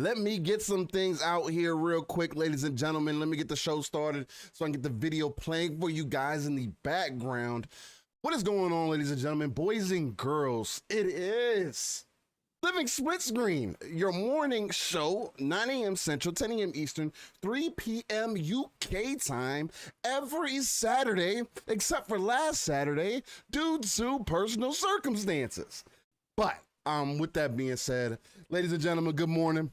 let me get some things out here real quick, ladies and gentlemen. Let me get the show started so I can get the video playing for you guys in the background. What is going on, ladies and gentlemen, boys and girls? It is Living Splitscreen, your morning show, 9 a.m. Central, 10 a.m. Eastern, 3 p.m. UK time, every Saturday, except for last Saturday, due to personal circumstances. But with that being said, ladies and gentlemen, good morning.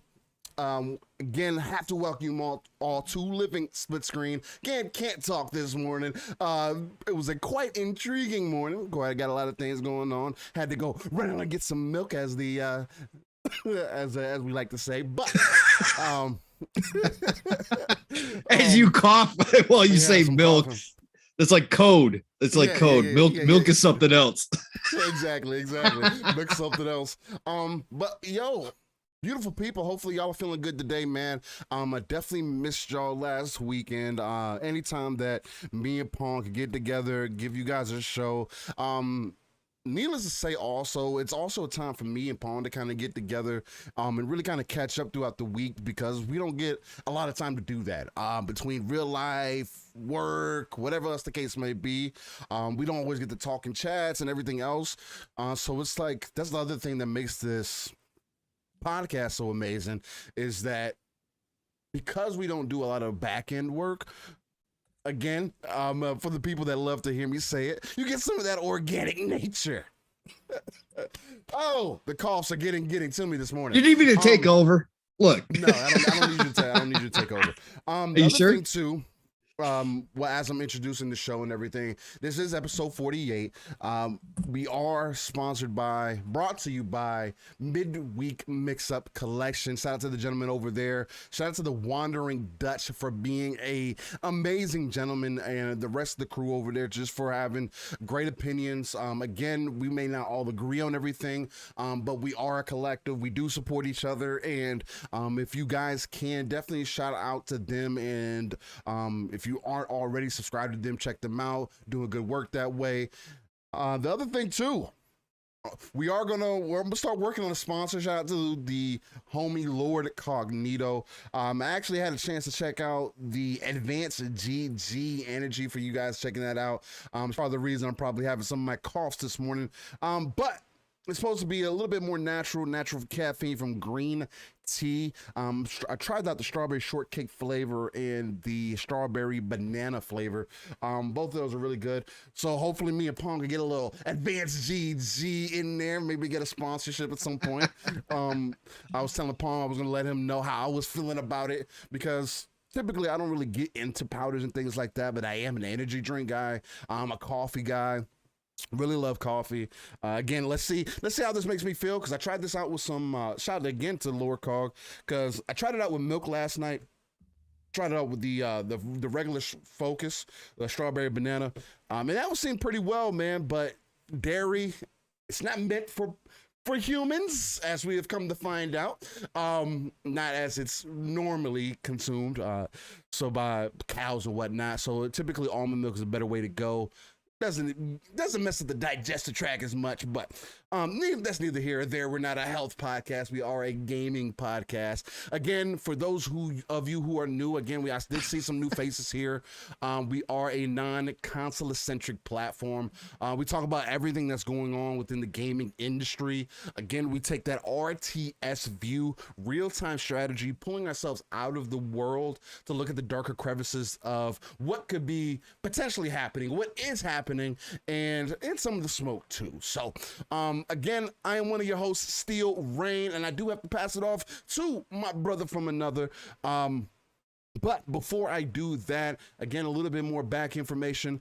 Again, have to welcome you all to Living Splitscreen. Again, can't talk this morning. It was a quite intriguing morning. I got a lot of things going on. Had to go run and get some milk, as the as we like to say. But as you cough while you say milk, coughing. it's like code. It's like code. Milk is something else. Exactly. Milk something else. But yo. Beautiful people, hopefully y'all are feeling good today, man. I definitely missed y'all last weekend. Anytime that me and Pong could get together, give you guys a show. Needless to say, also, it's also a time for me and Pong to kind of get together and really kind of catch up throughout the week, because we don't get a lot of time to do that. Between real life, work, whatever else the case may be, we don't always get to talk in chats and everything else. So it's like, that's the other thing that makes this podcast so amazing, is that because we don't do a lot of back end work, again, for the people that love to hear me say it, you get some of that organic nature. Oh, the coughs are getting to me this morning. You need me to take over? Look, no, I don't need you to. I don't need you to take over. Are you sure? Thing too. Well, as I'm introducing the show and everything, this is episode 48. We are brought to you by Midweek Mix-Up Collection. Shout out to the gentleman over there. Shout out to the Wandering Dutch for being a amazing gentleman, and the rest of the crew over there just for having great opinions. Again, we may not all agree on everything, but we are a collective. We do support each other, and if you guys can, definitely shout out to them. And if you aren't already subscribed to them, check them out. Doing good work that way. The other thing too, we're gonna start working on a sponsor. Shout out to the homie Lord Cognito. I actually had a chance to check out the Advanced GG Energy, for you guys checking that out. It's part of the reason I'm probably having some of my coughs this morning. But it's supposed to be a little bit more natural caffeine from green tea. I tried out the strawberry shortcake flavor and the strawberry banana flavor. Both of those are really good. So hopefully me and Pong can get a little Advanced GG in there. Maybe get a sponsorship at some point. I was telling Pong I was going to let him know how I was feeling about it, because typically I don't really get into powders and things like that, but I am an energy drink guy. I'm a coffee guy. Really love coffee. Again, let's see how this makes me feel, because I tried this out with some shout out again to Lord Cog, because I tried it out with milk last night. Tried it out with the regular Focus, the strawberry banana, and that was seemed pretty well, man. But dairy, it's not meant for humans, as we have come to find out. Not as it's normally consumed, so by cows and whatnot. So typically almond milk is a better way to go. Doesn't mess with the digestive tract as much, but that's neither here or there. We're not a health podcast. We are a gaming podcast. Again, for those of you who are new, again, I did see some new faces here. We are a non-console centric platform. We talk about everything that's going on within the gaming industry. Again, we take that RTS view, real-time strategy, pulling ourselves out of the world to look at the darker crevices of what could be potentially happening, what is happening, and some of the smoke too. So, again, I am one of your hosts, Steel Rain, and I do have to pass it off to my brother from another. But before I do that, again, a little bit more back information.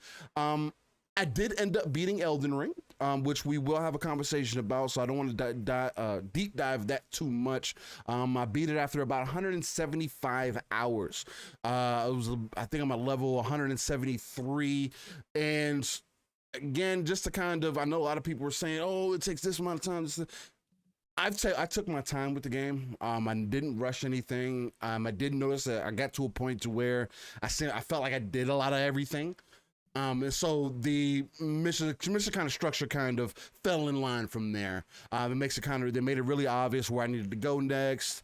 I did end up beating Elden Ring, which we will have a conversation about, so I don't want to deep dive that too much. I beat it after about 175 hours. I think I'm at level 173, and again, just to kind of, I know a lot of people were saying, oh, it takes this amount of time. I took my time with the game. I didn't rush anything. I did notice that I got to a point to where I felt like I did a lot of everything. And so the mission kind of structure kind of fell in line from there. They made it really obvious where I needed to go next.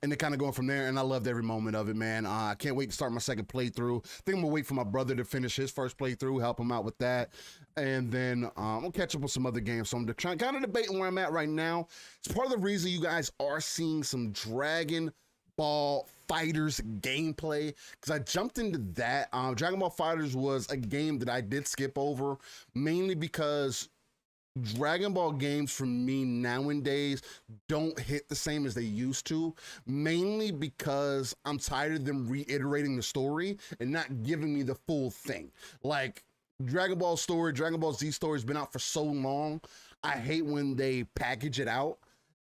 And they're kind of going from there, and I loved every moment of it, man. I can't wait to start my second playthrough. I think I'm gonna wait for my brother to finish his first playthrough, help him out with that, and then I'll catch up with some other games. So I'm kind of debating where I'm at right now. It's part of the reason you guys are seeing some Dragon Ball Fighters gameplay, because I jumped into that. Dragon Ball Fighters was a game that I did skip over, mainly because Dragon Ball games for me nowadays don't hit the same as they used to, mainly because I'm tired of them reiterating the story and not giving me the full thing. Like Dragon Ball Z story has been out for so long. I hate when they package it out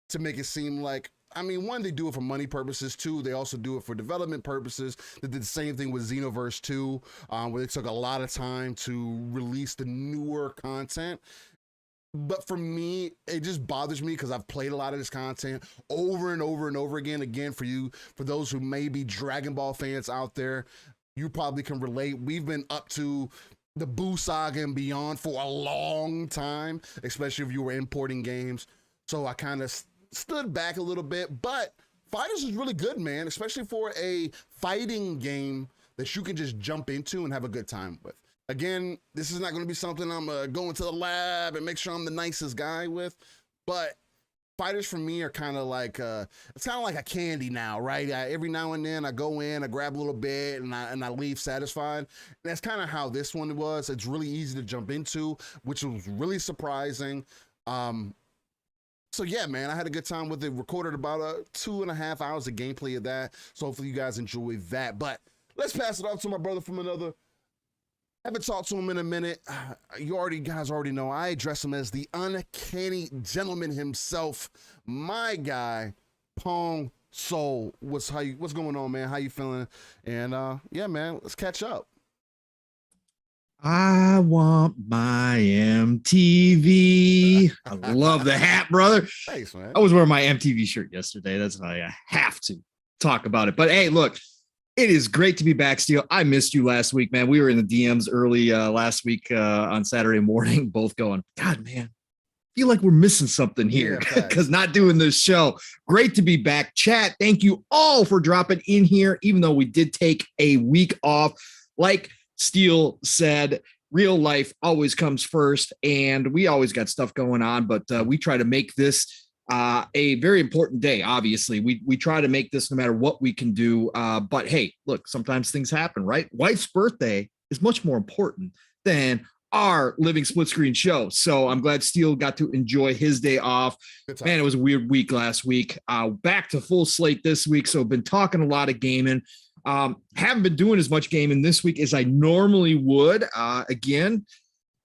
to make it seem like, I mean, one, they do it for money purposes. Two, they also do it for development purposes. They did the same thing with Xenoverse 2, where they took a lot of time to release the newer content. But for me, it just bothers me because I've played a lot of this content over and over and over again. Again, for those who may be Dragon Ball fans out there, you probably can relate. We've been up to the Buu Saga and beyond for a long time, especially if you were importing games. So I kind of stood back a little bit, but Fighters is really good, man, especially for a fighting game that you can just jump into and have a good time with. Again, this is not going to be something I'm going to the lab and make sure I'm the nicest guy with, but Fighters for me are kind of like, it's kind of like a candy now, right? Every now and then I go in, I grab a little bit, and I leave satisfied. And that's kind of how this one was. It's really easy to jump into, which was really surprising. So yeah, man, I had a good time with it. Recorded about 2.5 hours of gameplay of that. So hopefully you guys enjoy that. But let's pass it off to my brother from another. Haven't talked to him in a minute. You guys already know I address him as the uncanny gentleman himself. My guy, Pong Steel. What's going on, man? How you feeling? And yeah, man, let's catch up. I want my MTV. I love the hat, brother. Thanks, man. I was wearing my MTV shirt yesterday. That's why I have to talk about it. But hey, look, it is great to be back, Steel. I missed you last week, man. We were in the DMs early last week on Saturday morning, both going, God, man, feel like we're missing something here because not doing this show. Great to be back. Chat, thank you all for dropping in here, even though we did take a week off. Like Steel said, real life always comes first, and we always got stuff going on, but we try to make this a very important day. Obviously, we try to make this no matter what we can do. But hey, look, sometimes things happen, right? Wife's birthday is much more important than our Living Splitscreen show. So I'm glad Steel got to enjoy his day off. Man, it was a weird week last week. Back to full slate this week. So I've been talking a lot of gaming. Haven't been doing as much gaming this week as I normally would. Again,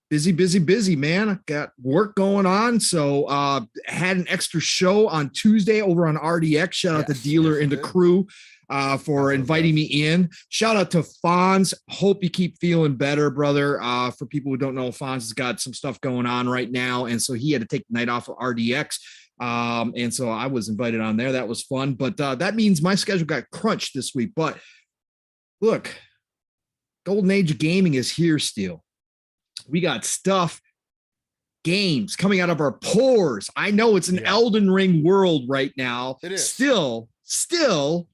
busy, man. I got work going on. So had an extra show on Tuesday over on RDX. Shout out to Dealer and the crew for inviting me in. Shout out to Fonz. Hope you keep feeling better, brother. For people who don't know, Fonz has got some stuff going on right now. And so he had to take the night off of RDX. And so I was invited on there. That was fun. But that means my schedule got crunched this week. But look, golden age of gaming is here still. We got stuff, games coming out of our pores. I know it's an Elden Ring world right now. It is. Still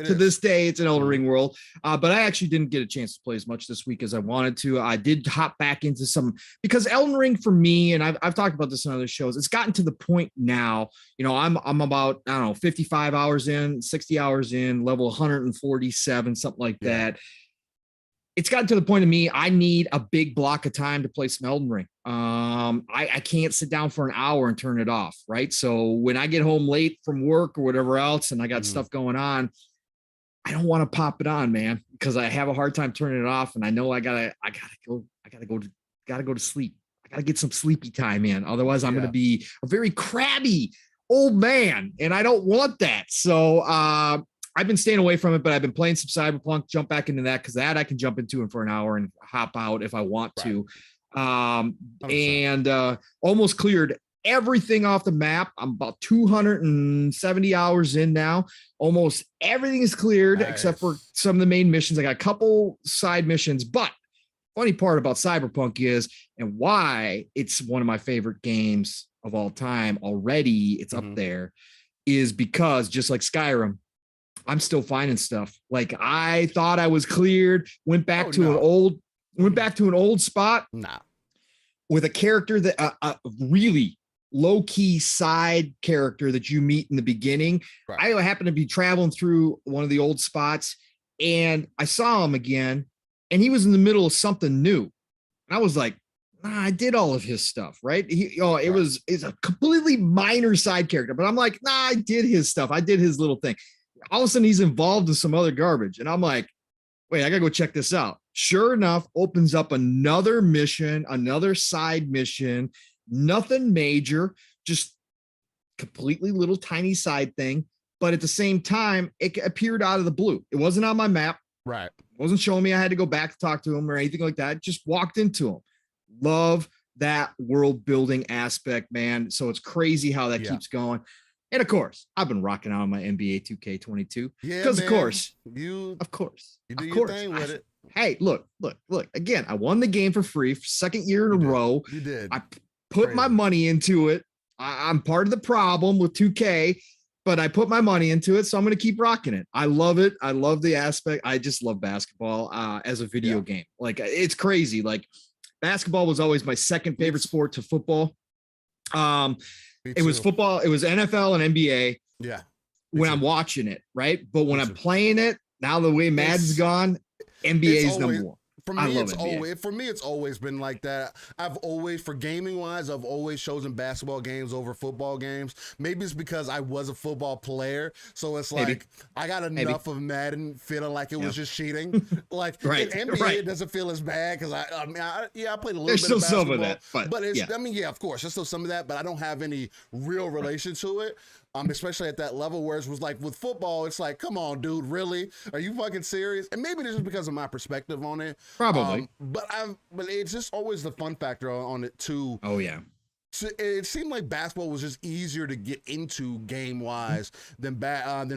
to this day, it's an Elden Ring world. But I actually didn't get a chance to play as much this week as I wanted to. I did hop back into some, because Elden Ring for me, and I've talked about this on other shows, it's gotten to the point now, I'm about, 55 hours in, 60 hours in, level 147, something like that. It's gotten to the point of me, I need a big block of time to play some Elden Ring. I can't sit down for an hour and turn it off, right? So when I get home late from work or whatever else, and I got stuff going on, I don't want to pop it on, man, because I have a hard time turning it off, and I know I gotta go to sleep. I gotta get some sleepy time in. Otherwise, I'm gonna be a very crabby old man, and I don't want that. So I've been staying away from it, but I've been playing some Cyberpunk, jump back into that, because that I can jump into for an hour and hop out if I want to. And almost cleared everything off the map. I'm about 270 hours in now. Almost everything is cleared except for some of the main missions. I got a couple side missions, but funny part about Cyberpunk is, and why it's one of my favorite games of all time already, it's up there, is because just like Skyrim, I'm still finding stuff. Like I thought I was cleared, went back to an old spot with a character that a really low-key side character that you meet in the beginning. Right. I happened to be traveling through one of the old spots and I saw him again and he was in the middle of something new. And I was like, nah, I did all of his stuff, right? It's a completely minor side character, but I'm like, nah, I did his stuff. I did his little thing. All of a sudden he's involved in some other garbage. And I'm like, wait, I gotta go check this out. Sure enough, opens up another mission, another side mission, nothing major, just completely little tiny side thing. But at the same time, it appeared out of the blue. It wasn't on my map. Right. It wasn't showing me I had to go back to talk to him or anything like that. Just walked into him. Love that world building aspect, man. So it's crazy how that keeps going. And of course, I've been rocking out on my NBA 2K22. Yeah, because of course you do your thing with it. Hey, look. Again, I won the game for free for second year in a row. You did. I put my money into it. I'm part of the problem with 2K, but I put my money into it, so I'm going to keep rocking it. I love it. I love the aspect. I just love basketball as a video game. Like it's crazy. Like basketball was always my second favorite sport to football. It was football. It was NFL and NBA. Yeah. When I'm watching it, right? But when I'm playing it, now the way Madden's gone, NBA is number one. For me, it's always been like that. I've always, for gaming wise, I've always chosen basketball games over football games. Maybe it's because I was a football player, so it's like I got enough of Madden feeling like it was just cheating. Like in NBA, it doesn't feel as bad because I played a little bit of basketball. There's still some of that, but it's of course, there's still some of that, but I don't have any real relation to it. Especially at that level where it was like with football, it's like, come on, dude, really? Are you fucking serious? And maybe this is because of my perspective on it. Probably. But it's just always the fun factor on it too. Oh yeah. So it seemed like basketball was just easier to get into game wise than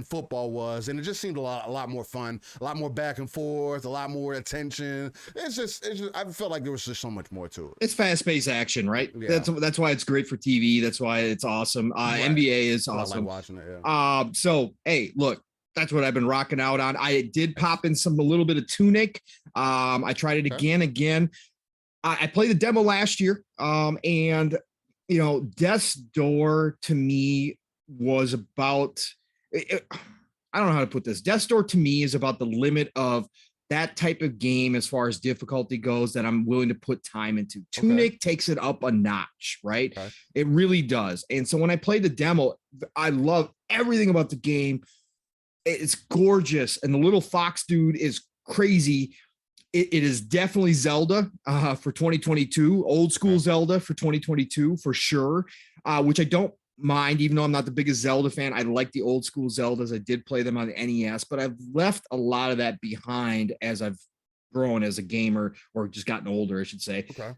football was, and it just seemed a lot more fun, a lot more back and forth, a lot more attention. It's just I felt like there was just so much more to it. It's fast paced action, right? Yeah. That's why it's great for TV. That's why it's awesome. NBA is awesome. I like watching it. Yeah. So hey, look. That's what I've been rocking out on. I did pop in a little bit of Tunic. I tried it again. I played the demo last year, and Death's Door to me was about, I don't know how to put this. Death's Door to me is about the limit of that type of game as far as difficulty goes that I'm willing to put time into. Tunic takes it up a notch, right? Okay. It really does. And so when I played the demo, I love everything about the game. It's gorgeous. And the little fox dude is crazy. It is definitely Zelda for 2022, old school Zelda for 2022 for sure, which I don't mind, even though I'm not the biggest Zelda fan. I like the old school Zeldas. I did play them on the NES, but I've left a lot of that behind as I've grown as a gamer, or just gotten older, I should say. Okay.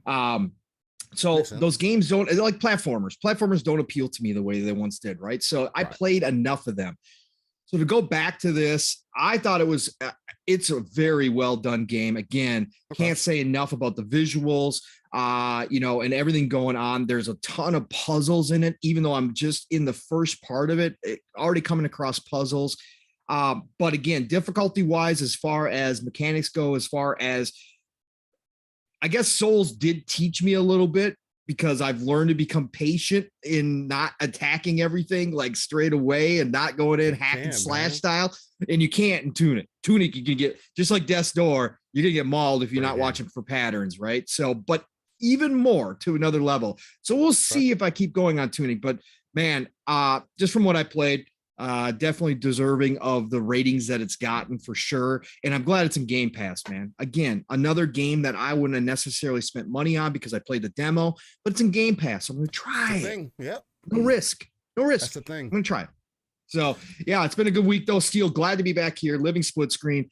So those games they're like platformers. Platformers don't appeal to me the way they once did, right? So I played enough of them. So to go back to this, I thought it's a very well done game. Again, can't say enough about the visuals, and everything going on. There's a ton of puzzles in it, even though I'm just in the first part of it, already coming across puzzles. But again, difficulty wise, as far as mechanics go, as far as, I guess Souls did teach me a little bit, because I've learned to become patient in not attacking everything like straight away and not going in hack and slash style. And you can't in Tunic. Tunic, you can get, just like Death's Door, you're going to get mauled if you're not watching for patterns, right? So, but even more to another level. So we'll see if I keep going on Tunic. But man, just from what I played, definitely deserving of the ratings that it's gotten for sure. And I'm glad it's in Game Pass, man. Again, another game that I wouldn't have necessarily spent money on because I played the demo, but it's in Game Pass. So I'm going to try it. Yep. No risk. That's the thing. I'm going to try it. So yeah, it's been a good week though. Steel, glad to be back here. Living Splitscreen.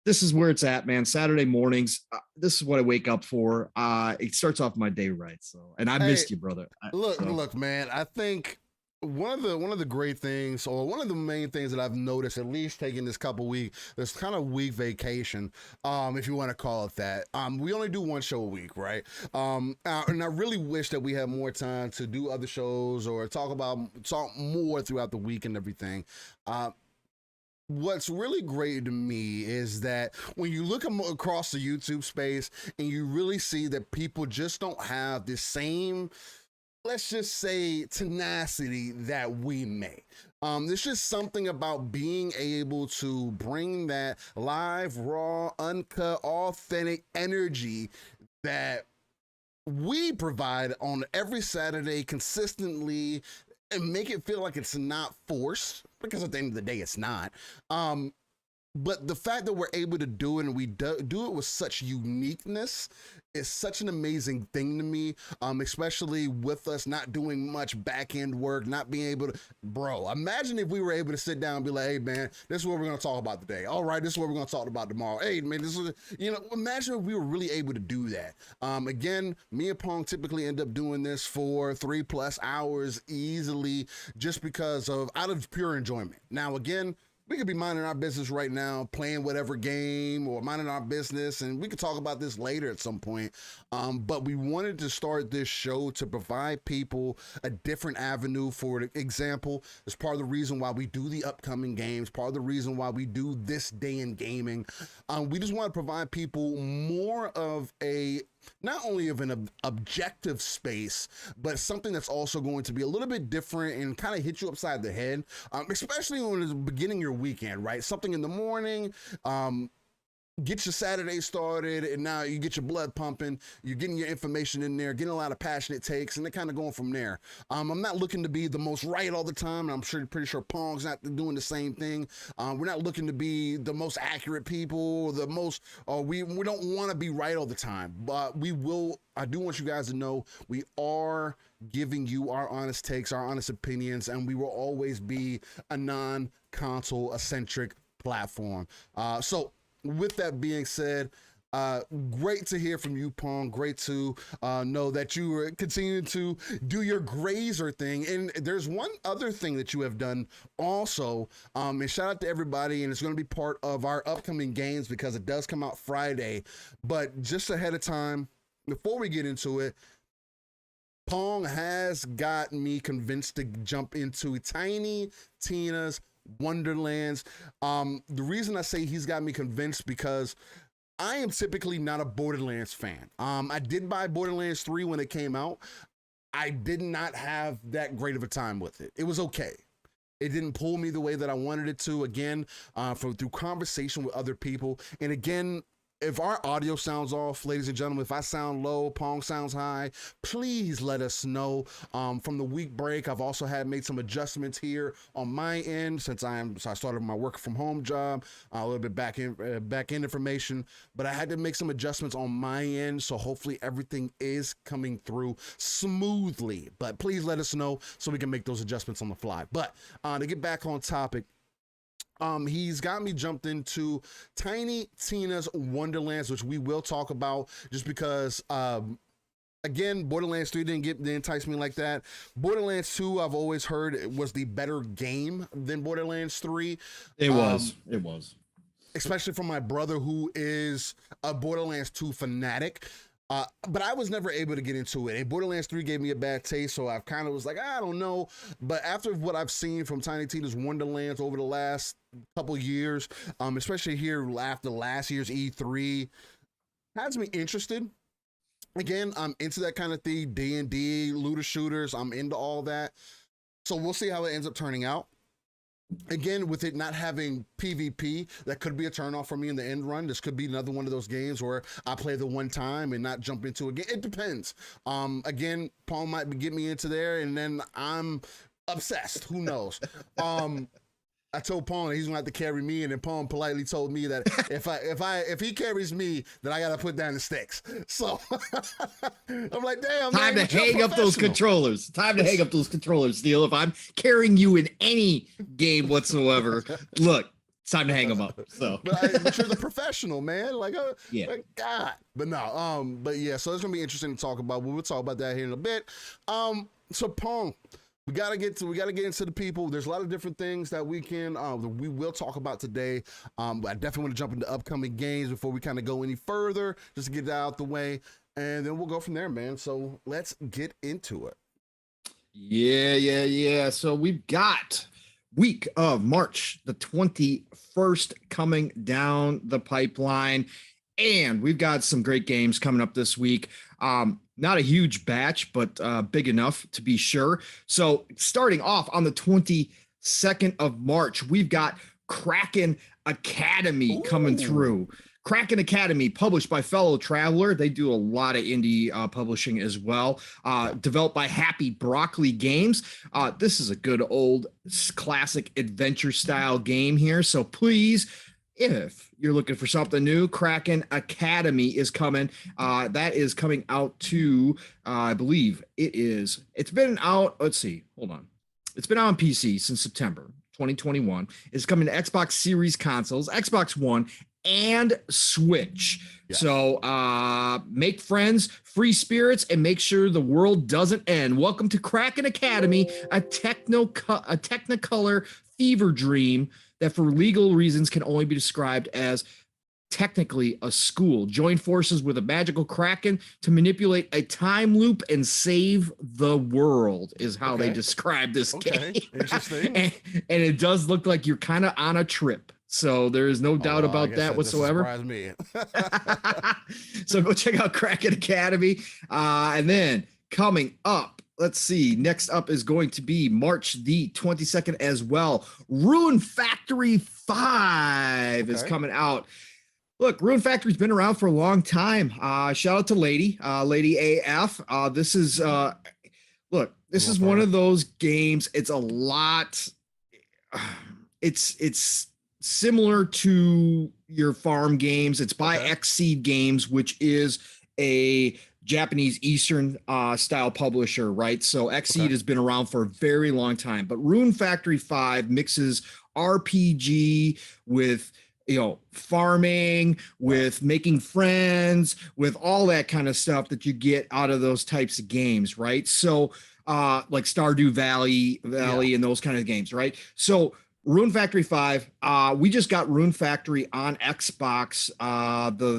This is where it's at, man. Saturday mornings. This is what I wake up for. It starts off my day right. So, and I missed you, brother. Look, man, I think one of the great things, or one of the main things that I've noticed, at least taking this kind of week vacation, if you want to call it that. We only do one show a week, right? And I really wish that we had more time to do other shows or talk more throughout the week and everything. What's really great to me is that when you look across the YouTube space and you really see that people just don't have the same, let's just say, tenacity that we may. There's just something about being able to bring that live, raw, uncut, authentic energy that we provide on every Saturday consistently, and make it feel like it's not forced, because at the end of the day, it's not. But the fact that we're able to do it, and we do it with such uniqueness, is such an amazing thing to me, especially with us not doing much back end work, not being able to, bro, imagine if we were able to sit down and be like, hey man, this is what we're going to talk about today. All right, this is what we're going to talk about tomorrow. Hey man, this is, imagine if we were really able to do that. Again, me and Pong typically end up doing this for 3+ hours easily, just because of, out of pure enjoyment. Now, again, we could be minding our business right now, playing whatever game, or minding our business, and we could talk about this later at some point. But we wanted to start this show to provide people a different avenue. For example, it's part of the reason why we do the upcoming games, part of the reason why we do this day in gaming. We just want to provide people more of a, not only of an objective space, but something that's also going to be a little bit different and kind of hit you upside the head, especially when it's beginning your weekend, right? Something in the morning, get your Saturday started, and now you get your blood pumping, you're getting your information in there, getting a lot of passionate takes, and they're kind of going from there. I'm not looking to be the most right all the time, and I'm pretty sure Pong's not doing the same thing. We're not looking to be the most accurate people, we don't want to be right all the time, but I do want you guys to know we are giving you our honest takes, our honest opinions, and we will always be a non-console eccentric platform. So with that being said, great to hear from you, Pong. Great to know that you are continuing to do your grazer thing. And there's one other thing that you have done also. And shout out to everybody. And it's going to be part of our upcoming games, because it does come out Friday. But just ahead of time, before we get into it, Pong has got me convinced to jump into Tiny Tina's Wonderlands. The reason I say he's got me convinced, because I am typically not a Borderlands fan. I did buy Borderlands 3 when it came out. I did not have that great of a time with it. It was okay. It didn't pull me the way that I wanted it to. Again, through conversation with other people. And again, if our audio sounds off, ladies and gentlemen, if I sound low, Pong sounds high, please let us know. From the week break, I've also made some adjustments here on my end, since I started my work from home job, a little bit back end information, but I had to make some adjustments on my end, so hopefully everything is coming through smoothly. But please let us know so we can make those adjustments on the fly. But to get back on topic, he's got me jumped into Tiny Tina's Wonderlands, which we will talk about, just because, again, Borderlands 3 didn't entice me like that. Borderlands 2, I've always heard it was the better game than Borderlands 3. It was. Especially from my brother, who is a Borderlands 2 fanatic. But I was never able to get into it. And Borderlands 3 gave me a bad taste, so I kind of was like, I don't know. But after what I've seen from Tiny Tina's Wonderlands over the last couple years, especially here after last year's E3, has me interested. Again, I'm into that kind of thing, D&D, looter shooters. I'm into all that. So we'll see how it ends up turning out. Again, with it not having PvP, that could be a turnoff for me in the end run. This could be another one of those games where I play the one time and not jump into a game. It depends. Again, Paul might get me into there, and then I'm obsessed. Who knows? I told Pong that he's gonna have to carry me, and then Pong politely told me that if he carries me, then I gotta put down the sticks. So I'm like, damn, time man, to hang up those controllers. Time to hang up those controllers, Steel. If I'm carrying you in any game whatsoever, look, it's time to hang them up. So, but you're the professional, man. Yeah. Like, God. But no, but yeah. So it's gonna be interesting to talk about. We'll talk about that here in a bit. So Pong, we gotta get into the people. There's a lot of different things that we will talk about today. But I definitely want to jump into upcoming games before we kind of go any further, just to get that out the way, and then we'll go from there, man. So let's get into it. Yeah. So we've got week of March the 21st coming down the pipeline, and we've got some great games coming up this week. Not a huge batch, but big enough to be sure. So starting off on the 22nd of March, we've got Kraken Academy coming through. Kraken Academy, published by Fellow Traveler. They do a lot of indie publishing as well. Developed by Happy Broccoli Games. This is a good old classic adventure style game here. So please, if you're looking for something new, Kraken Academy is coming. That is coming out to, I believe it's been out. Let's see. Hold on. It's been out on PC since September 2021. It's coming to Xbox Series consoles, Xbox One, and Switch. Yes. So make friends, free spirits, and make sure the world doesn't end. Welcome to Kraken Academy, a Technicolor fever dream that for legal reasons can only be described as technically a school. Join forces with a magical Kraken to manipulate a time loop and save the world is how they describe this game. Interesting. and it does look like you're kind of on a trip. So there is no doubt about that whatsoever. Surprised me. So go check out Kraken Academy. And then coming up, let's see. Next up is going to be March the 22nd as well. Rune Factory 5 is coming out. Look, Rune Factory's been around for a long time. Shout out to Lady AF. This is one of those games. It's a lot. It's similar to your farm games. It's by Xseed Games, which is a Japanese Eastern style publisher, right? So Xseed has been around for a very long time, but Rune Factory 5 mixes RPG with, farming, with making friends, with all that kind of stuff that you get out of those types of games, right? So like Stardew Valley and those kind of games, right? So Rune Factory 5, we just got Rune Factory on Xbox.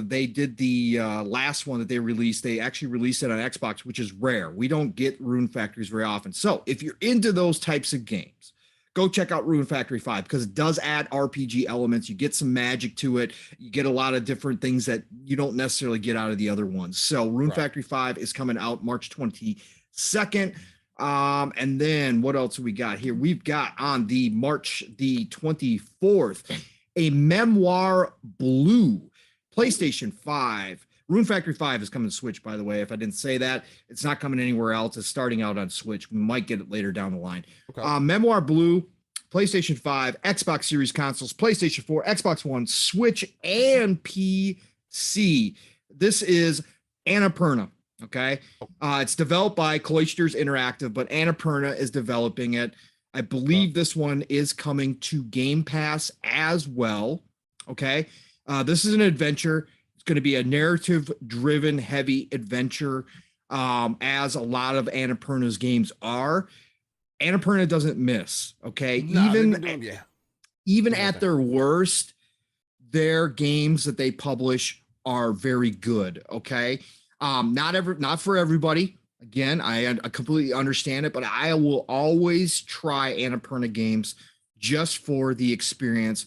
They did the last one that they released. They actually released it on Xbox, which is rare. We don't get Rune Factories very often. So if you're into those types of games, go check out Rune Factory 5 because it does add RPG elements. You get some magic to it. You get a lot of different things that you don't necessarily get out of the other ones. So Rune Factory 5 is coming out March 22nd. And then what else we got here? We've got on the March the 24th, a Memoir Blue, PlayStation 5. Rune Factory 5 is coming to Switch, by the way. If I didn't say that, it's not coming anywhere else. It's starting out on Switch. We might get it later down the line. Memoir Blue, PlayStation 5, Xbox Series consoles, PlayStation 4, Xbox One, Switch, and PC. This is Annapurna. Okay. It's developed by Cloisters Interactive, but Annapurna is developing it. I believe this one is coming to Game Pass as well. Okay. This is an adventure. It's going to be a narrative-driven, heavy adventure, as a lot of Annapurna's games are. Annapurna doesn't miss. Okay. Even at their worst, their games that they publish are very good. Okay. Not for everybody. Again, I completely understand it, but I will always try Annapurna games just for the experience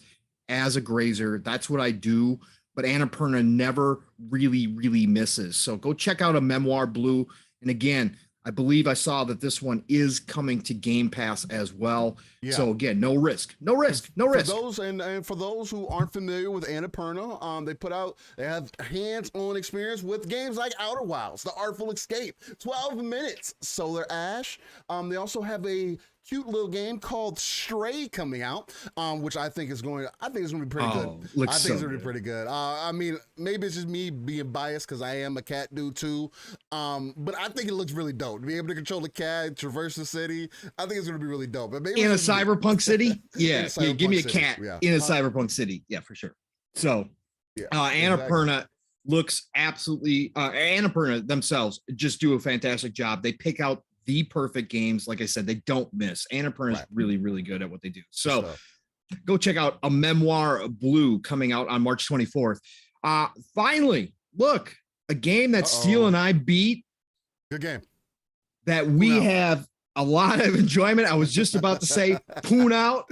as a grazer. That's what I do. But Annapurna never really misses. So go check out a Memoir Blue. And again, I believe I saw that this one is coming to Game Pass as well. Yeah. So again, no risk. For those and for those who aren't familiar with Annapurna, they have hands-on experience with games like Outer Wilds, The Artful Escape, 12 Minutes, Solar Ash. They also have a cute little game called Stray coming out, which I think is going to be pretty good. I think it's going to be pretty good. I mean, maybe it's just me being biased because I am a cat dude too. But I think it looks really dope. To be able to control the cat, traverse the city, I think it's going to be really dope. But maybe in a cyberpunk city? Yeah. Give me a cat in a cyberpunk city. Yeah, for sure. So Annapurna looks absolutely, Annapurna themselves just do a fantastic job. They pick out the perfect games. Like I said, they don't miss. Annapurna is really, really good at what they do. So go check out A Memoir of Blue coming out on March 24th. Finally, look, a game that Steel and I beat. Good game. That we have a lot of enjoyment. I was just about to say Poon Out.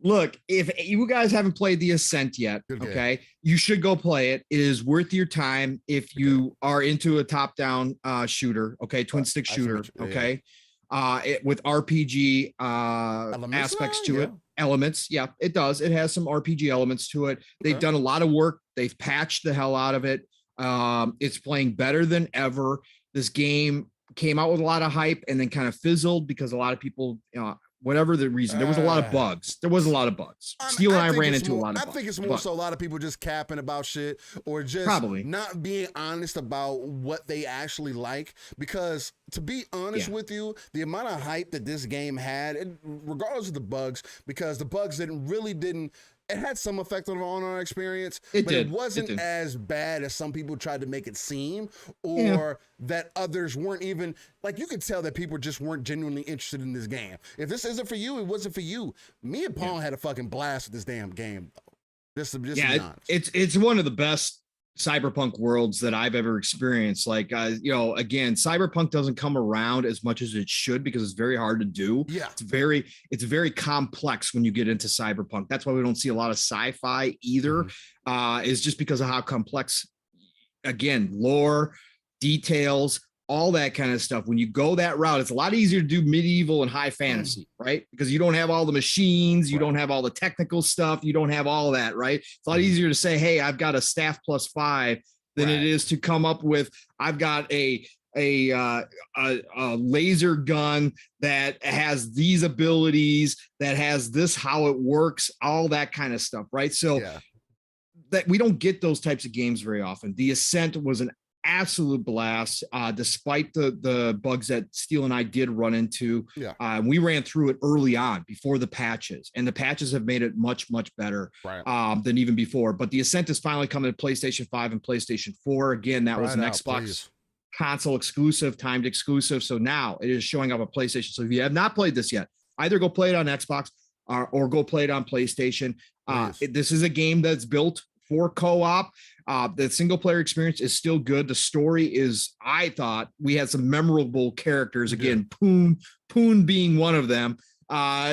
Look, if you guys haven't played The Ascent yet, okay, you should go play it. It is worth your time if you are into a top-down shooter, okay, twin stick shooter, okay, with RPG aspects to it. Elements, yeah, it does. It has some RPG elements to it. They've done a lot of work. They've patched the hell out of it. It's playing better than ever. This game came out with a lot of hype and then kind of fizzled because a lot of people, whatever the reason, there was a lot of bugs. Steel and I ran into a lot of bugs. I think it's more so a lot of people just capping about shit or just not being honest about what they actually like. Because to be honest with you, the amount of hype that this game had, regardless of the bugs, because the bugs didn't. It had some effect on our experience, it wasn't as bad as some people tried to make it seem, or that others weren't even, like, you could tell that people just weren't genuinely interested in this game. If this isn't for you, it wasn't for you. Me and Pong had a fucking blast with this damn game, though. Just to be honest. It's one of the best cyberpunk worlds that I've ever experienced. Like, again, cyberpunk doesn't come around as much as it should because it's very hard to do. Yeah, it's very complex when you get into cyberpunk. That's why we don't see a lot of sci-fi either. Is just because of how complex, again, lore, details, all that kind of stuff. When you go that route, it's a lot easier to do medieval and high fantasy, right? Because you don't have all the machines, you don't have all the technical stuff, you don't have all of that, right? It's a lot easier to say, hey, I've got a staff +5 than it is to come up with, I've got a laser gun that has these abilities, that has this, how it works, all that kind of stuff, right? So that we don't get those types of games very often. The Ascent was an absolute blast, despite the bugs that Steel and I did run into. We ran through it early on before the patches, and the patches have made it much, much better than even before. But the Ascent is finally coming to PlayStation 5 and PlayStation 4. Again, that was an Xbox console exclusive, timed exclusive. So now it is showing up on PlayStation. So if you have not played this yet, either go play it on Xbox or go play it on PlayStation. This is a game that's built for co-op. The single player experience is still good. The story is, I thought we had some memorable characters. Again, Poon being one of them.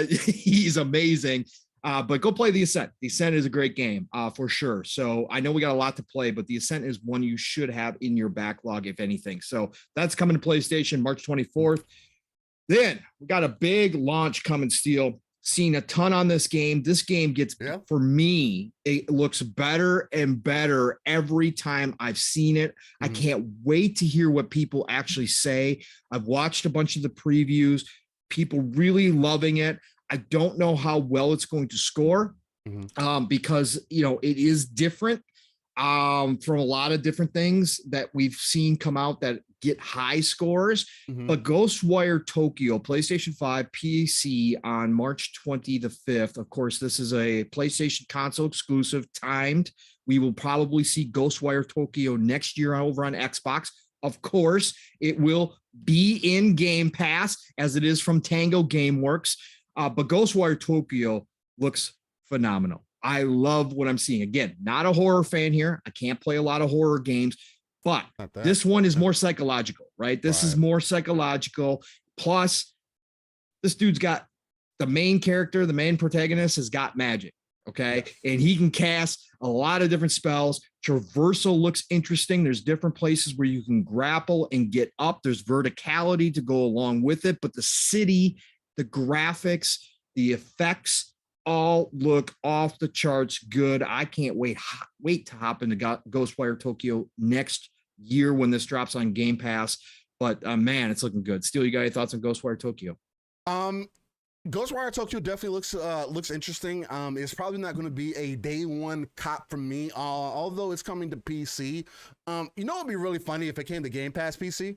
He's amazing. But go play The Ascent. The Ascent is a great game for sure. So I know we got a lot to play, but The Ascent is one you should have in your backlog, if anything. So that's coming to PlayStation March 24th. Then we got a big launch coming, Steel. Seen a ton on this game. This game gets, for me, it looks better and better every time I've seen it. I can't wait to hear what people actually say. I've watched a bunch of the previews, people really loving it. I don't know how well it's going to score because, it is different from a lot of different things that we've seen come out that get high scores. But Ghostwire Tokyo, PlayStation 5, PC on March 25th. Of course, this is a PlayStation console exclusive, timed. We will probably see Ghostwire Tokyo next year over on Xbox. Of course, it will be in Game Pass as it is from Tango Gameworks. But Ghostwire Tokyo looks phenomenal. I love what I'm seeing. Again, not a horror fan here. I can't play a lot of horror games, but this one is more psychological, right? This is more psychological. Plus, this dude's got the main character, the main protagonist has got magic, okay? And he can cast a lot of different spells. Traversal looks interesting. There's different places where you can grapple and get up. There's verticality to go along with it, but the city, the graphics, the effects, all look off the charts good. I can't wait to hop into Ghostwire Tokyo next year when this drops on Game Pass. But man, it's looking good. Steel, you got any thoughts on Ghostwire Tokyo? Ghostwire Tokyo definitely looks interesting. It's probably not going to be a day one cop for me, although it's coming to PC. It'd be really funny if it came to Game Pass PC.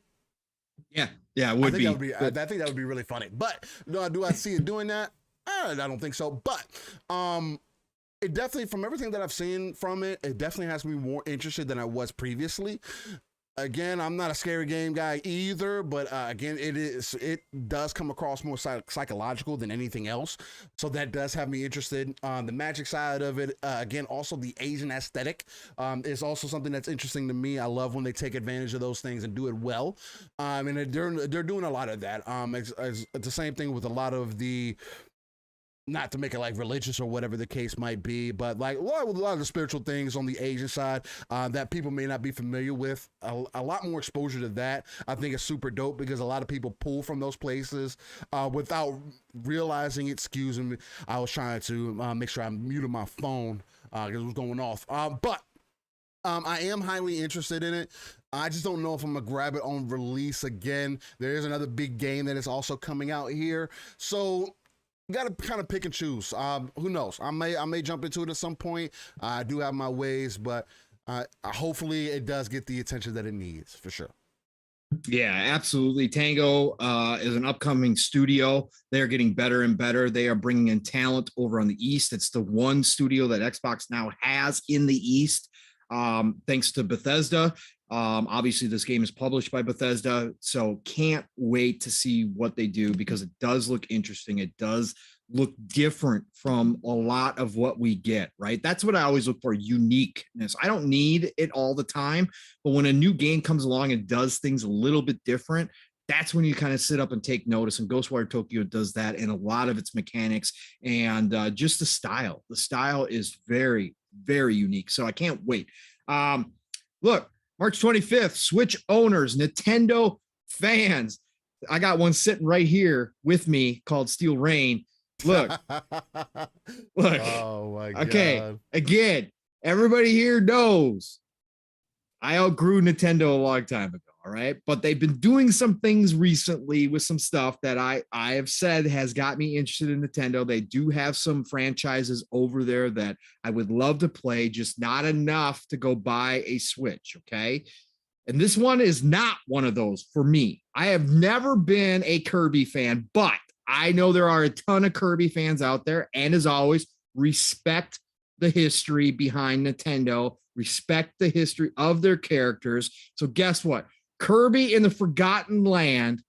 Yeah, it would be. I think that would be really funny. But do I see it doing that? I don't think so, but it definitely, from everything that I've seen from it, it definitely has me more interested than I was previously. Again, I'm not a scary game guy either, but again, it does come across more psychological than anything else. So that does have me interested. The magic side of it, again, also the Asian aesthetic is also something that's interesting to me. I love when they take advantage of those things and do it well. And they're doing a lot of that. It's the same thing with a lot of the, not to make it like religious or whatever the case might be, but like a lot of the spiritual things on the Asian side that people may not be familiar with. A lot more exposure to that, I think, is super dope because a lot of people pull from those places without realizing it. Excuse me, I was trying to make sure I muted my phone because it was going off. But I am highly interested in it. I just don't know if I'm gonna grab it on release again. There is another big game that is also coming out here, so you got to kind of pick and choose. Who knows? I may jump into it at some point. I do have my ways, but hopefully it does get the attention that it needs for sure. Yeah, absolutely. Tango is an upcoming studio. They're getting better and better. They are bringing in talent over on the East. It's the one studio that Xbox now has in the East, thanks to Bethesda. Obviously, this game is published by Bethesda, so can't wait to see what they do because it does look interesting. It does look different from a lot of what we get, right? That's what I always look for, uniqueness. I don't need it all the time, but when a new game comes along and does things a little bit different, that's when you kind of sit up and take notice. And Ghostwire Tokyo does that in a lot of its mechanics and just the style. The style is very, very unique. So I can't wait. Look, March 25th, Switch owners, Nintendo fans. I got one sitting right here with me called Steel Rain. Look, look. Oh my God. Okay, again, everybody here knows I outgrew Nintendo a long time ago. All right. But they've been doing some things recently with some stuff that I have said has got me interested in Nintendo. They do have some franchises over there that I would love to play, just not enough to go buy a Switch. Okay. And this one is not one of those for me. I have never been a Kirby fan, but I know there are a ton of Kirby fans out there. And as always, respect the history behind Nintendo, respect the history of their characters. So guess what? Kirby in the Forgotten Land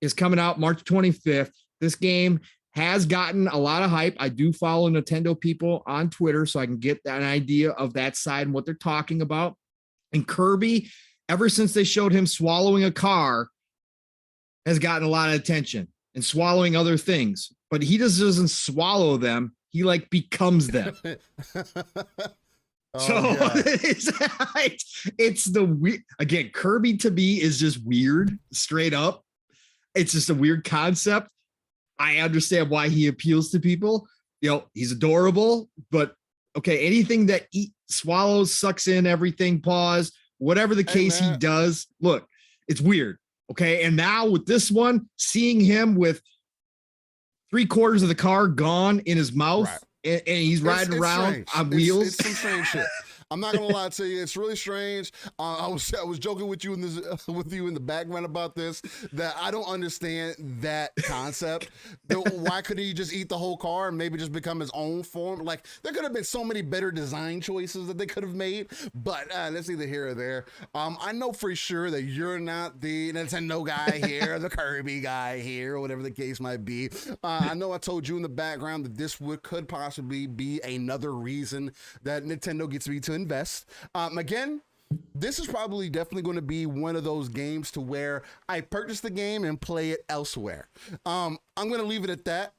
is coming out March 25th. This game has gotten a lot of hype. I do follow Nintendo people on Twitter, so I can get an idea of that side and what they're talking about. And Kirby, ever since they showed him swallowing a car, has gotten a lot of attention and swallowing other things. But he just doesn't swallow them. He like becomes them. Oh, so it's the weird, again, Kirby to me is just weird, straight up. It's just a weird concept. I understand why he appeals to people. You know, he's adorable, but okay, anything that swallows, sucks in everything, paws, whatever the case he does, look, it's weird. Okay. And now with this one, seeing him with 3/4 of the car gone in his mouth. Right. And he's riding around on wheels. It's some strange shit. I'm not gonna lie to you, it's really strange. I was joking with you in the background about this, that I don't understand that concept. Why couldn't he just eat the whole car and maybe just become his own form? Like, there could have been so many better design choices that they could have made, but that's either here or there. I know for sure that you're not the Nintendo guy here, the Kirby guy here, or whatever the case might be. I know I told you in the background that this could possibly be another reason that Nintendo gets me to invest. Again, this is probably definitely going to be one of those games to where I purchase the game and play it elsewhere. I'm going to leave it at that.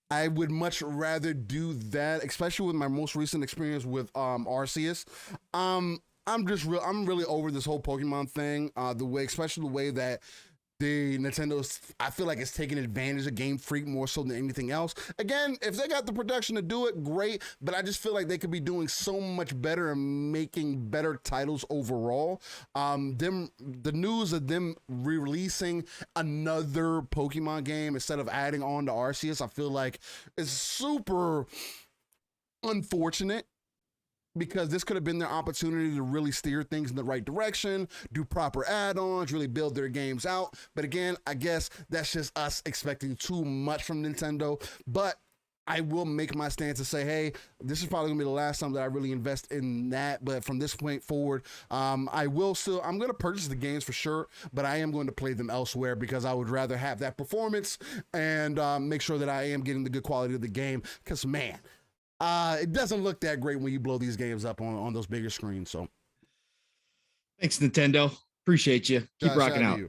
I would much rather do that, especially with my most recent experience with Arceus. I'm really over this whole Pokemon thing. Especially the way that the Nintendo's, I feel like it's taking advantage of Game Freak more so than anything else. Again, if they got the production to do it, great, but I just feel like they could be doing so much better and making better titles overall. The news of them re-releasing another Pokemon game instead of adding on to Arceus, I feel like is super unfortunate, because this could have been their opportunity to really steer things in the right direction, do proper add-ons, really build their games out. But again, I guess that's just us expecting too much from Nintendo. But I will make my stance and say, hey, this is probably gonna be the last time that I really invest in that. But from this point forward, I'm gonna purchase the games for sure, but I am going to play them elsewhere because I would rather have that performance and make sure that I am getting the good quality of the game. Because man, it doesn't look that great when you blow these games up on those bigger screens. So thanks, Nintendo. Appreciate you. Keep rocking out.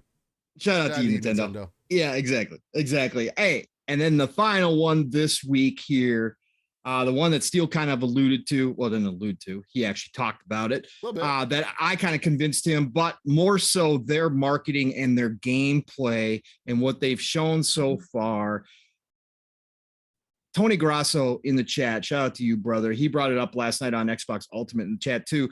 Shout out to you, Nintendo. Yeah, exactly. Hey, and then the final one this week here, the one that Steele kind of alluded to, well, didn't allude to, he actually talked about it, that I kind of convinced him, but more so their marketing and their gameplay and what they've shown so far. Tony Grasso in the chat, shout out to you, brother. He brought it up last night on Xbox Ultimate in the chat too.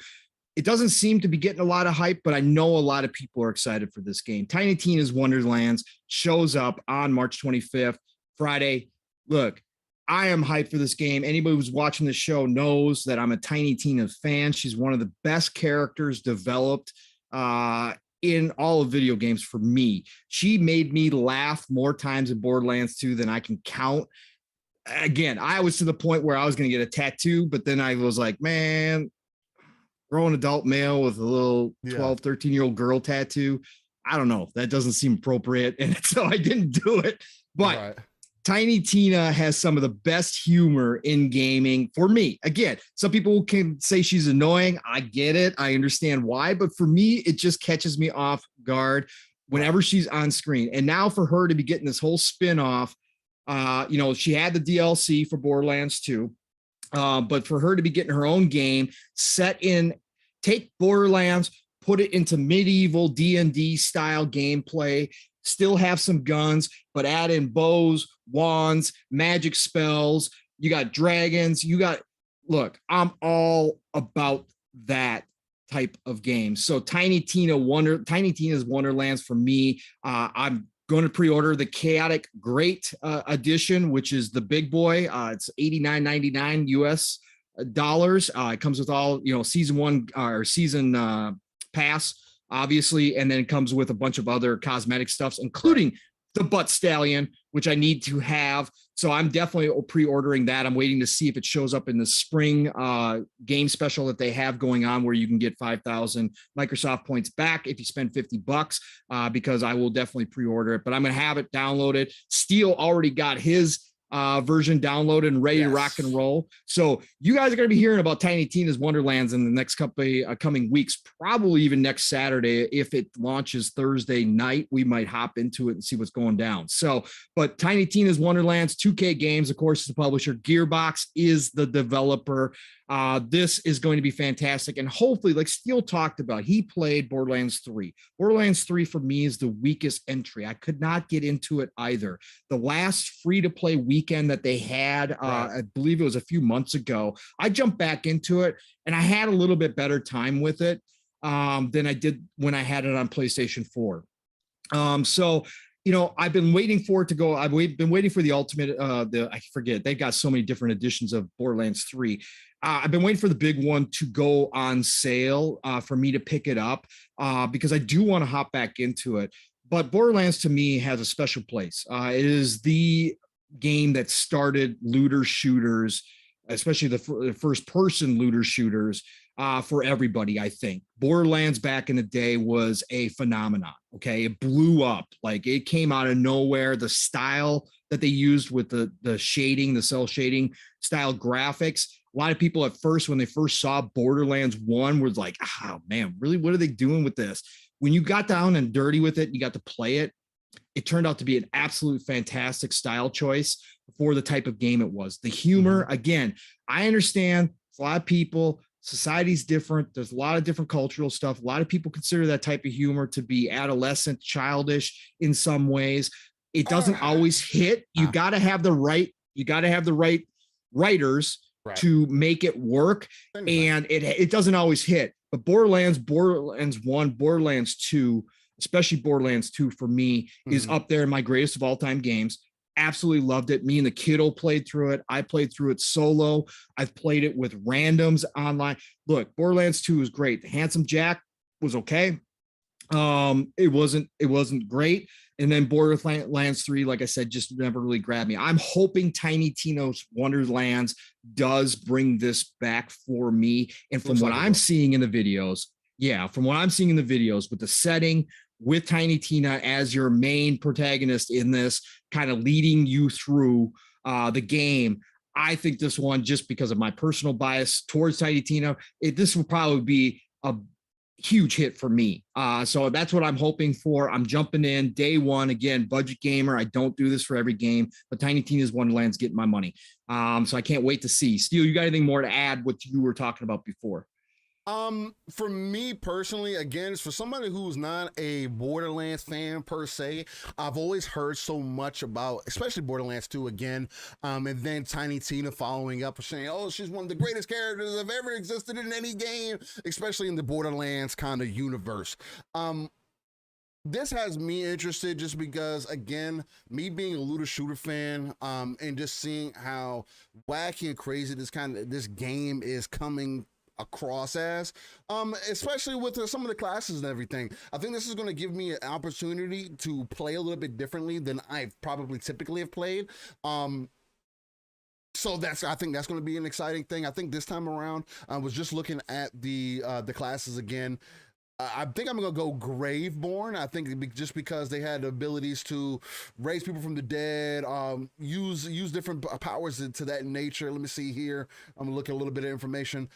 It doesn't seem to be getting a lot of hype, but I know a lot of people are excited for this game. Tiny Tina's Wonderlands shows up on March 25th, Friday. Look, I am hyped for this game. Anybody who's watching the show knows that I'm a Tiny Tina fan. She's one of the best characters developed in all of video games for me. She made me laugh more times in Borderlands 2 than I can count. Again, I was to the point where I was going to get a tattoo, but then I was like, man, grown adult male with a little 12, 13-year-old girl tattoo. I don't know. That doesn't seem appropriate. And so I didn't do it. But Tiny Tina has some of the best humor in gaming for me. Again, some people can say she's annoying. I get it. I understand why. But for me, it just catches me off guard whenever she's on screen. And now for her to be getting this whole spin-off, she had the DLC for Borderlands 2. But for her to be getting her own game take Borderlands, put it into medieval D&D style gameplay, still have some guns, but add in bows, wands, magic spells. You got dragons. I'm all about that type of game. So Tiny Tina's Wonderlands for me. I'm going to pre-order the Chaotic Great edition, which is the big boy. It's $89.99 US dollars. It comes with all, season 1 or season pass, obviously, and then it comes with a bunch of other cosmetic stuffs, including the butt stallion, which I need to have. So I'm definitely pre-ordering that. I'm waiting to see if it shows up in the spring game special that they have going on, where you can get 5,000 Microsoft points back if you spend $50, because I will definitely pre-order it. But I'm going to have it downloaded. Steele already got his version downloaded and ready to rock and roll. So you guys are going to be hearing about Tiny Tina's Wonderlands in the next couple coming weeks, probably even next Saturday. If it launches Thursday night, we might hop into it and see what's going down. So, but Tiny Tina's Wonderlands, 2K Games, of course, is the publisher. Gearbox is the developer. This is going to be fantastic. And hopefully, like Steele talked about, he played Borderlands 3. Borderlands 3 for me is the weakest entry. I could not get into it either. The last free-to-play weekend that they had, I believe it was a few months ago, I jumped back into it, and I had a little bit better time with it than I did when I had it on PlayStation 4. I've been waiting for it to go. I've been waiting for the ultimate, I forget, they've got so many different editions of Borderlands 3. I've been waiting for the big one to go on sale for me to pick it up because I do want to hop back into it. But Borderlands to me has a special place. It is the game that started looter shooters, especially the first person looter shooters for everybody. I think Borderlands back in the day was a phenomenon. Okay. It blew up. Like, it came out of nowhere. The style that they used with the shading, the cell shading style graphics. A lot of people at first, when they first saw Borderlands 1, was like, oh man, really? What are they doing with this? When you got down and dirty with it, you got to play it. It turned out to be an absolute fantastic style choice for the type of game it was. The humor, again, I understand a lot of people, society's different. There's a lot of different cultural stuff. A lot of people consider that type of humor to be adolescent, childish in some ways. It doesn't always hit. You got to have the right writers to make it work. And it doesn't always hit. But Borderlands 1, Borderlands 2, especially Borderlands 2 for me, is up there in my greatest of all time games. Absolutely loved it. Me and the kiddo played through it. I played through it solo. I've played it with randoms online. Look, Borderlands 2 is great. The Handsome Jack was okay. It wasn't great. And then Borderlands 3, like I said, just never really grabbed me. I'm hoping Tiny Tina's Wonderlands does bring this back for me. And from what I'm seeing in the videos, with the setting, with Tiny Tina as your main protagonist in this, kind of leading you through the game, I think this one, just because of my personal bias towards Tiny Tina, this will probably be a huge hit for me. So that's what I'm hoping for. I'm jumping in day one. Again, budget gamer. I don't do this for every game, but Tiny Tina's Wonderland's getting my money. So I can't wait to see. Steel, you got anything more to add what you were talking about before? For me personally, again, for somebody who's not a Borderlands fan per se, I've always heard so much about, especially Borderlands 2 again, and then Tiny Tina following up saying, oh, she's one of the greatest characters that have ever existed in any game, especially in the Borderlands kind of universe. This has me interested just because, again, me being a looter shooter fan, and just seeing how wacky and crazy this game is coming across as, especially with some of the classes and everything. I think this is going to give me an opportunity to play a little bit differently than I probably typically have played. So I think that's going to be an exciting thing. I think this time around, I was just looking at the classes again. I think I'm going to go Graveborn. I think just because they had the abilities to raise people from the dead, use different powers to that nature. Let me see here. I'm going to look at a little bit of information.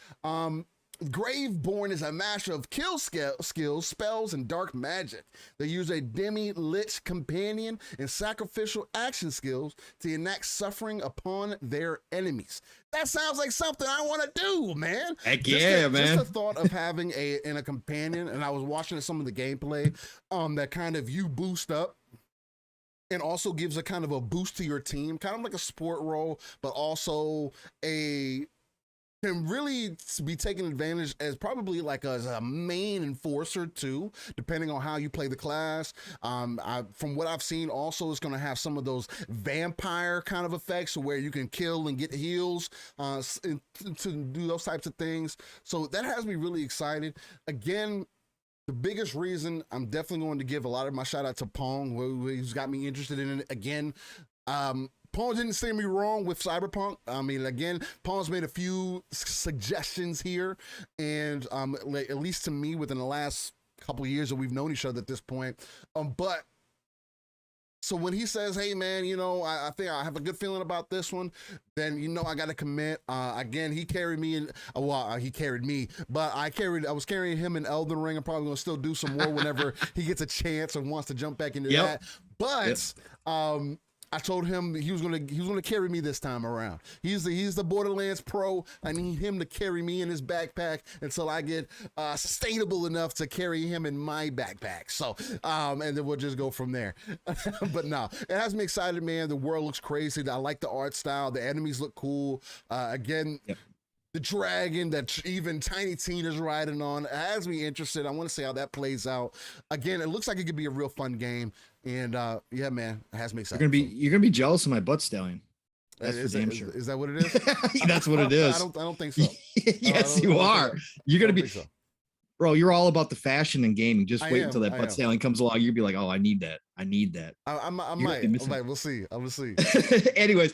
Graveborn is a master of kill skills, spells, and dark magic. They use a demi-lich companion and sacrificial action skills to enact suffering upon their enemies. That sounds like something I want to do, man. Heck yeah, man. Just the thought of having a companion, and I was watching some of the gameplay, that kind of you boost up and also gives a kind of a boost to your team, kind of like a support role, but also can really be taken advantage as probably like as a main enforcer too, depending on how you play the class. From what I've seen, also it's going to have some of those vampire kind of effects where you can kill and get heals to do those types of things. So that has me really excited. Again, the biggest reason I'm definitely going to give a lot of my shout out to Pong, who's got me interested in it again. Pong didn't steer me wrong with Cyberpunk. I mean, again, Pong's made a few suggestions here, and at least to me, within the last couple of years that we've known each other at this point. But so when he says, "Hey, man, I think I have a good feeling about this one," then I got to commit. Again, he carried me in. Well, he carried me, but I was carrying him in Elden Ring. I'm probably gonna still do some more whenever he gets a chance and wants to jump back into that. But I told him he was gonna carry me this time around. He's the Borderlands pro. I need him to carry me in his backpack until I get sustainable enough to carry him in my backpack. So and then we'll just go from there. But no, it has me excited, man. The world looks crazy. I like the art style. The enemies look cool. Again. Yep. The dragon that even Tiny Tina's riding on has me interested. I want to see how that plays out. Again, it looks like it could be a real fun game. And yeah, man, it has me excited. You're gonna be jealous of my butt stallion. That's for damn sure. Is that what it is? That's what it is. I don't think so. Yes, you are. You're gonna be. So. Bro, you're all about the fashion and gaming. Just wait until that butt stallion comes along. You'll be like, oh, I need that. I might. We'll see. I will see. Anyways,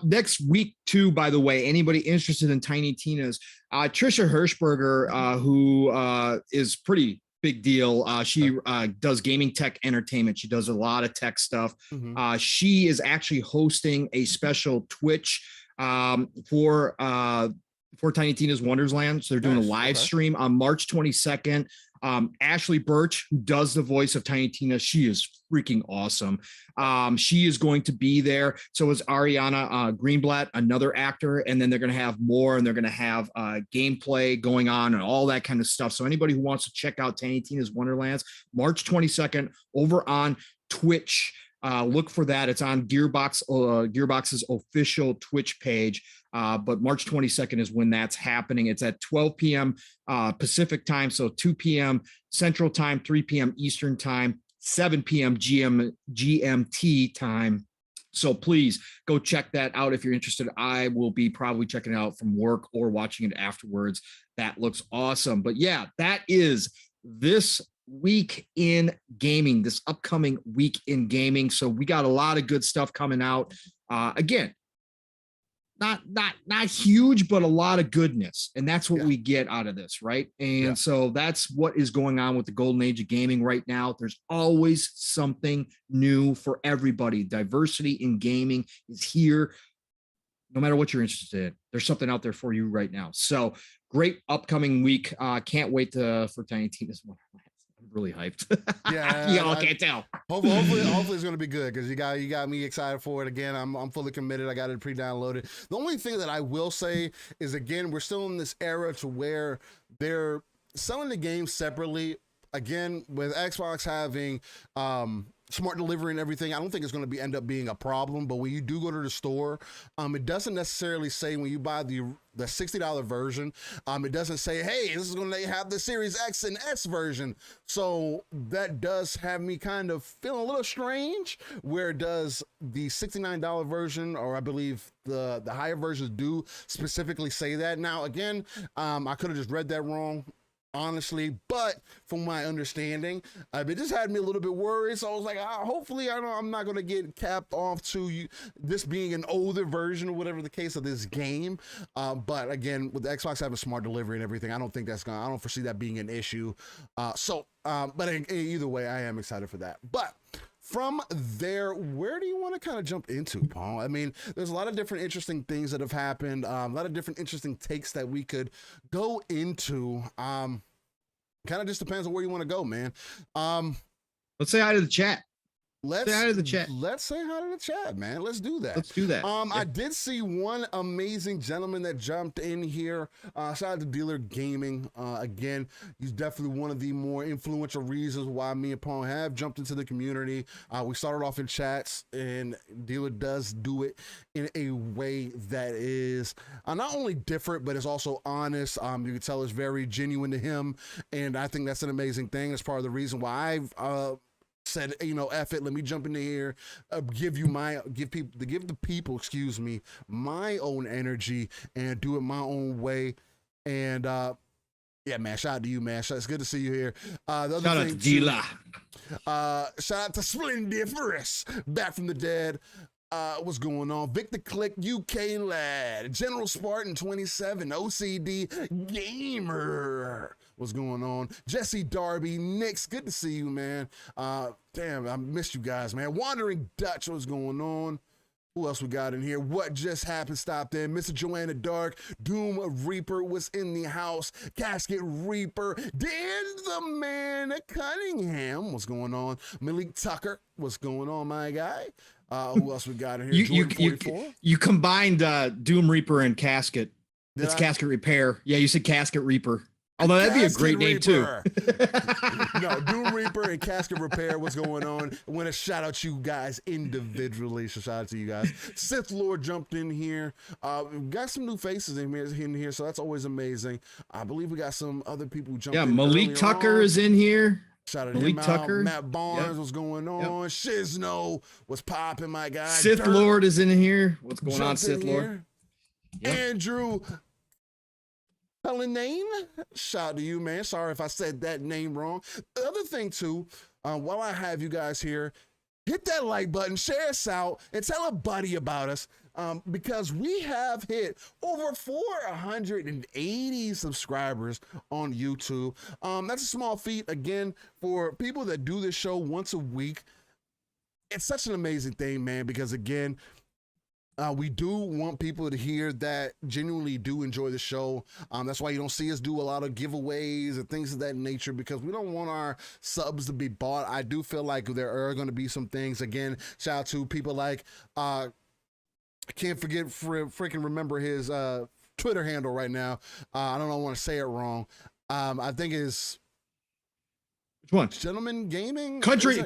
next week too, by the way, anybody interested in Tiny Tina's, Trisha Hirschberger, who is pretty big deal. She does gaming tech entertainment. She does a lot of tech stuff. Mm-hmm. She is actually hosting a special Twitch for Tiny Tina's Wonderlands. So they're doing a live stream on March 22nd. Ashley Birch, who does the voice of Tiny Tina, she is freaking awesome. She is going to be there. So is Ariana Greenblatt, another actor. And then they're going to have more, and they're going to have gameplay going on and all that kind of stuff. So anybody who wants to check out Tiny Tina's Wonderlands, March 22nd over on Twitch. Look for that. It's on Gearbox's official Twitch page. But March 22nd is when that's happening. It's at 12 p.m. Pacific time. So 2 p.m. Central time, 3 p.m. Eastern time, 7 p.m. GMT time. So please go check that out if you're interested. I will be probably checking it out from work or watching it afterwards. That looks awesome. But yeah, that is this week in gaming, this upcoming week in gaming. So we got a lot of good stuff coming out. Again, not huge, but a lot of goodness. And that's what we get out of this, right? And so that's what is going on with the golden age of gaming right now. There's always something new for everybody. Diversity in gaming is here. No matter what you're interested in, there's something out there for you right now. So great upcoming week. Can't wait for Tiny Tina's Wonderlands. I'm really hyped. Yeah, y'all can't tell. Hopefully it's gonna be good because you got me excited for it. Again, I'm fully committed. I got it pre-downloaded. The only thing that I will say is, again, we're still in this era to where they're selling the game separately. Again, with Xbox having smart delivery and everything, I don't think it's going to end up being a problem. But when you do go to the store, it doesn't necessarily say when you buy the $60 version, it doesn't say, hey, this is going to have the Series X and S version. So that does have me kind of feeling a little strange. Where does the $69 version, or I believe the higher versions, do specifically say that? Now, again, I could have just read that wrong, honestly, but from my understanding, it just had me a little bit worried. So I was like, hopefully I'm not going to get capped off to this being an older version or whatever the case of this game. But again, with the Xbox having smart delivery and everything, I don't foresee that being an issue. But either way, I am excited for that. But from there, where do you want to kind of jump into, Paul? I mean, there's a lot of different interesting things that have happened, a lot of different interesting takes that we could go into. Kind of just depends on where you want to go, man. Let's say hi to the chat. Let's say hi to the chat, man. Let's do that. I did see one amazing gentleman that jumped in here. Shout out to Dealer Gaming. Again, he's definitely one of the more influential reasons why me and Pong have jumped into the community. We started off in chats, and Dealer does do it in a way that is not only different, but it's also honest. You can tell it's very genuine to him, and I think that's an amazing thing. That's part of the reason why I've said, F it, let me jump into here, give the people, my own energy and do it my own way. And yeah, man, shout out to you, man. It's good to see you here. Shout out to Dila. Shout out to Splendiferous, back from the dead. What's going on? Victor Click, UK lad, General Spartan 27, OCD Gamer. What's going on? Jesse Darby, Nix, good to see you, man. Damn, I missed you guys, man. Wandering Dutch, what's going on? Who else we got in here? What just happened? Stop there. Mr. Joanna Dark, Doom Reaper was in the house. Casket Reaper, Dan the Man Cunningham, what's going on? Malik Tucker, what's going on, my guy? Who else we got in here? You combined Doom Reaper and Casket. That's Casket Repair. Yeah, you said Casket Reaper. Although that'd be a great name too. No, Doom Reaper and Casket Repair, what's going on? I want to shout out you guys individually. So shout out to you guys. Sith Lord jumped in here. We've got some new faces in here, so that's always amazing. I believe we got some other people who jumped in. Yeah, Malik Tucker is in here. Shout out to Malik Tucker. Matt Barnes, what's going on? Shizno, what's popping, my guy? Sith Lord is in here. What's going on, Sith Lord? Andrew Pellinane, shout out to you, man. Sorry if I said that name wrong. The other thing, too, while I have you guys here, hit that like button, share us out, and tell a buddy about us, because we have hit over 480 subscribers on YouTube. That's a small feat, again, for people that do this show once a week. It's such an amazing thing, man, because, again, we do want people to hear that genuinely do enjoy the show. That's why you don't see us do a lot of giveaways and things of that nature, because we don't want our subs to be bought. I do feel like there are going to be some things. Again, shout out to people like, I can't freaking remember his Twitter handle right now. I don't want to say it wrong. I think it's which one? Gentleman Gaming? Country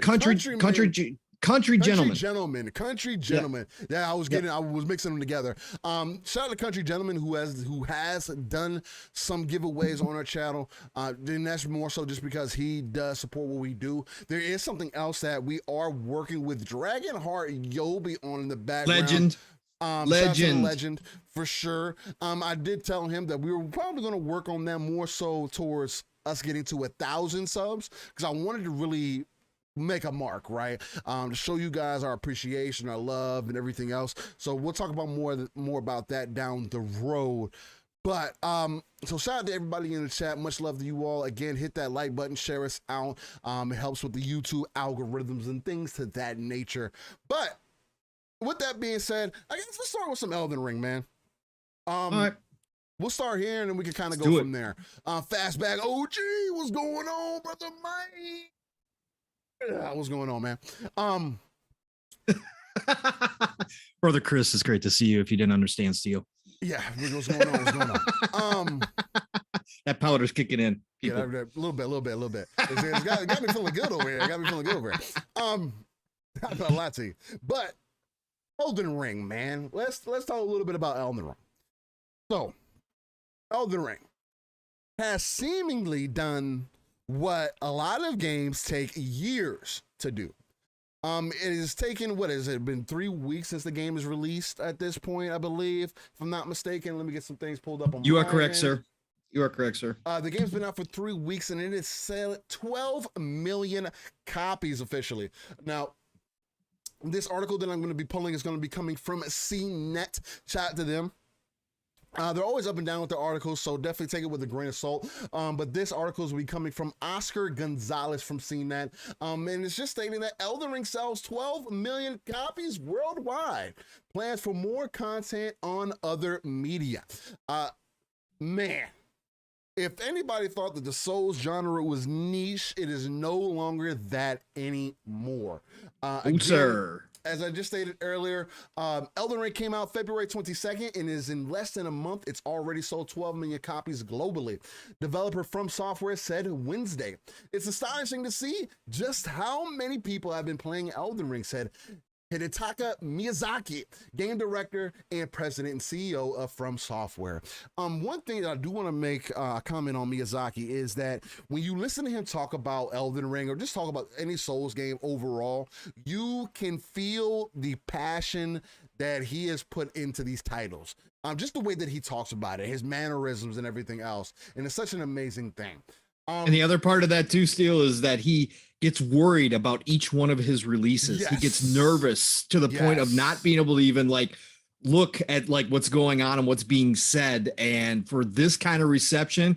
Gentleman. Yeah, I was mixing them together. Shout out to Country Gentleman who has done some giveaways on our channel. And that's more so just because he does support what we do. There is something else that we are working with Dragonheart Yobi on in the background. Legend for sure. I did tell him that we were probably going to work on them more so towards us getting to 1,000 subs, because I wanted to really make a mark, right? To show you guys our appreciation, our love, and everything else. So we'll talk about more about that down the road. But so shout out to everybody in the chat. Much love to you all. Again, hit that like button, share us out. It helps with the YouTube algorithms and things to that nature. But with that being said, I guess let's start with some Elden Ring, man. All right. We'll start here and then we can kind of go from there. Fastback OG, what's going on, brother Mike? What's going on, man? Brother Chris, it's great to see you if you didn't understand Steel. Yeah, what's going on? What's going on? That powder's kicking in. People. Yeah, a little bit. It's got me feeling good over here. I'm not gonna lie to you. But Elden Ring, man. Let's talk a little bit about Elden Ring. So, Elden Ring has seemingly done what a lot of games take years to do. It has taken, what has it been, 3 weeks since the game is released at this point, I believe, if I'm not mistaken. Let me get some things pulled up on You are correct, sir. You are correct, sir. The game's been out for 3 weeks and it is selling 12 million copies officially. Now, this article that I'm going to be pulling is going to be coming from CNET. Shout out to them. They're always up and down with their articles, so definitely take it with a grain of salt. But this article is will be coming from Oscar Gonzalez from CNET. And it's just stating that Elden Ring sells 12 million copies worldwide. Plans for more content on other media. Man, if anybody thought that the Souls genre was niche, it is no longer that anymore. Again, sir. As I just stated earlier, Elden Ring came out February 22nd and is in less than a month. It's already sold 12 million copies globally. Developer From Software said Wednesday. It's astonishing to see just how many people have been playing Elden Ring, said Hidetaka Miyazaki, game director and president and CEO of From Software. One thing that I do want to make a comment on Miyazaki is that when you listen to him talk about Elden Ring or just talk about any Souls game overall, you can feel the passion that he has put into these titles. Just the way that he talks about it, his mannerisms and everything else. And it's such an amazing thing. And the other part of that too, Steel, is that he gets worried about each one of his releases. Yes. He gets nervous to the point of not being able to even like look at like what's going on and what's being said. And for this kind of reception,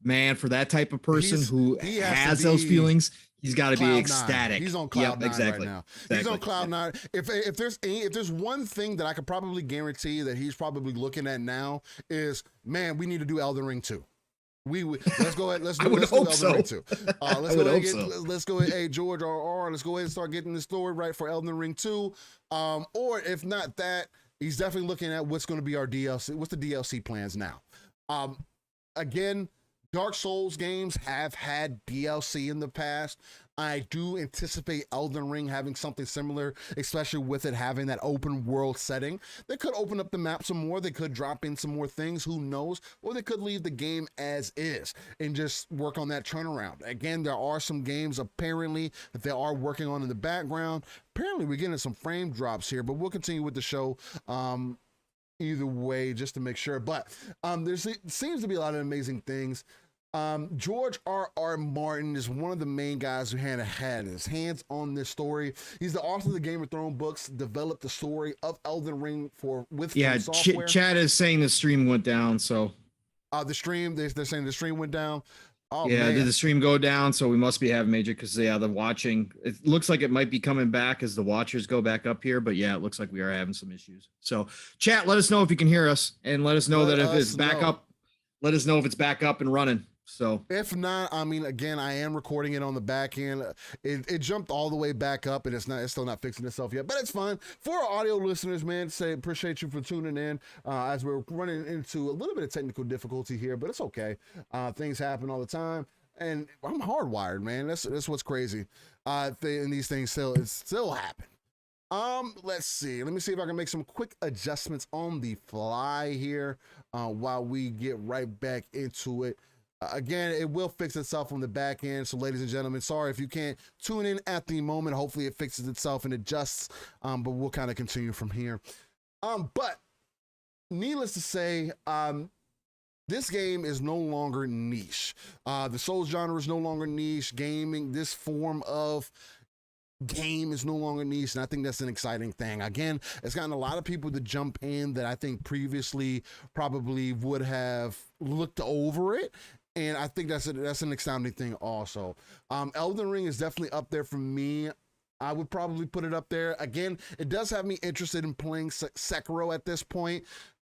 man, for that type of person who has those feelings, he's got to be ecstatic. He's on cloud nine exactly. right now. Exactly. He's on cloud nine. If there's one thing that I could probably guarantee that he's probably looking at now is, man, we need to do Elden Ring 2. Let's go ahead. Let's do Elden Ring 2. Let's go ahead. Hey, George R.R. Let's go ahead and start getting the story right for Elden Ring 2. Or if not that, he's definitely looking at what's going to be our DLC. What's the DLC plans now? Again, Dark Souls games have had DLC in the past. I do anticipate Elden Ring having something similar, especially with it having that open world setting. They could open up the map some more. They could drop in some more things, who knows? Or they could leave the game as is and just work on that turnaround. Again, there are some games apparently that they are working on in the background. Apparently we're getting some frame drops here, but we'll continue with the show. Either way, just to make sure. But there seems to be a lot of amazing things. George R.R. Martin is one of the main guys who had his hands on this story. He's the author of the Game of Thrones books, developed the story of Elden Ring with From Software. Chad is saying the stream went down, so the stream they're saying the stream went down. Oh, yeah, man. did the stream go down? So we must be having major because the watching. It looks like it might be coming back as the watchers go back up here, but yeah, it looks like we are having some issues. So chat, let us know if you can hear us, and let us know that if it's back up. Let us know if it's back up and running. So if not, I mean, again, I am recording it on the back end. It jumped all the way back up, and it's still not fixing itself yet, but it's fine. For our audio listeners, man, appreciate you for tuning in as we're running into a little bit of technical difficulty here, but it's okay. Things happen all the time, and I'm hardwired, man. That's what's crazy. And these things still happen. Let's see. Let me see if I can make some quick adjustments on the fly here while we get right back into it. Again, it will fix itself on the back end. So, ladies and gentlemen, sorry if you can't tune in at the moment. Hopefully, it fixes itself and adjusts. But we'll kind of continue from here. But needless to say, this game is no longer niche. The Souls genre is no longer niche. Gaming, this form of game is no longer niche, and I think that's an exciting thing. Again, it's gotten a lot of people to jump in that I think previously probably would have looked over it. And I think that's an astounding thing also. Elden Ring is definitely up there for me. I would probably put it up there. Again, it does have me interested in playing Sekiro at this point.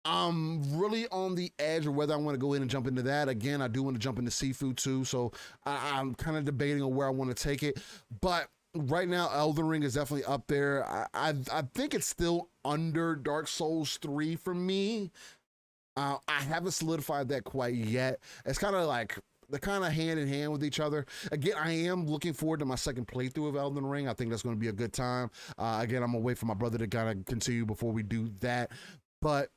I'm really on the edge of whether I want to go in and jump into that. Again, I do want to jump into Sifu too, so I'm kind of debating on where I want to take it. But right now, Elden Ring is definitely up there. I think it's still under Dark Souls 3 for me. I haven't solidified that quite yet. It's kind of like they're kind of hand in hand with each other. Again, I am looking forward to my second playthrough of Elden Ring. I think that's going to be a good time. Again, I'm gonna wait for my brother to kind of continue before we do that. But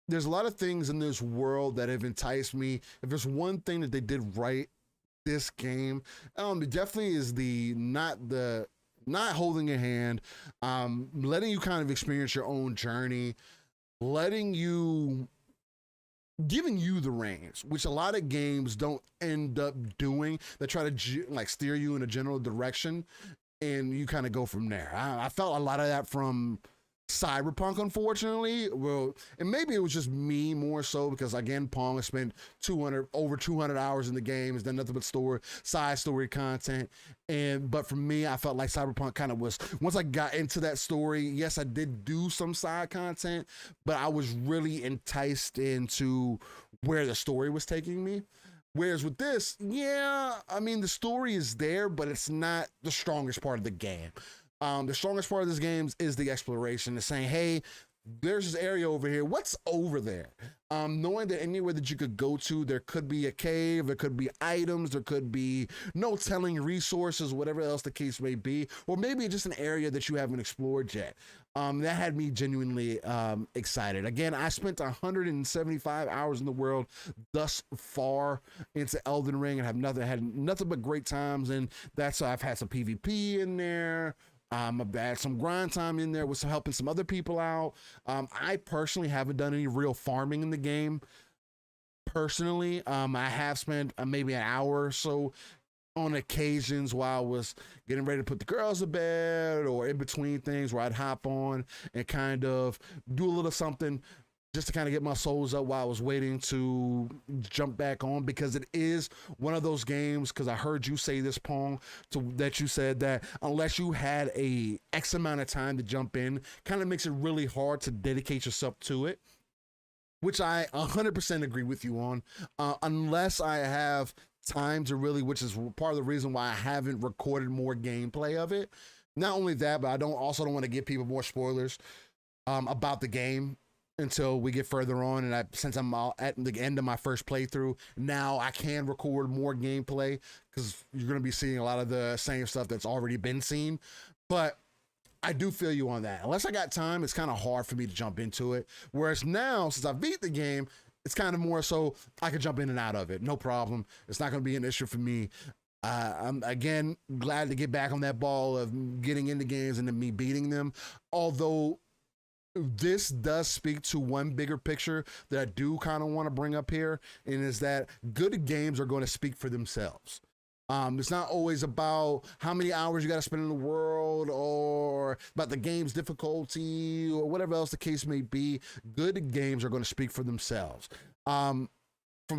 there's a lot of things in this world that have enticed me. If there's one thing that they did right this game, it definitely is not holding your hand, letting you kind of experience your own journey, giving you the reins, which a lot of games don't end up doing. They try to like steer you in a general direction, and you kind of go from there. I felt a lot of that from Cyberpunk, unfortunately. Well, and maybe it was just me more so because again, Pong has spent over 200 hours in the game, has done nothing but side story content. But for me, I felt like Cyberpunk kind of was, once I got into that story, yes, I did do some side content, but I was really enticed into where the story was taking me. Whereas with this, yeah, I mean, the story is there, but it's not the strongest part of the game. The strongest part of this game is the exploration, is saying, hey, there's this area over here. What's over there? Knowing that anywhere that you could go to, there could be a cave, there could be items, there could be no telling resources, whatever else the case may be, or maybe just an area that you haven't explored yet. That had me genuinely excited. Again, I spent 175 hours in the world thus far into Elden Ring and had nothing but great times. And that's I've had some PvP in there. I've had some grind time in there with helping some other people out. I personally haven't done any real farming in the game. Personally, I have spent maybe an hour or so on occasions while I was getting ready to put the girls to bed or in between things where I'd hop on and kind of do a little something just to kind of get my souls up while I was waiting to jump back on, because it is one of those games, because I heard you say this, Pong, that you said that unless you had a X amount of time to jump in, kind of makes it really hard to dedicate yourself to it, which I 100% agree with you on. Unless I have time to really, which is part of the reason why I haven't recorded more gameplay of it. Not only that, but I don't want to give people more spoilers about the game until we get further on. And since I'm at the end of my first playthrough, now I can record more gameplay because you're going to be seeing a lot of the same stuff that's already been seen. But I do feel you on that. Unless I got time, it's kind of hard for me to jump into it. Whereas now, since I beat the game, it's kind of more so I can jump in and out of it. No problem. It's not going to be an issue for me. I'm, again, glad to get back on that ball of getting into games and then me beating them. Although this does speak to one bigger picture that I do kind of want to bring up here, and is that good games are going to speak for themselves. It's not always about how many hours you got to spend in the world or about the game's difficulty or whatever else the case may be. Good games are going to speak for themselves. From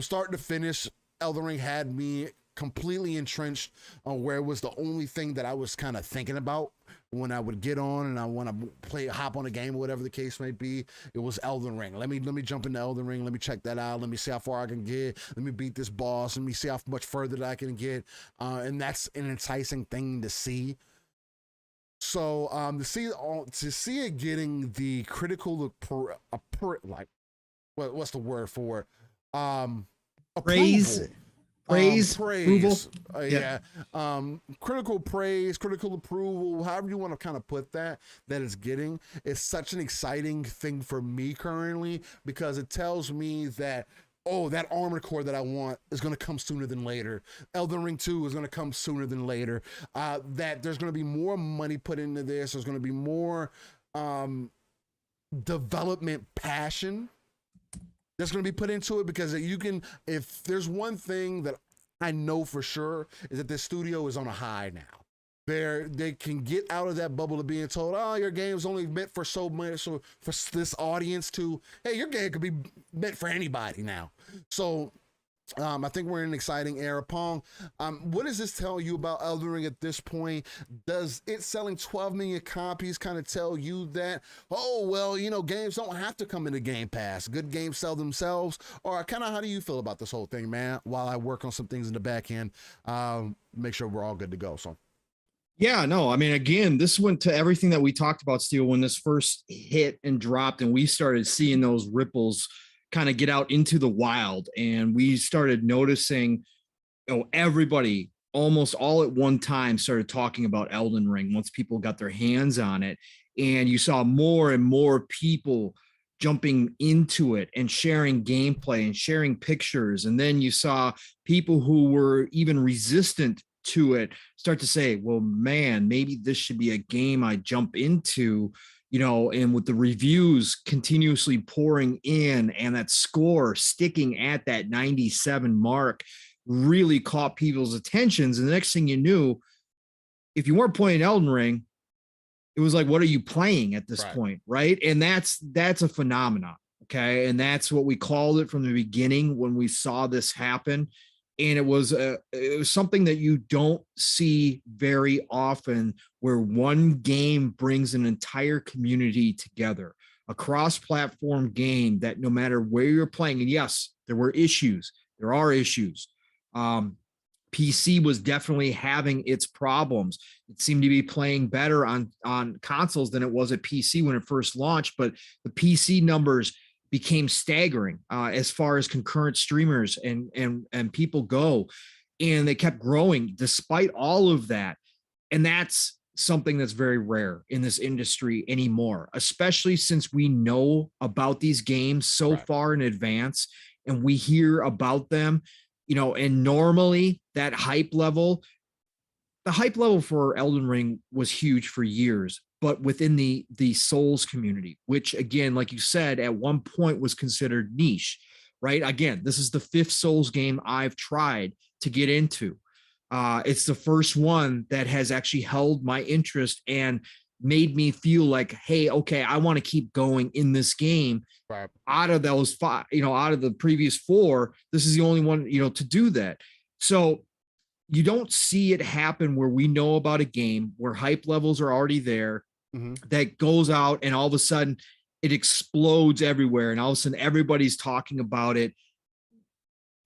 start to finish, Elden Ring had me completely entrenched on where it was the only thing that I was kind of thinking about when I would get on and I want to hop on a game or whatever the case may be. It was Elden Ring. Let me jump into Elden Ring. Let me check that out. Let me see how far I can get. Let me beat this boss. Let me see how much further that I can get. And that's an enticing thing to see. So to see it getting the critical what's the word for it? Praise. Approval. Praise, yeah. Critical praise, critical approval, however you want to kind of put that it's getting. It's such an exciting thing for me currently, because it tells me that, oh, that Armored Core that I want is going to come sooner than later. Elden Ring 2 is going to come sooner than later. That there's going to be more money put into this. There's going to be more development passion that's going to be put into it, because you can, if there's one thing that I know for sure, is that this studio is on a high now. They can get out of that bubble of being told, oh, your game's only meant for so much, so for this audience, to, hey, your game could be meant for anybody now. So I think we're in an exciting era. Pong, what does this tell you about Elden Ring at this point? Does it selling 12 million copies kind of tell you that, oh, well, you know, games don't have to come into Game Pass. Good games sell themselves? Or kind of how do you feel about this whole thing, man, while I work on some things in the back end, make sure we're all good to go? So. Yeah, no, I mean, again, this went to everything that we talked about, Steel, when this first hit and dropped, and we started seeing those ripples kind of get out into the wild. And we started noticing, you know, everybody almost all at one time started talking about Elden Ring once people got their hands on it. And you saw more and more people jumping into it and sharing gameplay and sharing pictures. And then you saw people who were even resistant to it start to say, well, man, maybe this should be a game I jump into, you know. And with the reviews continuously pouring in and that score sticking at that 97 mark really caught people's attentions. And the next thing you knew, if you weren't playing Elden Ring, it was like, what are you playing at this point? Right. And that's a phenomenon. Okay. And that's what we called it from the beginning when we saw this happen. And it was something that you don't see very often, where one game brings an entire community together, a cross-platform game that no matter where you're playing, and yes, there are issues. PC was definitely having its problems. It seemed to be playing better on consoles than it was at PC when it first launched, but the PC numbers became staggering as far as concurrent streamers and people go, and they kept growing despite all of that. And that's something that's very rare in this industry anymore, especially since we know about these games so far in advance and we hear about them, you know. And normally that the hype level for Elden Ring was huge for years, but within the Souls community, which again, like you said, at one point was considered niche, right? Again, this is the 5th Souls game I've tried to get into. It's the first one that has actually held my interest and made me feel like, hey, okay, I want to keep going in this game. Right. Out of those 5, you know, out of the previous 4, this is the only one, you know, to do that. So you don't see it happen where we know about a game where hype levels are already there, that goes out and all of a sudden it explodes everywhere. And all of a sudden everybody's talking about it.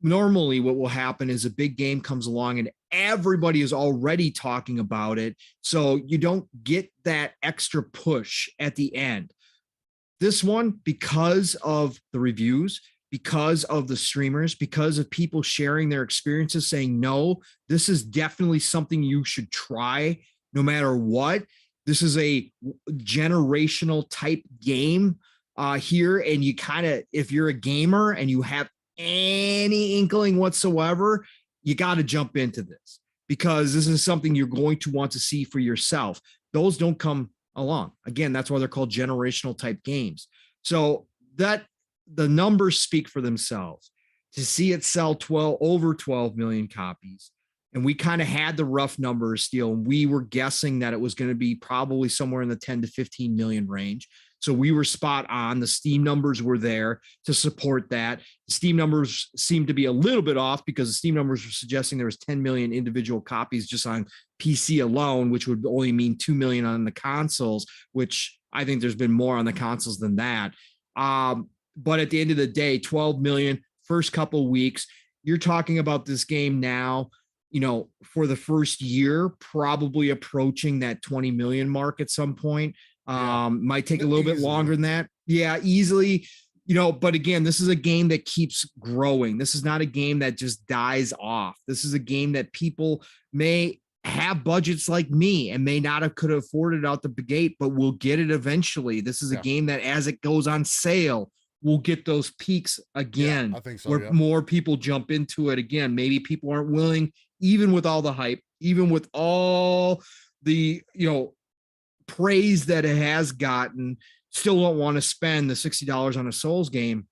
Normally what will happen is a big game comes along and everybody is already talking about it. So you don't get that extra push at the end. This one, because of the reviews, because of the streamers, because of people sharing their experiences, saying, no, this is definitely something you should try no matter what. This is a generational type game here. And you kind of, if you're a gamer and you have any inkling whatsoever, you got to jump into this, because this is something you're going to want to see for yourself. Those don't come along. Again, that's why they're called generational type games. So that the numbers speak for themselves. To see it sell over 12 million copies, and we kind of had the rough numbers, Steel, and we were guessing that it was going to be probably somewhere in the 10 to 15 million range. So we were spot on. The Steam numbers were there to support that. The Steam numbers seemed to be a little bit off, because the Steam numbers were suggesting there was 10 million individual copies just on PC alone, which would only mean 2 million on the consoles, which I think there's been more on the consoles than that. But at the end of the day, 12 million first couple weeks, you're talking about this game now, you know, for the first year, probably approaching that 20 million mark at some point. Might take a little bit longer than that. Yeah, easily, you know, but again, this is a game that keeps growing. This is not a game that just dies off. This is a game that people may have budgets like me and may not have could afford it out the gate, but will get it eventually. This is a game that as it goes on sale, we'll get those peaks again. I think so, where more people jump into it again. Maybe people aren't willing, even with all the hype, even with all the, you know, praise that it has gotten, still don't want to spend the $60 on a Souls game.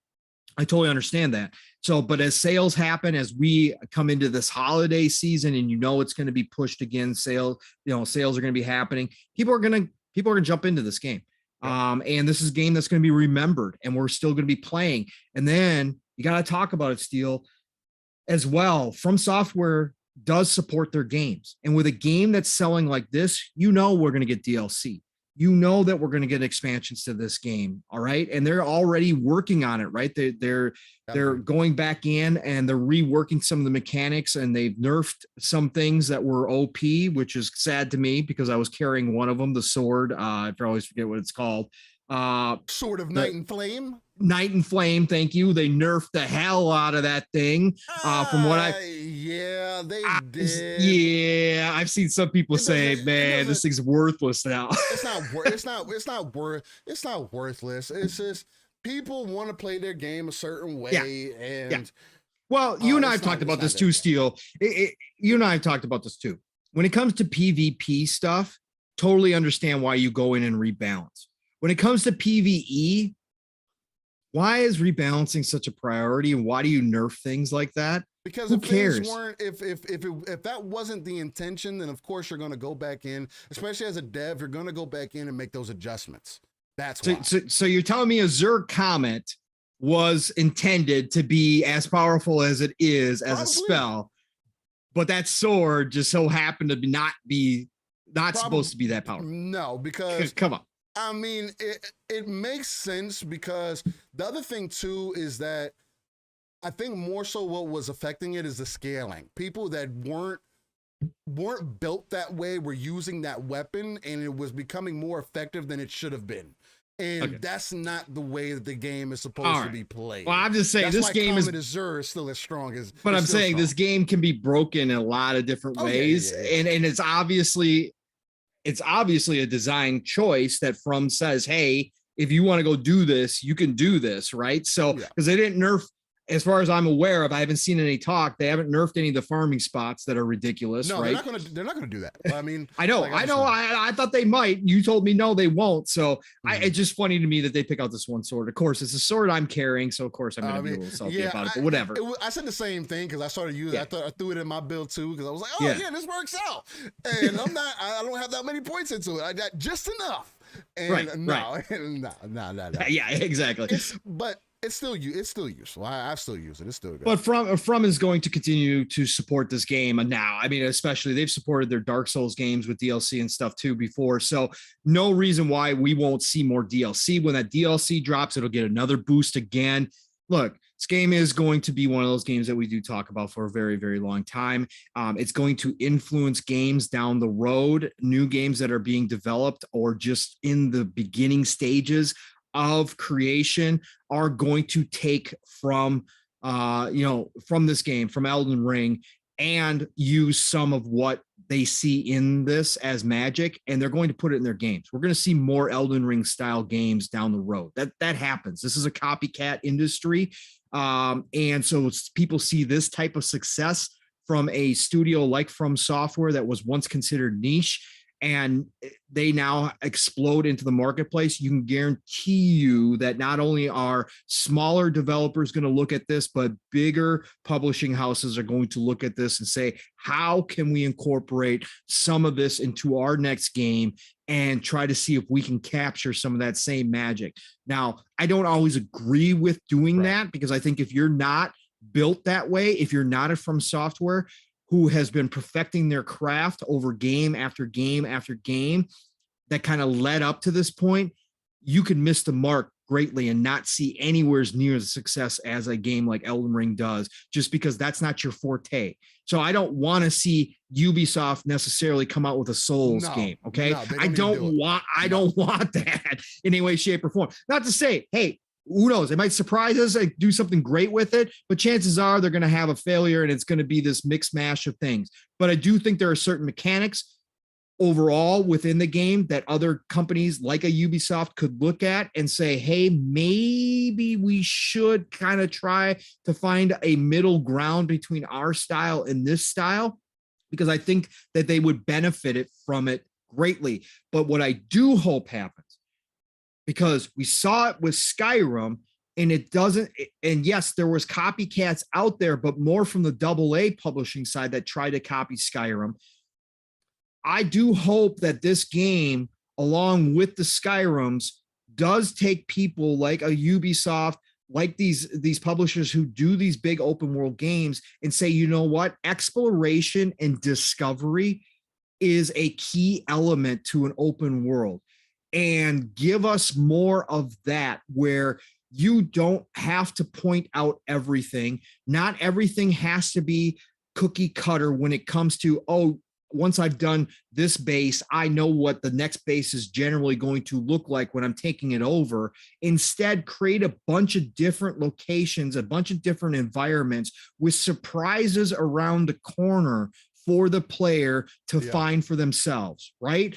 I totally understand that. So, but as sales happen, as we come into this holiday season, and it's going to be pushed again, sales are going to be happening. People are going to jump into this game. And this is a game that's going to be remembered, and we're still going to be playing. And then you got to talk about it, Steel, as well. From Software does support their games. And with a game that's selling like this, we're going to get DLC. That we're going to get expansions to this game. All right. And they're already working on it, right? They're going back in and they're reworking some of the mechanics, and they've nerfed some things that were OP, which is sad to me because I was carrying one of them, the sword. I always forget what it's called. Sword of Night and Flame. Night and Flame, thank you. They nerfed the hell out of that thing. From what they did. Yeah, I've seen some people say, "Man, this thing's worthless now." It's not worthless. It's just people want to play their game a certain way, and well, you and I have talked about this too, Steel. You and I have talked about this too. When it comes to PvP stuff, totally understand why you go in and rebalance. When it comes to PvE, why is rebalancing such a priority, and why do you nerf things like that? Because who cares? If that wasn't the intention, then of course you're going to go back in, especially as a dev, you're going to go back in and make those adjustments. That's why. So you're telling me a Zerg Comet was intended to be as powerful as it is as a spell, but that sword just so happened to not supposed to be that powerful? No, because come on. I mean, it makes sense, because the other thing too is that I think more so what was affecting it is the scaling. People that weren't built that way were using that weapon, and it was becoming more effective than it should have been. And that's not the way that the game is supposed to be played. Well, I'm just saying this game is still as strong as. But I'm saying this game can be broken in a lot of different ways, and it's obviously a design choice that From says, hey, if you want to go do this, you can do this, right? So, because they didn't nerf, as far as I'm aware of, I haven't seen any talk. They haven't nerfed any of the farming spots that are ridiculous, right? They're not gonna do that. I mean, I know. I thought they might. You told me no, they won't. So it's just funny to me that they pick out this one sword. Of course, it's a sword I'm carrying, so of course I'm gonna be a little salty about it. But whatever. I said the same thing because I started using. I threw it in my build too because I was like, this works out, and I don't have that many points into it. I got just enough. And no. Yeah, exactly. But it's still useful. I still use it. It's still good. But From is going to continue to support this game now. I mean, especially they've supported their Dark Souls games with DLC and stuff too before. So no reason why we won't see more DLC. When that DLC drops, it'll get another boost again. Look, this game is going to be one of those games that we do talk about for a very, very long time. It's going to influence games down the road, new games that are being developed or just in the beginning stages of creation are going to take from this game, from Elden Ring, and use some of what they see in this as magic, and they're going to put it in their games. We're going to see more Elden Ring style games down the road. That happens. This is a copycat industry. And so people see this type of success from a studio like From Software that was once considered niche, and they now explode into the marketplace. You can guarantee you that not only are smaller developers going to look at this, but bigger publishing houses are going to look at this and say, how can we incorporate some of this into our next game and try to see if we can capture some of that same magic. Now, I don't always agree with doing that, because I think if you're not built that way, if you're not a From Software who has been perfecting their craft over game after game after game that kind of led up to this point, you could miss the mark greatly and not see anywhere near the success as a game like Elden Ring does, just because that's not your forte. So I don't want to see Ubisoft necessarily come out with a Souls game. Okay. I don't want that in any way, shape, or form. Not to say, hey, who knows? They might surprise us, like, do something great with it, but chances are they're going to have a failure and it's going to be this mix mash of things. But I do think there are certain mechanics overall within the game that other companies like a Ubisoft could look at and say, hey, maybe we should kind of try to find a middle ground between our style and this style, because I think that they would benefit from it greatly. But what I do hope happens, because we saw it with Skyrim, and it doesn't, and yes, there was copycats out there, but more from the AA publishing side that tried to copy Skyrim. I do hope that this game, along with the Skyrims, does take people like a Ubisoft, like these publishers who do these big open world games, and say, you know what, exploration and discovery is a key element to an open world, and give us more of that, where you don't have to point out everything. Not everything has to be cookie cutter when it comes to, oh, once I've done this base, I know what the next base is generally going to look like when I'm taking it over. Instead, create a bunch of different locations, a bunch of different environments with surprises around the corner for the player to find for themselves, right?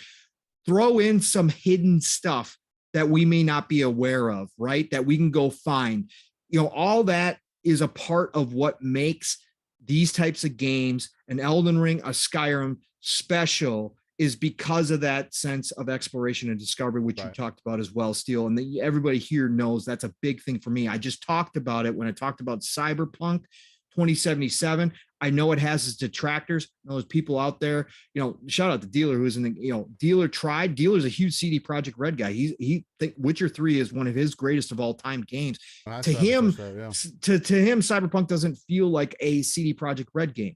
Throw in some hidden stuff that we may not be aware of, right? That we can go find. All that is a part of what makes these types of games, an Elden Ring, a Skyrim, special, is because of that sense of exploration and discovery, which you talked about as well, Steel. And everybody here knows that's a big thing for me. I just talked about it when I talked about Cyberpunk 2077. I know it has its detractors. I know there's people out there, shout out to Dealer, who's in the, Dealer tried. Dealer's a huge CD Projekt Red guy. He think Witcher 3 is one of his greatest of all time games. To him, Cyberpunk doesn't feel like a CD Projekt Red game.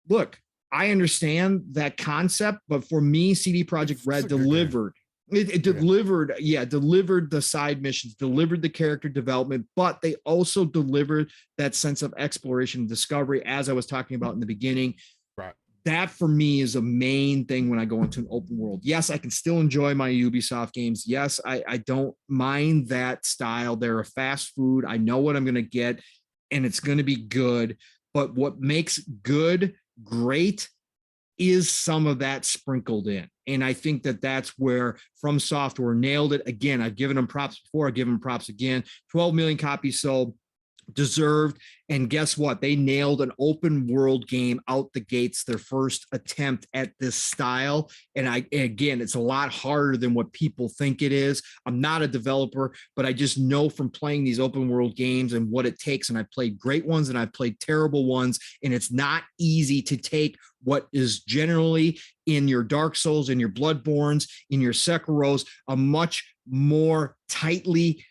Look, I understand that concept, but for me, CD Projekt Red delivered. It delivered, delivered the side missions, delivered the character development, but they also delivered that sense of exploration and discovery, as I was talking about in the beginning. Right. That for me is a main thing when I go into an open world. Yes, I can still enjoy my Ubisoft games. Yes, I don't mind that style. They're a fast food. I know what I'm going to get, and it's going to be good. But what makes good great is some of that sprinkled in. And I think that that's where From Software nailed it. Again, I've given them props before. I give them props again. 12 million copies sold, deserved. And guess what? They nailed an open world game out the gates, their first attempt at this style. And again, it's a lot harder than what people think it is. I'm not a developer, but I just know from playing these open world games and what it takes. And I've played great ones and I've played terrible ones. And it's not easy to take what is generally in your Dark Souls, in your Bloodborns, in your Sekiros, a much more tightly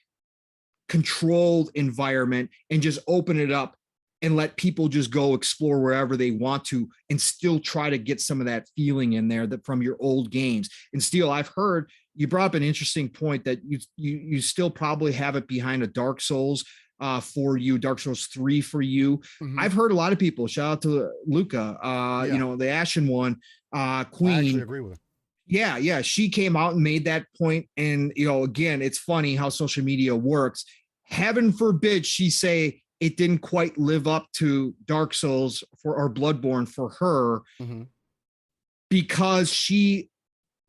controlled environment, and just open it up and let people just go explore wherever they want to, and still try to get some of that feeling in there that from your old games. And Steel, I've heard you brought up an interesting point that you still probably have it behind a Dark Souls for you, Dark Souls 3 for you. Mm-hmm. I've heard a lot of people, shout out to Luca, the Ashen one, Queen. I actually agree with her. Yeah. She came out and made that point. And, again, it's funny how social media works. Heaven forbid she say it didn't quite live up to Dark Souls or Bloodborne for her, because she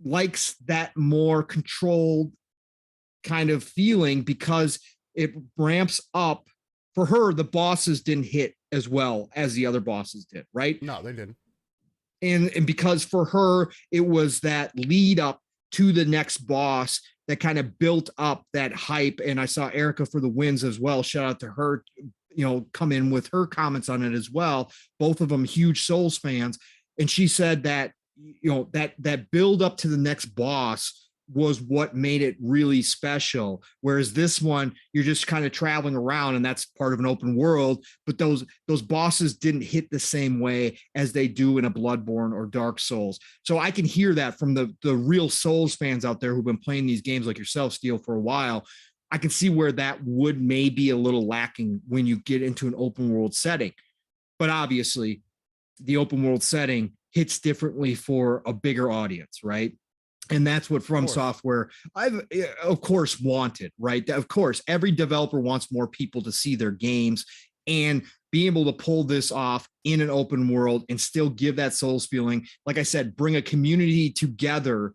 likes that more controlled kind of feeling, because it ramps up. For her, the bosses didn't hit as well as the other bosses did, right? No, they didn't. And because for her, it was that lead up to the next boss that kind of built up that hype. And I saw Erica for the Wins as well. Shout out to her, come in with her comments on it as well. Both of them huge Souls fans. And she said that, that build up to the next boss was what made it really special. Whereas this one, you're just kind of traveling around, and that's part of an open world, but those bosses didn't hit the same way as they do in a Bloodborne or Dark Souls. So I can hear that from the real Souls fans out there who've been playing these games like yourself, Steel, for a while. I can see where that would maybe a little lacking when you get into an open world setting. But obviously the open world setting hits differently for a bigger audience, right? And that's what From Software, I've, of course, wanted, right? Of course, every developer wants more people to see their games, and being able to pull this off in an open world and still give that Souls feeling. Like I said, bring a community together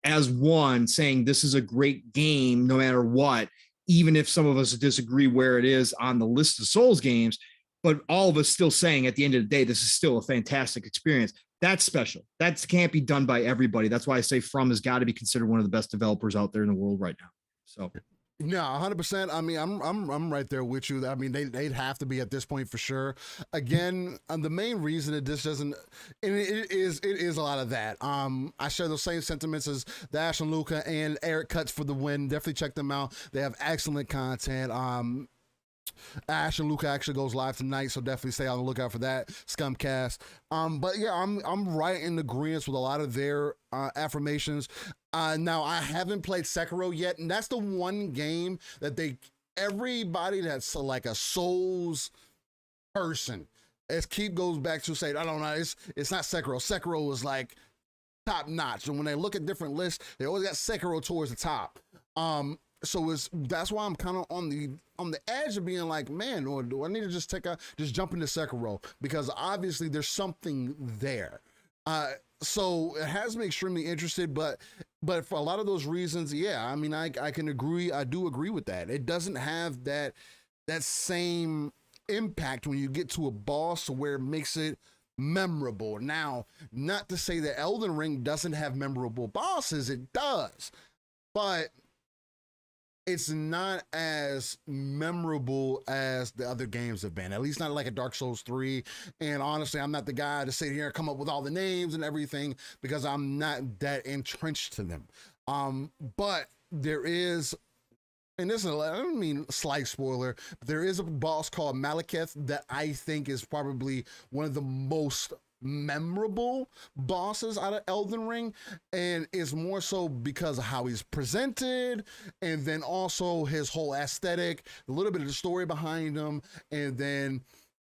as one, saying this is a great game no matter what, even if some of us disagree where it is on the list of Souls games, but all of us still saying at the end of the day, this is still a fantastic experience. That's special. That can't be done by everybody. That's why I say From has got to be considered one of the best developers out there in the world right now. So No, 100%. I mean, I'm right there with you. I mean, they'd have to be at this point for sure. Again, the main reason that this doesn't, and it is a lot of that. I share those same sentiments as Dash and Luca and Eric Cuts for the win. Definitely check them out. They have excellent content. Ash and Luca actually goes live tonight, so definitely stay on the lookout for that Scumcast. But yeah, I'm right in agreement with a lot of their affirmations. Now I haven't played Sekiro yet, and that's the one game that everybody that's like a Souls person, as Keep goes back to say, I don't know, it's not Sekiro. Sekiro is like top notch, and when they look at different lists, they always got Sekiro towards the top. So that's why I'm kind of on the edge of being like, man, or do I need to just jump into Sekiro, because obviously there's something there. So it has me extremely interested, but for a lot of those reasons, yeah, I mean, I can agree. I do agree with that. It doesn't have that same impact when you get to a boss to where it makes it memorable. Now, not to say that Elden Ring doesn't have memorable bosses, it does, but it's not as memorable as the other games have been, at least not like a Dark Souls 3. And honestly, I'm not the guy to sit here and come up with all the names and everything, because I'm not that entrenched to them. But there is, and this is, I don't mean slight spoiler, but there is a boss called Malekith that I think is probably one of the most memorable bosses out of Elden Ring, and is more so because of how he's presented, and then also his whole aesthetic, a little bit of the story behind him, and then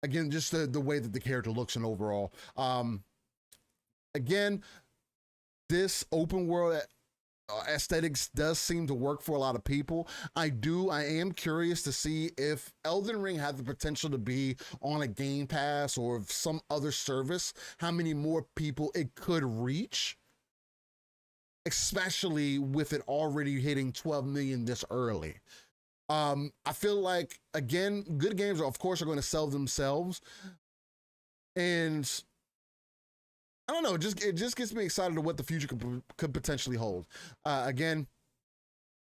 again just the way that the character looks and overall. Again, this open world aesthetics does seem to work for a lot of people. I am curious to see if Elden Ring had the potential to be on a Game Pass or some other service, how many more people it could reach, especially with it already hitting 12 million this early. I feel like, again, good games of course are going to sell themselves, and I don't know. It just gets me excited to what the future could potentially hold. Again,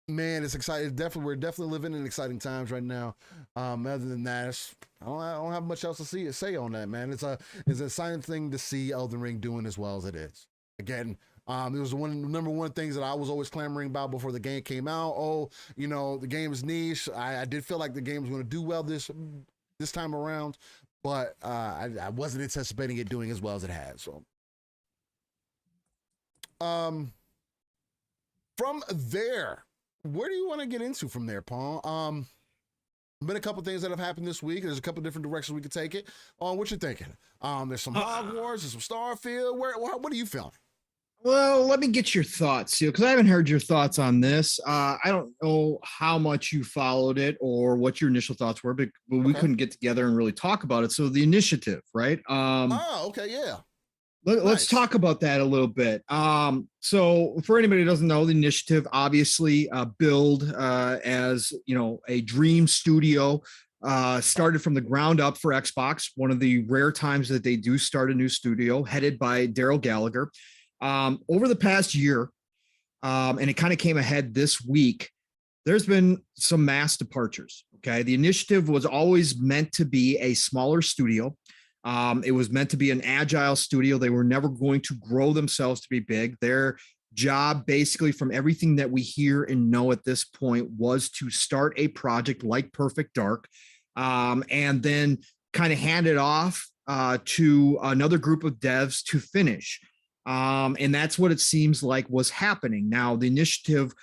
man, it's exciting. We're definitely living in exciting times right now. Other than that, I don't have much else to say on that, man. It's an exciting thing to see Elden Ring doing as well as it is. Again, it was number one things that I was always clamoring about before the game came out. Oh, the game is niche. I did feel like the game was going to do well this time around, but I wasn't anticipating it doing as well as it has. So. From there, where do you want to get into from there, Pong? Been a couple things that have happened this week. There's a couple different directions we could take it. What you thinking? There's some Hogwarts, there's some Starfield. What are you feeling? Well, let me get your thoughts, because I haven't heard your thoughts on this. I don't know how much you followed it or what your initial thoughts were, but we couldn't get together and really talk about it. So the initiative, right? Okay, yeah. Let's talk about that a little bit. So for anybody who doesn't know, the initiative, obviously build as a dream studio, started from the ground up for Xbox. One of the rare times that they do start a new studio, headed by Daryl Gallagher. Over the past year, and it kind of came ahead this week, there's been some mass departures. Okay, the initiative was always meant to be a smaller studio. It was meant to be an agile studio. They were never going to grow themselves to be big. Their job, basically, from everything that we hear and know at this point, was to start a project like Perfect Dark, and then kind of hand it off to another group of devs to finish. And that's what it seems like was happening. Now, the initiative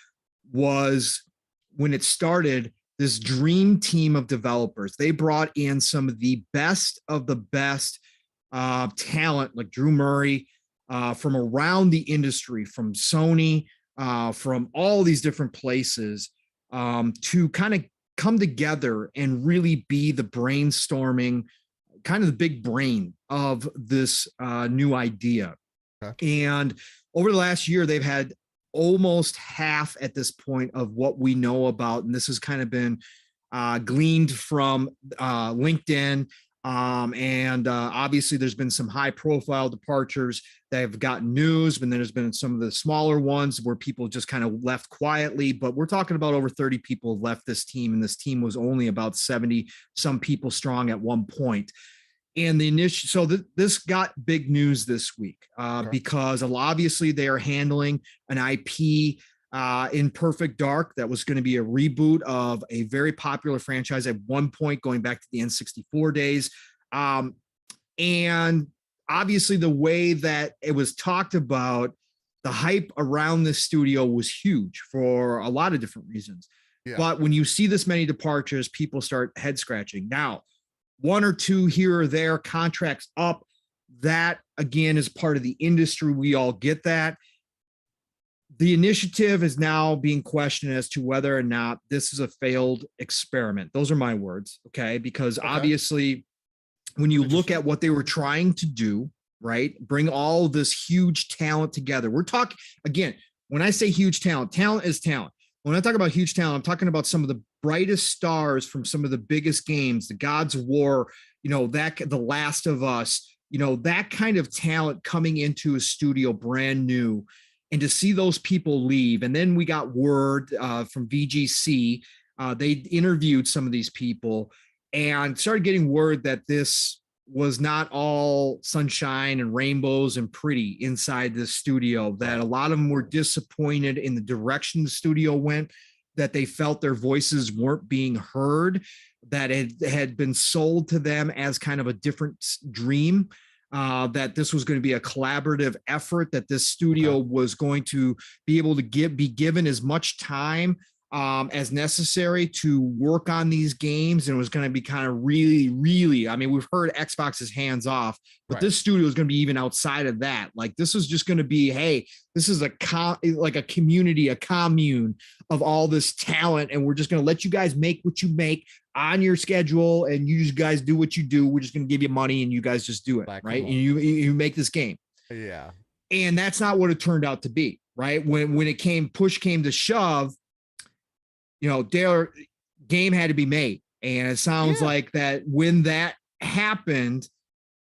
was, when it started, this dream team of developers. They brought in some of the best talent, like Drew Murray, from around the industry, from Sony, from all these different places, to kind of come together and really be the brainstorming, kind of the big brain of this new idea. Okay. And over the last year, they've had almost half at this point of what we know about, and this has kind of been gleaned from LinkedIn, And obviously there's been some high profile departures that have gotten news, but then there's been some of the smaller ones where people just kind of left quietly. But we're talking about over 30 people have left this team, and this team was only about 70 some people strong at one point. And the initial, so this got big news this week because obviously they are handling an IP in Perfect Dark that was going to be a reboot of a very popular franchise at one point, going back to the N64 days. And obviously the way that it was talked about, the hype around this studio was huge for a lot of different reasons. Yeah. But when you see this many departures, people start head scratching. Now, one or two here or there, contracts up, that again is part of the industry. We all get that. The initiative is now being questioned as to whether or not this is a failed experiment. Those are my words, okay? Because obviously, when you look at what they were trying to do, right, bring all this huge talent together. We're talking, again, when I say huge talent, talent is talent. When I talk about huge talent, I'm talking about some of the brightest stars from some of the biggest games, the Gods of War, The Last of Us, that kind of talent coming into a studio brand new. And to see those people leave. And then we got word from VGC. They interviewed some of these people and started getting word that this was not all sunshine and rainbows and pretty inside this studio, that a lot of them were disappointed in the direction the studio went, that they felt their voices weren't being heard, that it had been sold to them as kind of a different dream. That this was going to be a collaborative effort, that this studio was going to be able to be given as much time as necessary to work on these games. And it was going to be kind of really, really, I mean, we've heard Xbox's hands off, but this studio is going to be even outside of that. Like, this is just going to be, hey, this is like a community, a commune of all this talent. And we're just going to let you guys make what you make on your schedule, and you just guys do what you do. We're just going to give you money and you guys just do it. Right. And you make this game. Yeah. And that's not what it turned out to be. Right. When push came to shove, their game had to be made. And it sounds like that when that happened,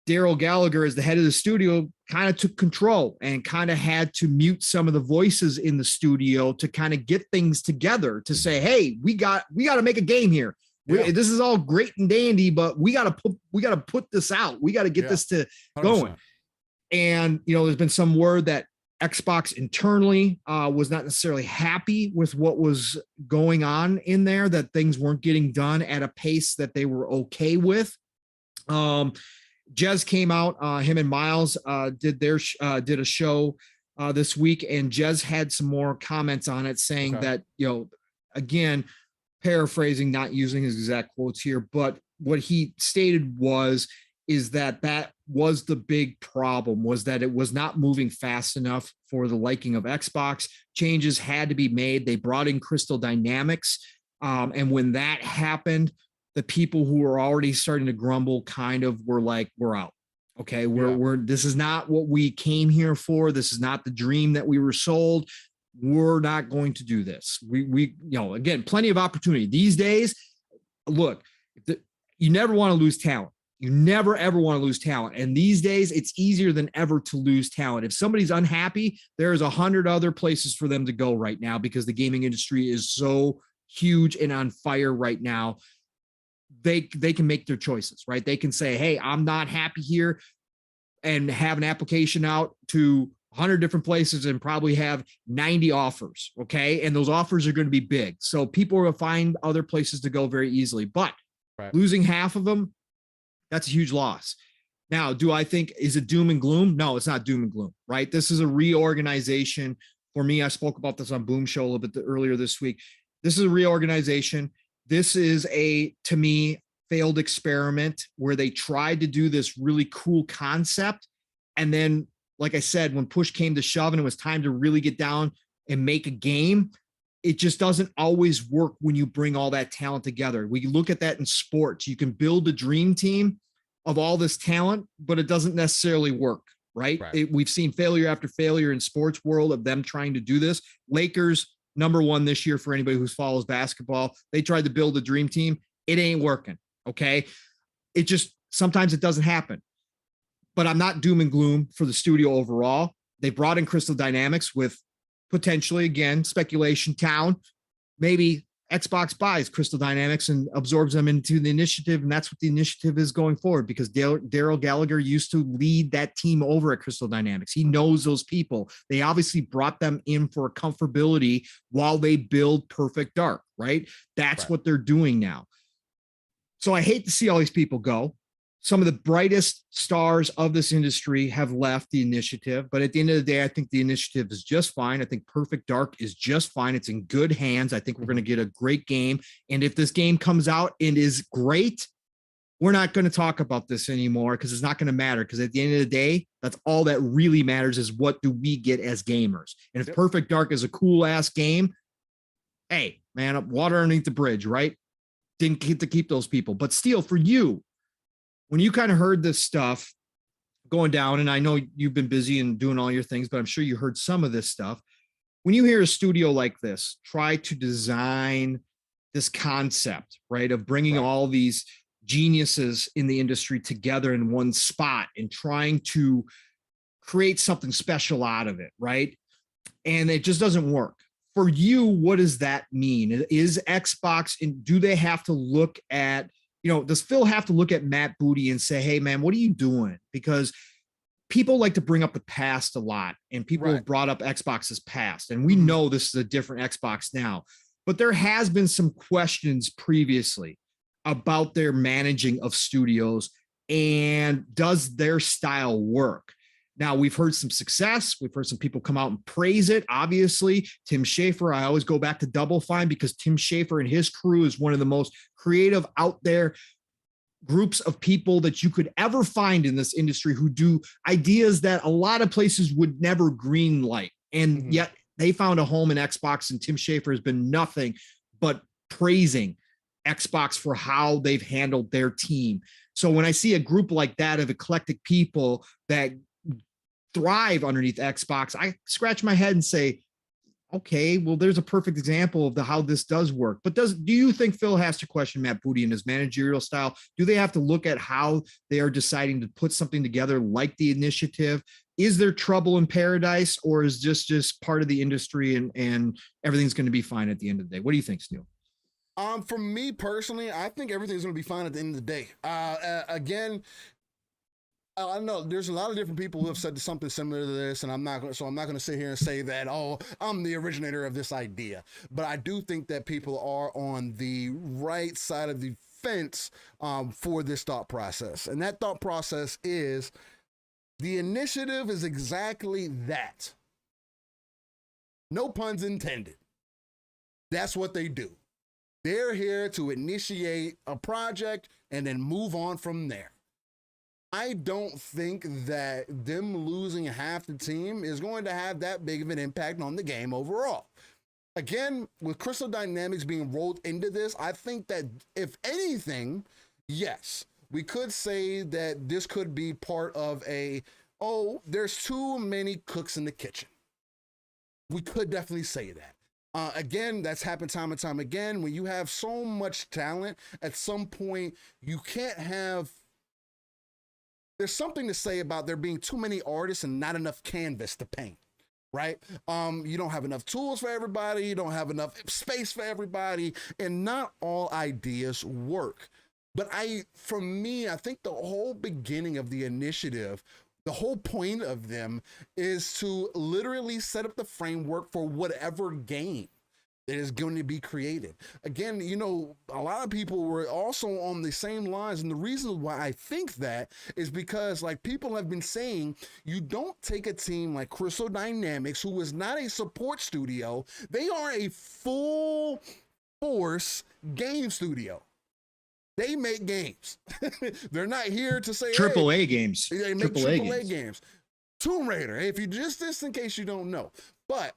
Daryl Gallagher, as the head of the studio, kind of took control and kind of had to mute some of the voices in the studio to kind of get things together, to say, hey, we got to make a game here. This is all great and dandy, but we got to put this out. We got to get this to 100%. Going. And, there's been some word that Xbox internally was not necessarily happy with what was going on in there, that things weren't getting done at a pace that they were okay with. Jez came out, him and Miles did a show this week, and Jez had some more comments on it, saying that, again, paraphrasing, not using his exact quotes here, but what he stated is that was the big problem, was that it was not moving fast enough for the liking of Xbox. Changes had to be made. They brought in Crystal Dynamics. And when that happened, the people who were already starting to grumble kind of were like, we're out. Okay. This is not what we came here for. This is not the dream that we were sold. We're not going to do this. We again, plenty of opportunity these days. Look, you never want to lose talent. You never, ever want to lose talent. And these days, it's easier than ever to lose talent. If somebody's unhappy, there's 100 other places for them to go right now, because the gaming industry is so huge and on fire right now. They can make their choices, right? They can say, hey, I'm not happy here, and have an application out to 100 different places and probably have 90 offers, okay? And those offers are going to be big. So people will find other places to go very easily. But losing half of them, that's a huge loss. Now, do I think, is it doom and gloom? No, it's not doom and gloom, right? This is a reorganization. For me, I spoke about this on Boom Show a little bit earlier this week. This is a reorganization. This is to me, failed experiment where they tried to do this really cool concept. And then, like I said, when push came to shove and it was time to really get down and make a game, it just doesn't always work when you bring all that talent together. We look at that in sports. You can build a dream team of all this talent, but it doesn't necessarily work, right? We've seen failure after failure in sports world of them trying to do this. Lakers, number one this year for anybody who follows basketball. They tried to build a dream team. It ain't working, okay? Sometimes it doesn't happen, but I'm not doom and gloom for the studio overall. They brought in Crystal Dynamics with potentially, again, speculation town. Maybe Xbox buys Crystal Dynamics and absorbs them into the initiative, and that's what the initiative is going forward, because Daryl Gallagher used to lead that team over at Crystal Dynamics. He knows those people. They obviously brought them in for comfortability while they build Perfect Dark, right? That's what they're doing now. So I hate to see all these people go. Some of the brightest stars of this industry have left the initiative, but at the end of the day, I think the initiative is just fine. I think Perfect Dark is just fine. It's in good hands. I think we're going to get a great game. And if this game comes out and is great, we're not going to talk about this anymore, because it's not going to matter. Because at the end of the day, that's all that really matters, is what do we get as gamers. And if Perfect Dark is a cool ass game, hey, man, water underneath the bridge, right? Didn't get to keep those people. But Steel, for you, when you kind of heard this stuff going down, and I know you've been busy and doing all your things, but I'm sure you heard some of this stuff. When you hear a studio like this try to design this concept, right, of bringing all these geniuses in the industry together in one spot and trying to create something special out of it, right? And it just doesn't work. For you, what does that mean? Is Xbox, and do they have to look at, does Phil have to look at Matt Booty and say, hey, man, what are you doing? Because people like to bring up the past a lot, and people have brought up Xbox's past. And we know this is a different Xbox now. But there has been some questions previously about their managing of studios, and does their style work? Now, we've heard some success. We've heard some people come out and praise it. Obviously, Tim Schafer, I always go back to Double Fine, because Tim Schafer and his crew is one of the most creative out there groups of people that you could ever find in this industry, who do ideas that a lot of places would never green light. And yet they found a home in Xbox, and Tim Schafer has been nothing but praising Xbox for how they've handled their team. So when I see a group like that of eclectic people that thrive underneath Xbox, I scratch my head and say, okay, well, there's a perfect example of how this does work. But do you think Phil has to question Matt Booty and his managerial style? Do they have to look at how they are deciding to put something together like the initiative? Is there trouble in paradise, or is this just part of the industry and everything's going to be fine at the end of the day? What do you think, Steele? For me personally, I think everything's going to be fine at the end of the day. Again, I know there's a lot of different people who have said something similar to this, and I'm not going to sit here and say that, oh, I'm the originator of this idea. But I do think that people are on the right side of the fence for this thought process. And that thought process is, the initiative is exactly that. No puns intended. That's what they do. They're here to initiate a project and then move on from there. I don't think that them losing half the team is going to have that big of an impact on the game overall. Again, with Crystal Dynamics being rolled into this, I think that if anything, yes, we could say that this could be part of there's too many cooks in the kitchen. We could definitely say that. Again, that's happened time and time again. When you have so much talent, at some point, you can't have... There's something to say about there being too many artists and not enough canvas to paint, right? You don't have enough tools for everybody. You don't have enough space for everybody, and not all ideas work. But for me, I think the whole beginning of the initiative, the whole point of them is to literally set up the framework for whatever game that is going to be created. Again, a lot of people were also on the same lines. And the reason why I think that is because, like people have been saying, you don't take a team like Crystal Dynamics, who is not a support studio. They are a full force game studio. They make games. They're not here to say AAA games. They make AAA games. Tomb Raider, if you just in case you don't know. But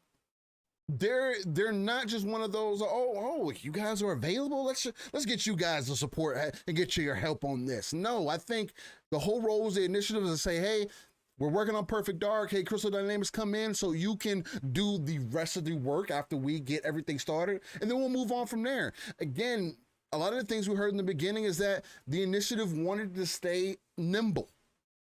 they're not just one of those, you guys are available, let's get you guys the support and get you your help on this. No, I think the whole role of the initiative is to say, hey, we're working on Perfect Dark. Hey, Crystal Dynamics, come in so you can do the rest of the work after we get everything started, and then we'll move on from there. Again, a lot of the things we heard in the beginning is that the initiative wanted to stay nimble.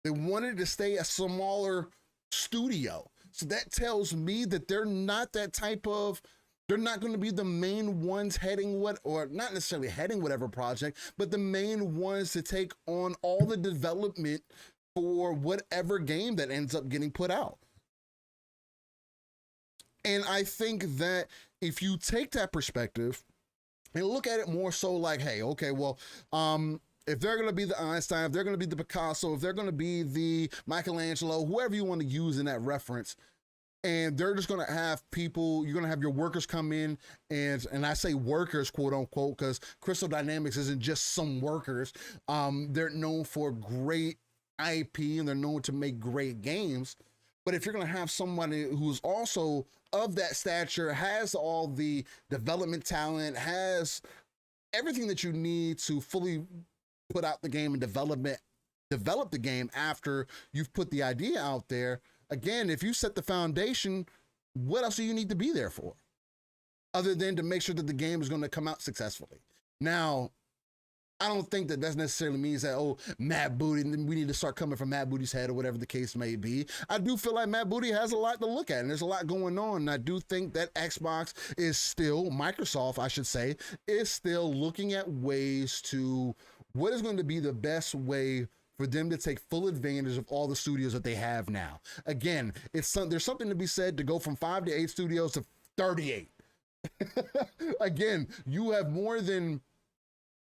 They wanted to stay a smaller studio. So that tells me that they're not that type of, they're not going to be the main ones heading what, or not necessarily heading whatever project, but the main ones to take on all the development for whatever game that ends up getting put out. And I think that if you take that perspective and look at it more so like, hey, okay, well, if they're going to be the Einstein, if they're going to be the Picasso, if they're going to be the Michelangelo, whoever you want to use in that reference, and they're just going to have people, you're going to have your workers come in, and I say workers, quote unquote, because Crystal Dynamics isn't just some workers. They're known for great IP and they're known to make great games. But if you're going to have somebody who's also of that stature, has all the development talent, has everything that you need to fully put out the game and develop the game after you've put the idea out there. Again, if you set the foundation, what else do you need to be there for? Other than to make sure that the game is going to come out successfully. Now, I don't think that necessarily means that, oh, Matt Booty, we need to start coming from Matt Booty's head or whatever the case may be. I do feel like Matt Booty has a lot to look at and there's a lot going on. And I do think that Xbox is still, Microsoft, I should say, is still looking at ways to, what is going to be the best way for them to take full advantage of all the studios that they have now. Again, there's something to be said to go from 5 to 8 studios to 38. Again, you have more than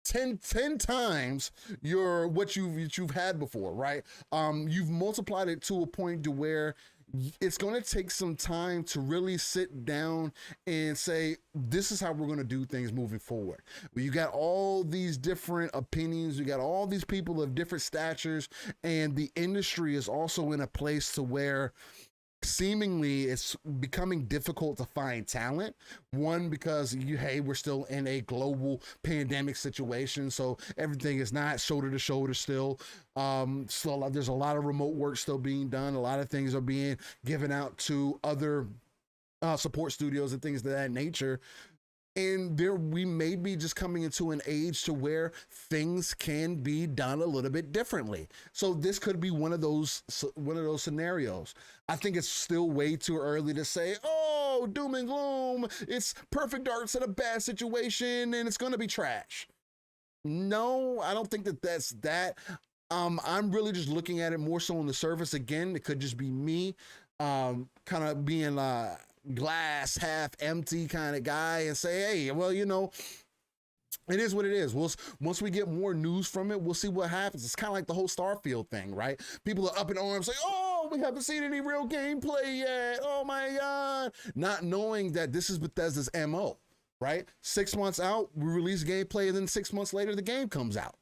10 times what you've had before, right? You've multiplied it to a point to where it's going to take some time to really sit down and say, this is how we're going to do things moving forward. You got all these different opinions, you got all these people of different statures, and the industry is also in a place to where seemingly it's becoming difficult to find talent. One, because we're still in a global pandemic situation, so everything is not shoulder to shoulder still. So there's a lot of remote work still being done. A lot of things are being given out to other support studios and things of that nature. And we may be just coming into an age to where things can be done a little bit differently. So this could be one of those scenarios. I think it's still way too early to say, oh, doom and gloom, it's Perfect Dark's in a bad situation and it's going to be trash. No, I don't think that's that. I'm really just looking at it more so on the surface. Again, it could just be me kind of being glass half empty kind of guy and say, hey, well, it is what it is. Once we get more news from it, we'll see what happens. It's kind of like the whole Starfield thing, right? People are up in arms like, oh, we haven't seen any real gameplay yet. Oh my God. Not knowing that this is Bethesda's MO, right? 6 months out, we release gameplay, and then 6 months later, the game comes out.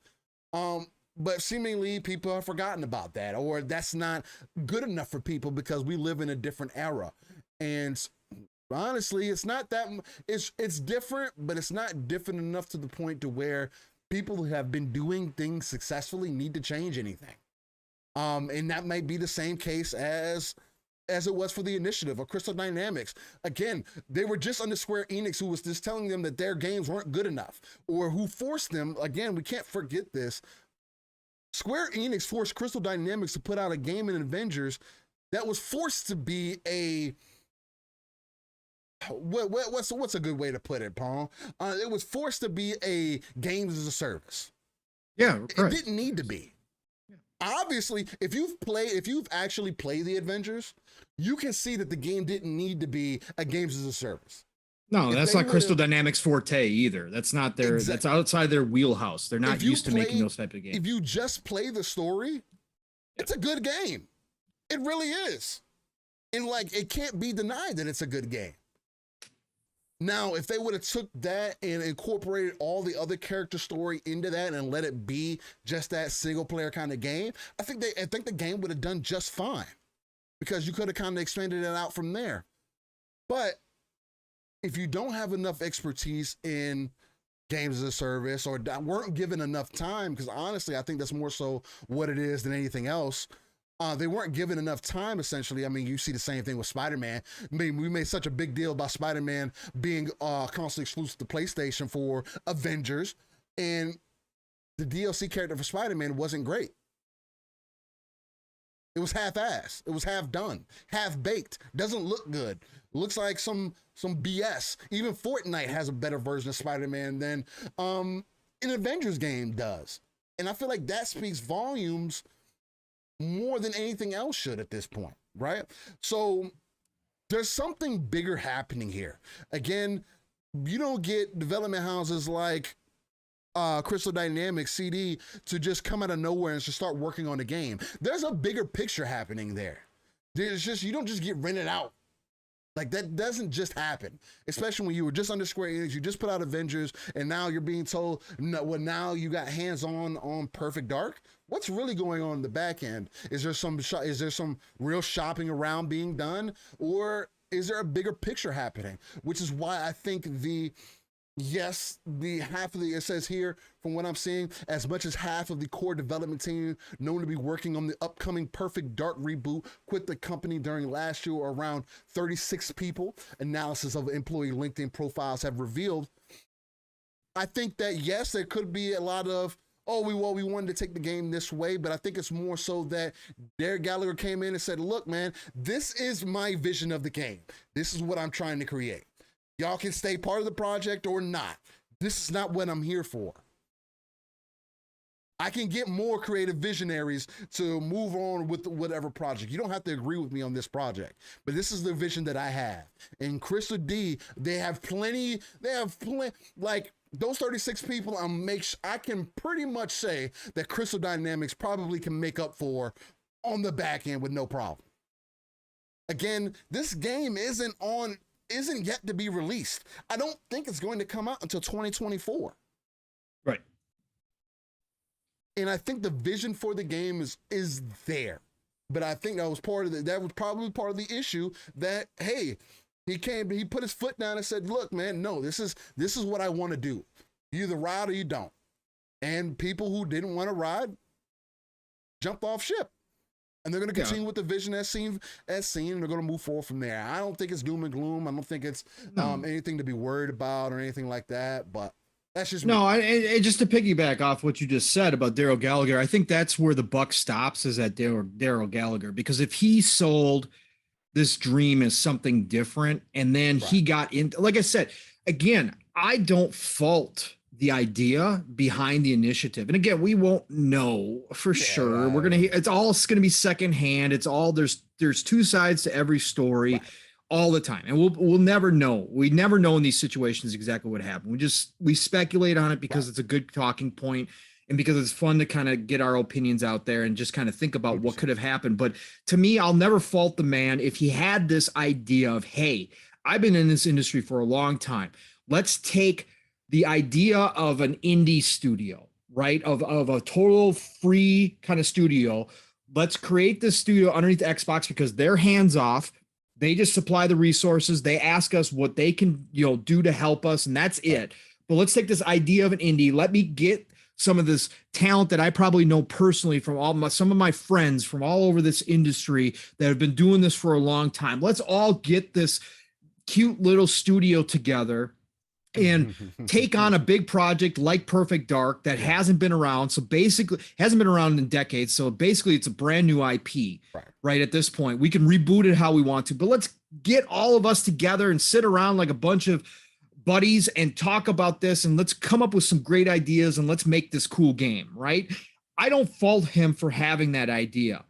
But seemingly people have forgotten about that, or that's not good enough for people because we live in a different era. And honestly, it's not that, it's different, but it's not different enough to the point to where people who have been doing things successfully need to change anything. And that might be the same case as it was for the initiative or Crystal Dynamics. Again, they were just under Square Enix, who was just telling them that their games weren't good enough, or who forced them. Again, we can't forget this. Square Enix forced Crystal Dynamics to put out a game in Avengers that was forced to be a, what's a good way to put it, Pong? It was forced to be a games as a service. Yeah, it didn't need to be. Obviously, if you've actually played the Avengers, you can see that the game didn't need to be a games as a service. No, that's not Crystal Dynamics' forte either. That's not their. That's outside their wheelhouse. They're not used to making those type of games. If you just play the story, it's a good game. It really is, and it can't be denied that it's a good game. Now, if they would have took that and incorporated all the other character story into that and let it be just that single player kind of game, I think the game would have done just fine, because you could have kind of expanded it out from there. But if you don't have enough expertise in games as a service, or weren't given enough time, because honestly, I think that's more so what it is than anything else. They weren't given enough time, essentially. I mean, you see the same thing with Spider-Man. I mean, we made such a big deal about Spider-Man being constantly exclusive to PlayStation for Avengers. And the DLC character for Spider-Man wasn't great. It was half-assed. It was half done, half-baked. Doesn't look good. Looks like some BS. Even Fortnite has a better version of Spider-Man than an Avengers game does. And I feel like that speaks volumes more than anything else should at this point, right? So there's something bigger happening here. Again, you don't get development houses like Crystal Dynamics CD to just come out of nowhere and just start working on the game. There's a bigger picture happening there. There's just, you don't just get rented out. Like, that doesn't just happen, especially when you were just under Square Enix, you just put out Avengers, and now you're being told, no, well, now you got hands-on on Perfect Dark. What's really going on in the back end? Is there some real shopping around being done, or is there a bigger picture happening? Which is why I think the half of it says here, from what I'm seeing, as much as half of the core development team known to be working on the upcoming Perfect Dark reboot quit the company during last year, around 36 people. Analysis of employee LinkedIn profiles have revealed. I think that, yes, there could be a lot of, we wanted to take the game this way, but I think it's more so that Derek Gallagher came in and said, look, man, this is my vision of the game. This is what I'm trying to create. Y'all can stay part of the project or not. This is not what I'm here for. I can get more creative visionaries to move on with whatever project. You don't have to agree with me on this project, but this is the vision that I have. And Crystal D, they have plenty, like those 36 people, I can pretty much say that Crystal Dynamics probably can make up for on the back end with no problem. Again, this game isn't yet to be released. I don't think it's going to come out until 2024. Right. And I think the vision for the game is there. But I think that was probably part of the issue that, hey, he put his foot down and said, look, man, no, this is what I want to do. You either ride or you don't. And people who didn't want to ride jumped off ship. And they're going to continue with the vision as seen, and they're going to move forward from there. I don't think it's doom and gloom. I don't think it's anything to be worried about or anything like that. But that's just me. Just to piggyback off what you just said about Daryl Gallagher, I think that's where the buck stops, is at Daryl Gallagher. Because if he sold this dream as something different, and then he got in, like I said, again, I don't fault the idea behind the initiative. And again, we won't know for sure. We're going to hear, it's all going to be secondhand. It's all, there's two sides to every story all the time. And we'll never know. We never know in these situations exactly what happened. We speculate on it because it's a good talking point and because it's fun to kind of get our opinions out there and just kind of think about 100%. What could have happened. But to me, I'll never fault the man if he had this idea of, hey, I've been in this industry for a long time. Let's take the idea of an indie studio, right? Of a total free kind of studio. Let's create this studio underneath Xbox because they're hands off. They just supply the resources. They ask us what they can, do to help us, and that's it. But let's take this idea of an indie. Let me get some of this talent that I probably know personally from some of my friends from all over this industry that have been doing this for a long time. Let's all get this cute little studio together and take on a big project like Perfect Dark that hasn't been around. So basically hasn't been around in decades. So basically it's a brand new IP, right? At this point, we can reboot it how we want to, but let's get all of us together and sit around like a bunch of buddies and talk about this. And let's come up with some great ideas and let's make this cool game, right? I don't fault him for having that idea.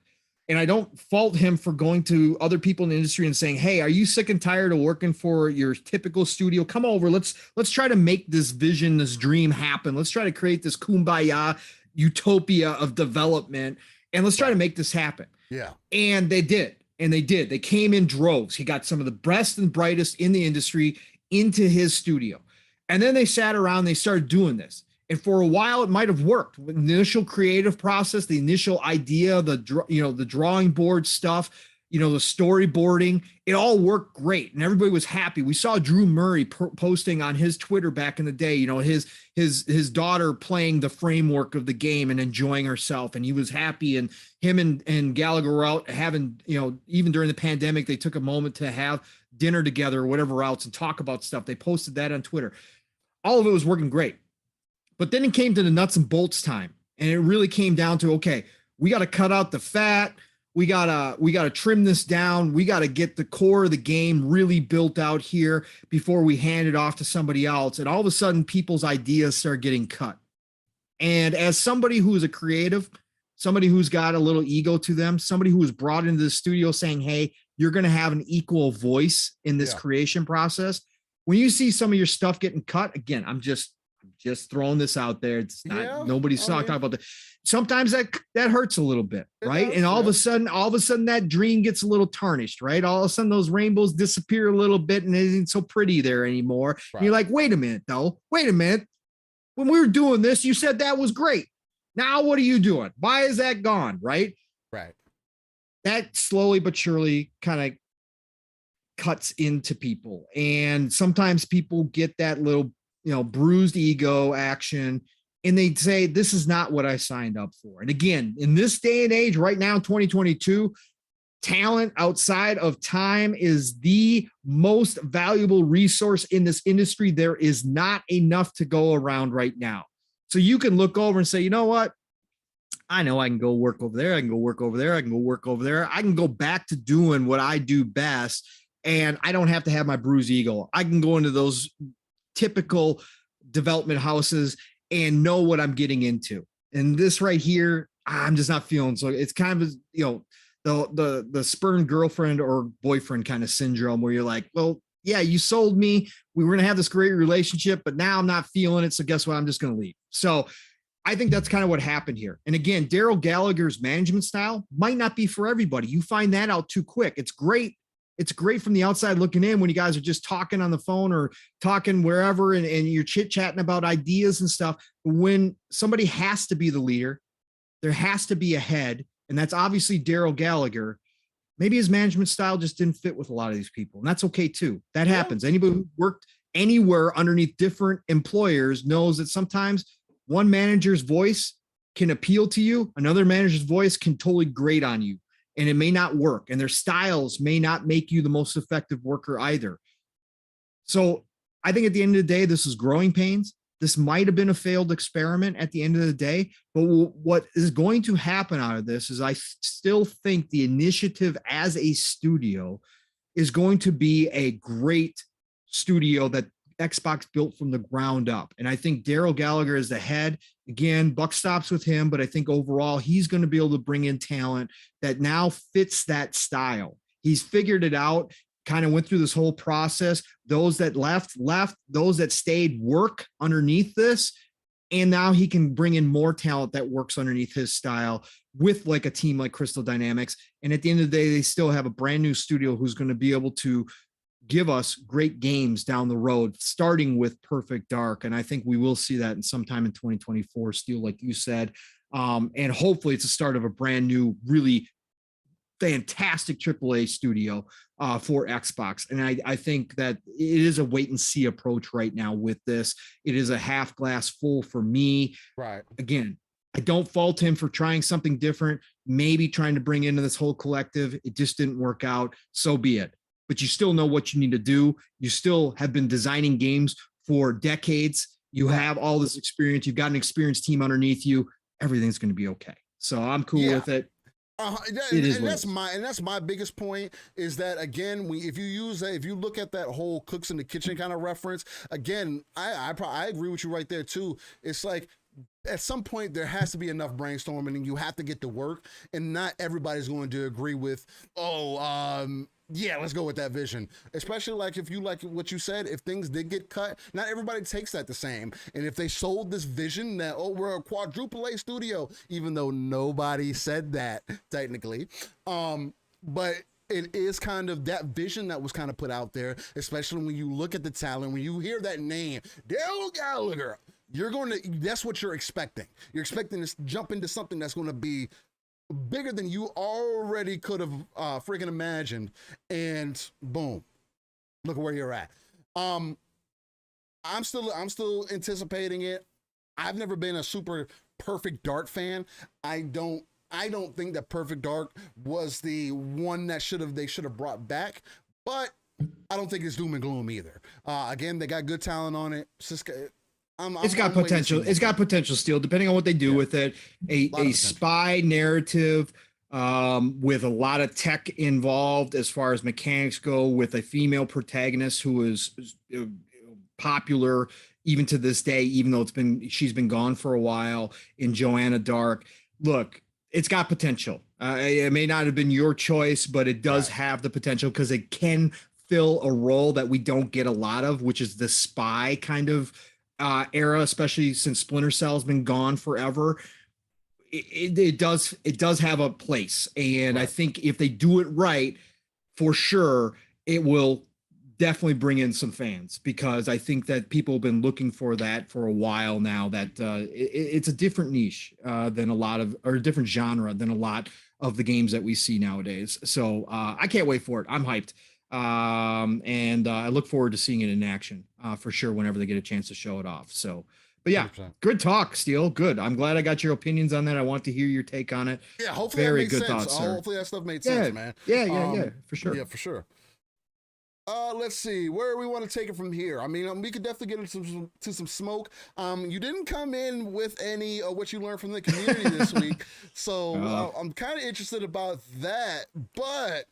And I don't fault him for going to other people in the industry and saying, hey, are you sick and tired of working for your typical studio? Come over. Let's try to make this vision, this dream happen. Let's try to create this kumbaya utopia of development. And let's try to make this happen. Yeah. And they did. And they did. They came in droves. He got some of the best and brightest in the industry into his studio. And then they sat around, they started doing this. And for a while, it might have worked. The initial creative process, the initial idea, the drawing board stuff, the storyboarding, it all worked great, and everybody was happy. We saw Drew Murray posting on his Twitter back in the day, his daughter playing the framework of the game and enjoying herself, and he was happy. And him and Gallagher were out having, even during the pandemic, they took a moment to have dinner together or whatever else and talk about stuff. They posted that on Twitter. All of it was working great. But then it came to the nuts and bolts time. And it really came down to, okay, we got to cut out the fat. We gotta trim this down. We got to get the core of the game really built out here before we hand it off to somebody else. And all of a sudden, people's ideas start getting cut. And as somebody who is a creative, somebody who's got a little ego to them, somebody who was brought into the studio saying, hey, you're going to have an equal voice in this creation process. When you see some of your stuff getting cut, again, I'm just throwing this out there. It's not, nobody's talking about that. Sometimes that hurts a little bit, right? And all of a sudden that dream gets a little tarnished, right? All of a sudden those rainbows disappear a little bit and it isn't so pretty there anymore. Right. And you're like, wait a minute. When we were doing this, you said that was great. Now what are you doing? Why is that gone? Right. That slowly but surely kind of cuts into people. And sometimes people get that little, bruised ego action, and they say, this is not what I signed up for. And again, in this day and age, right now, 2022, talent outside of time is the most valuable resource in this industry. There is not enough to go around right now. So you can look over and say, you know what? I know I can go work over there. I can go work over there. I can go work over there. I can go back to doing what I do best. And I don't have to have my bruised ego. I can go into those typical development houses and know what I'm getting into. And this right here, I'm just not feeling. So it's kind of, the spurned girlfriend or boyfriend kind of syndrome where you're like, well, yeah, you sold me. We were going to have this great relationship, but now I'm not feeling it. So guess what? I'm just going to leave. So I think that's kind of what happened here. And again, Daryl Gallagher's management style might not be for everybody. You find that out too quick. It's great. It's great from the outside looking in when you guys are just talking on the phone or talking wherever and you're chit-chatting about ideas and stuff. But when somebody has to be the leader, there has to be a head, and that's obviously Daryl Gallagher. Maybe his management style just didn't fit with a lot of these people, and that's okay too. That happens. Anybody who worked anywhere underneath different employers knows that sometimes one manager's voice can appeal to you, another manager's voice can totally grate on you. And it may not work, and their styles may not make you the most effective worker either. So I think at the end of the day, this is growing pains. This might have been a failed experiment at the end of the day, but what is going to happen out of this is I still think the initiative as a studio is going to be a great studio that Xbox built from the ground up. And I think Daryl Gallagher is the head. Again, buck stops with him, but I think overall he's going to be able to bring in talent that now fits that style. He's figured it out, kind of went through this whole process. Those that left, those that stayed work underneath this. And now he can bring in more talent that works underneath his style with like a team like Crystal Dynamics. And at the end of the day, they still have a brand new studio who's going to be able to give us great games down the road, starting with Perfect Dark. And I think we will see that in sometime in 2024, Steel, like you said. And hopefully it's the start of a brand new, really fantastic AAA studio for Xbox. And I think that it is a wait and see approach right now with this. It is a half glass full for me. Right. Again, I don't fault him for trying something different, maybe trying to bring into this whole collective. It just didn't work out. So be it. But you still know what you need to do. You still have been designing games for decades. You have all this experience. You've got an experienced team underneath you. Everything's going to be okay. So I'm cool with it. That's my biggest point is that, again, if you look at that whole cooks in the kitchen kind of reference, again, I agree with you right there too. It's like, at some point there has to be enough brainstorming and you have to get to work, and not everybody's going to agree with, yeah, let's go with that vision. Especially like if you like what you said, if things did get cut, not everybody takes that the same. And if they sold this vision that, we're a quadruple A studio, even though nobody said that technically, but it is kind of that vision that was kind of put out there, especially when you look at the talent, when you hear that name, Daryl Gallagher, that's what you're expecting. You're expecting to jump into something that's going to be bigger than you already could have freaking imagined, and boom, look where you're at. I'm still anticipating it. I've never been a super Perfect Dark fan. I don't think that Perfect Dark was the one that they should have brought back, but I don't think it's doom and gloom either. Again, they got good talent on it. It's got potential. It's got potential still, depending on what they do with it. A spy narrative with a lot of tech involved as far as mechanics go, with a female protagonist who is popular even to this day, even though she's been gone for a while, in Joanna Dark. Look, it's got potential. It may not have been your choice, but it does have the potential because it can fill a role that we don't get a lot of, which is the spy kind of era, especially since Splinter Cell's been gone forever. It does have a place, and I think if they do it right, for sure, it will definitely bring in some fans, because I think that people have been looking for that for a while now. That it's a different niche than a different genre than a lot of the games that we see nowadays. So I can't wait for it. I'm hyped. And I look forward to seeing it in action for sure whenever they get a chance to show it off. So, but yeah, 100%. Good talk, Steel. Good. I'm glad I got your opinions on that. I want to hear your take on it. Yeah, hopefully very that makes good sense. thoughts, sir. Hopefully that stuff made sense, man. Yeah, for sure. Yeah, for sure. Let's see where we want to take it from here. I mean, we could definitely get into some smoke. You didn't come in with any of what you learned from the community this week, so I'm kind of interested about that. But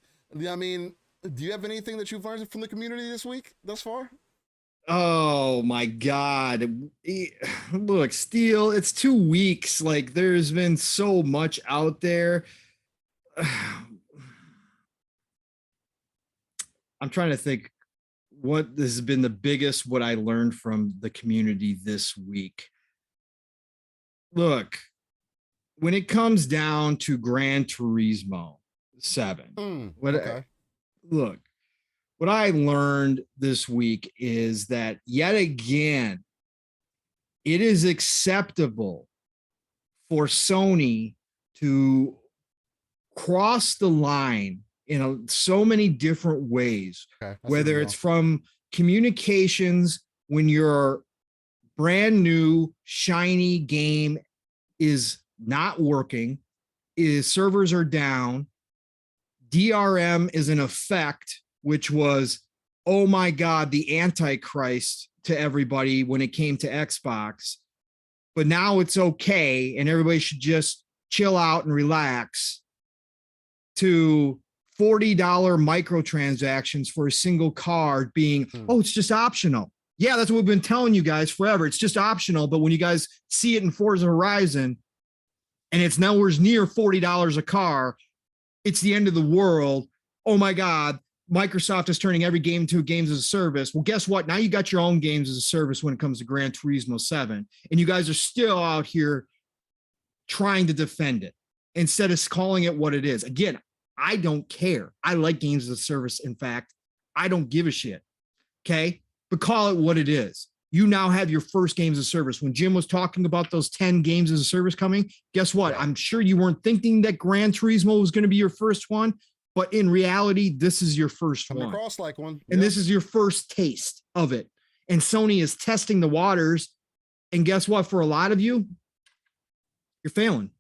I mean, do you have anything that you've learned from the community this week thus far? Oh my God. Look, Steel, it's 2 weeks. Like, there's been so much out there. I'm trying to think what has been the biggest, what I learned from the community this week. Look, when it comes down to Gran Turismo 7, look, what I learned this week is that yet again, it is acceptable for Sony to cross the line in so many different ways, whether it's from communications when your brand new shiny game is not working, servers are down, DRM is in effect, which was, oh my God, the Antichrist to everybody when it came to Xbox. But now it's okay, and everybody should just chill out and relax, to $40 microtransactions for a single card being, oh, it's just optional. Yeah, that's what we've been telling you guys forever. It's just optional. But when you guys see it in Forza Horizon and it's nowhere near $40 a car, it's the end of the world. Oh my God, Microsoft is turning every game into games as a service. Well, guess what? Now you got your own games as a service when it comes to Gran Turismo 7. And you guys are still out here trying to defend it instead of calling it what it is. Again, I don't care. I like games as a service. In fact, I don't give a shit. Okay. But call it what it is. You now have your first games as a service. When Jim was talking about those 10 games as a service coming, guess what? I'm sure you weren't thinking that Gran Turismo was going to be your first one, but in reality, this is your first one. Across like one. And this is your first taste of it. And Sony is testing the waters. And guess what? For a lot of you, you're failing.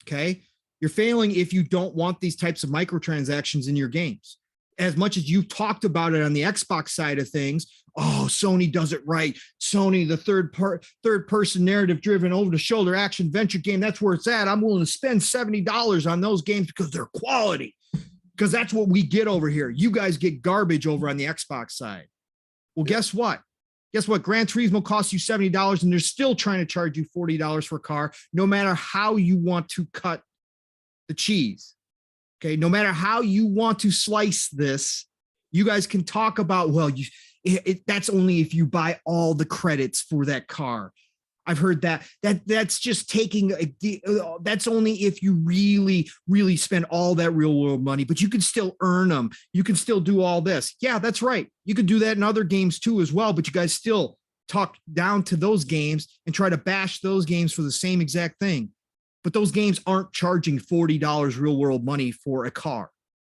Okay. You're failing if you don't want these types of microtransactions in your games. As much as you talked about it on the Xbox side of things, oh, Sony does it right. Sony, the third person narrative driven over the shoulder action venture game, that's where it's at. I'm willing to spend $70 on those games because they're quality. Because that's what we get over here. You guys get garbage over on the Xbox side. Well, guess what? Guess what? Gran Turismo costs you $70 and they're still trying to charge you $40 for a car, no matter how you want to cut the cheese. Okay, no matter how you want to slice this, you guys can talk about, well, that's only if you buy all the credits for that car. I've heard that's just taking that's only if you really spend all that real world money, but you can still earn them. You can still do all this. Yeah, that's right. You could do that in other games too as well, but you guys still talk down to those games and try to bash those games for the same exact thing. But those games aren't charging $40 real world money for a car.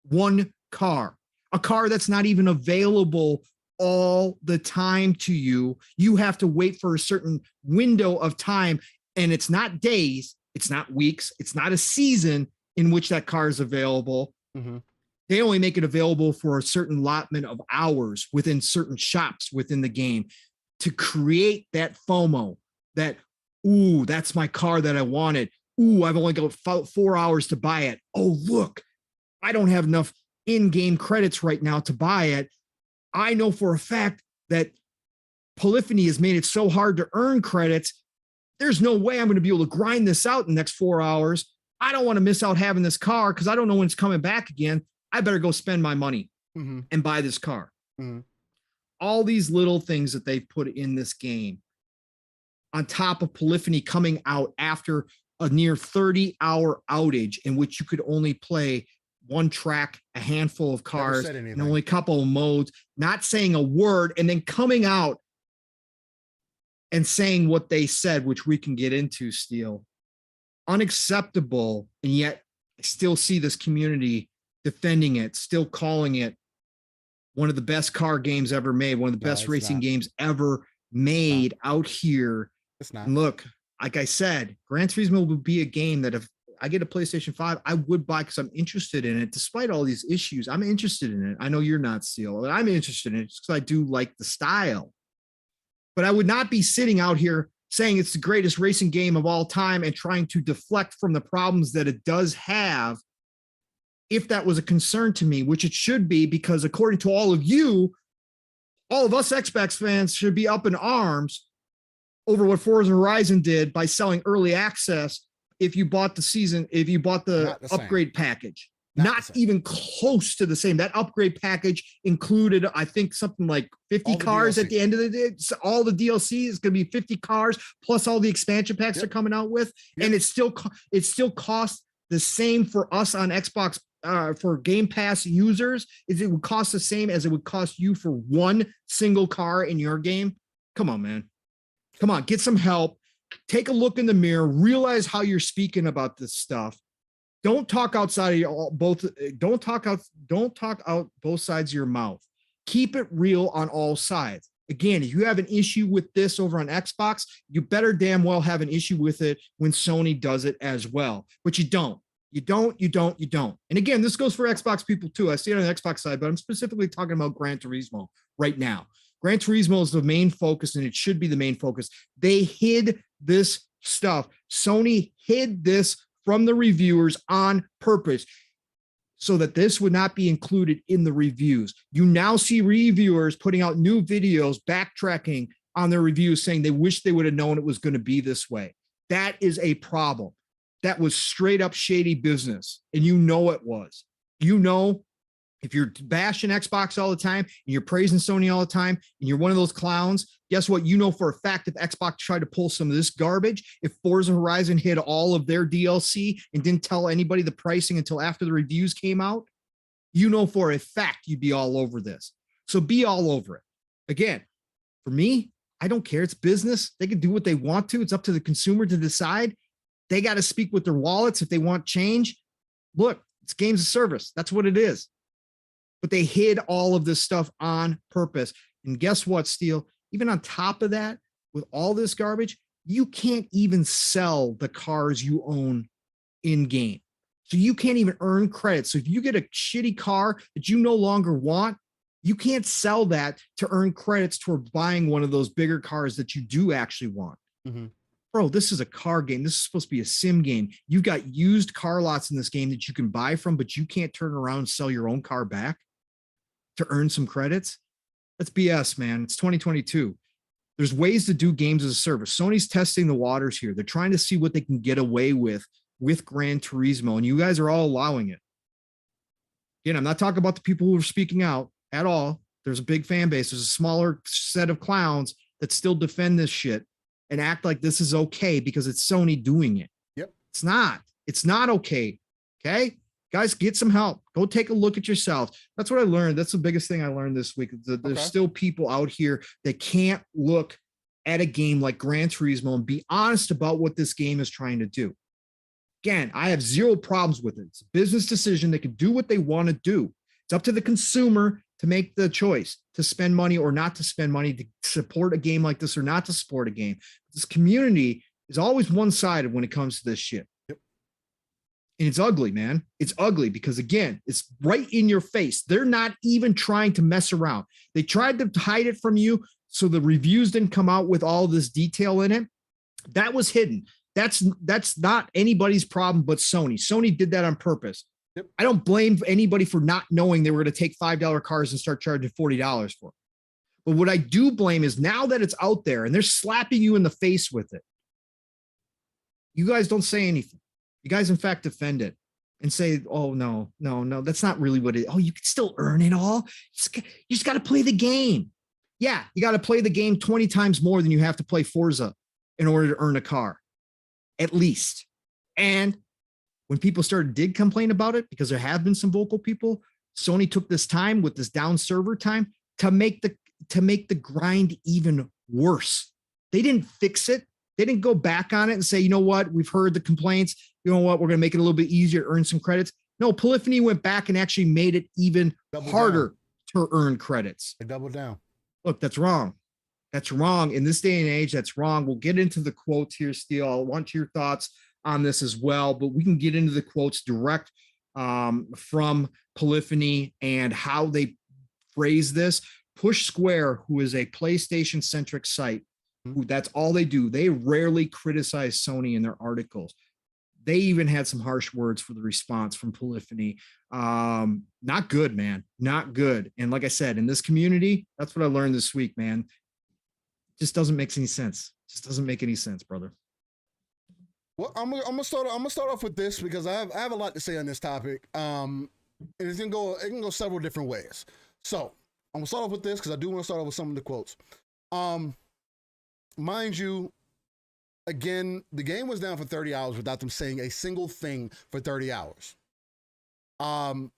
One car, a car that's not even available all the time to you. You have to wait for a certain window of time, and it's not days, it's not weeks, it's not a season in which that car is available. Mm-hmm. They only make it available for a certain allotment of hours within certain shops within the game to create that FOMO, that, ooh, that's my car that I wanted. Ooh, I've only got 4 hours to buy it. Oh, look, I don't have enough in-game credits right now to buy it. I know for a fact that Polyphony has made it so hard to earn credits. There's no way I'm going to be able to grind this out in the next 4 hours. I don't want to miss out having this car because I don't know when it's coming back again. I better go spend my money and buy this car. All these little things that they've put in this game, on top of Polyphony coming out after a near 30-hour outage in which you could only play one track, a handful of cars, and only a couple of modes, not saying a word, and then coming out and saying what they said, which we can get into, Steel. Unacceptable, and yet I still see this community defending it, still calling it one of the best car games ever made, one of the best racing games ever made out here. It's not. And look, like I said, Gran Turismo would be a game that if I get a PlayStation 5, I would buy because I'm interested in it. Despite all these issues, I'm interested in it. I know you're not, Steel, but I'm interested in it just because I do like the style. But I would not be sitting out here saying it's the greatest racing game of all time and trying to deflect from the problems that it does have if that was a concern to me, which it should be, because according to all of you, all of us Xbox fans should be up in arms over what Forza Horizon did by selling early access if you bought the upgrade package. Not even close to the same. That upgrade package included, I think, something like 50 cars at the end of the day. So all the DLC is going to be 50 cars plus all the expansion packs they're coming out with. And it still costs the same for us on Xbox for Game Pass users. It would cost the same as it would cost you for one single car in your game. Come on, man. Come on, get some help. Take a look in the mirror. Realize how you're speaking about this stuff. Don't talk outside of don't talk out both sides of your mouth. Keep it real on all sides. Again, if you have an issue with this over on Xbox, you better damn well have an issue with it when Sony does it as well. But you don't. You don't. And again, this goes for Xbox people too. I see it on the Xbox side, but I'm specifically talking about Gran Turismo right now. Gran Turismo is the main focus, and it should be the main focus. They hid this stuff. Sony hid this from the reviewers on purpose so that this would not be included in the reviews. You now see reviewers putting out new videos, backtracking on their reviews, saying they wish they would have known it was going to be this way. That is a problem. That was straight up shady business. And you know it was. You know, if you're bashing Xbox all the time and you're praising Sony all the time and you're one of those clowns, guess what? You know for a fact if Xbox tried to pull some of this garbage, if Forza Horizon hid all of their DLC and didn't tell anybody the pricing until after the reviews came out, you know for a fact you'd be all over this. So be all over it. Again, for me, I don't care. It's business. They can do what they want to. It's up to the consumer to decide. They got to speak with their wallets if they want change. Look, it's games of service. That's what it is. But they hid all of this stuff on purpose. And guess what, Steel? Even on top of that, with all this garbage, you can't even sell the cars you own in game. So you can't even earn credit. So if you get a shitty car that you no longer want, you can't sell that to earn credits toward buying one of those bigger cars that you do actually want. Bro, this is a car game. This is supposed to be a sim game. You've got used car lots in this game that you can buy from, but you can't turn around and sell your own car back to earn some credits. That's BS, man. It's 2022. There's ways to do games as a service. Sony's testing the waters here. They're trying to see what they can get away with Gran Turismo, and you guys are all allowing it. Again, I'm not talking about the people who are speaking out at all. There's a big fan base. There's a smaller set of clowns that still defend this shit and act like this is okay because it's Sony doing it. Yep. It's not. It's not okay. Okay? Guys, get some help. Go take a look at yourselves. That's what I learned. That's the biggest thing I learned this week. There's still people out here that can't look at a game like Gran Turismo and be honest about what this game is trying to do. Again, I have zero problems with it. It's a business decision. They can do what they want to do. It's up to the consumer to make the choice to spend money or not to spend money to support a game like this or not to support a game. This community is always one-sided when it comes to this shit. And it's ugly, man. It's ugly because, again, it's right in your face. They're not even trying to mess around. They tried to hide it from you so the reviews didn't come out with all this detail in it. That was hidden. That's not anybody's problem but Sony. Sony did that on purpose. Yep. I don't blame anybody for not knowing they were going to take $5 cars and start charging $40 for it. But what I do blame is now that it's out there and they're slapping you in the face with it, you guys don't say anything. You guys, in fact, defend it and say, oh, no, that's not really what it is. Oh, you can still earn it all. You just got to play the game. Yeah, you got to play the game 20 times more than you have to play Forza in order to earn a car, at least. And when people did complain about it, because there have been some vocal people, Sony took this time with this down server time to make the grind even worse. They didn't fix it. They didn't go back on it and say, you know what, we've heard the complaints. You know what, we're going to make it a little bit easier to earn some credits. No, Polyphony went back and actually made it even harder to earn credits. They doubled down. Look, that's wrong. That's wrong. In this day and age, that's wrong. We'll get into the quotes here, Steel. I want your thoughts on this as well, but we can get into the quotes direct from Polyphony and how they phrase this. Push Square, who is a PlayStation-centric site, who that's all they do. They rarely criticize Sony in their articles. They even had some harsh words for the response from Polyphony. Not good, man. Not good. And like I said, in this community, that's what I learned this week, man. Just doesn't make any sense. Just doesn't make any sense, brother. Well, I'm gonna start off with this because I have a lot to say on this topic. And it can go several different ways. So I'm gonna start off with this because I do want to start off with some of the quotes. Mind you, again, the game was down for 30 hours without them saying a single thing for 30 hours. And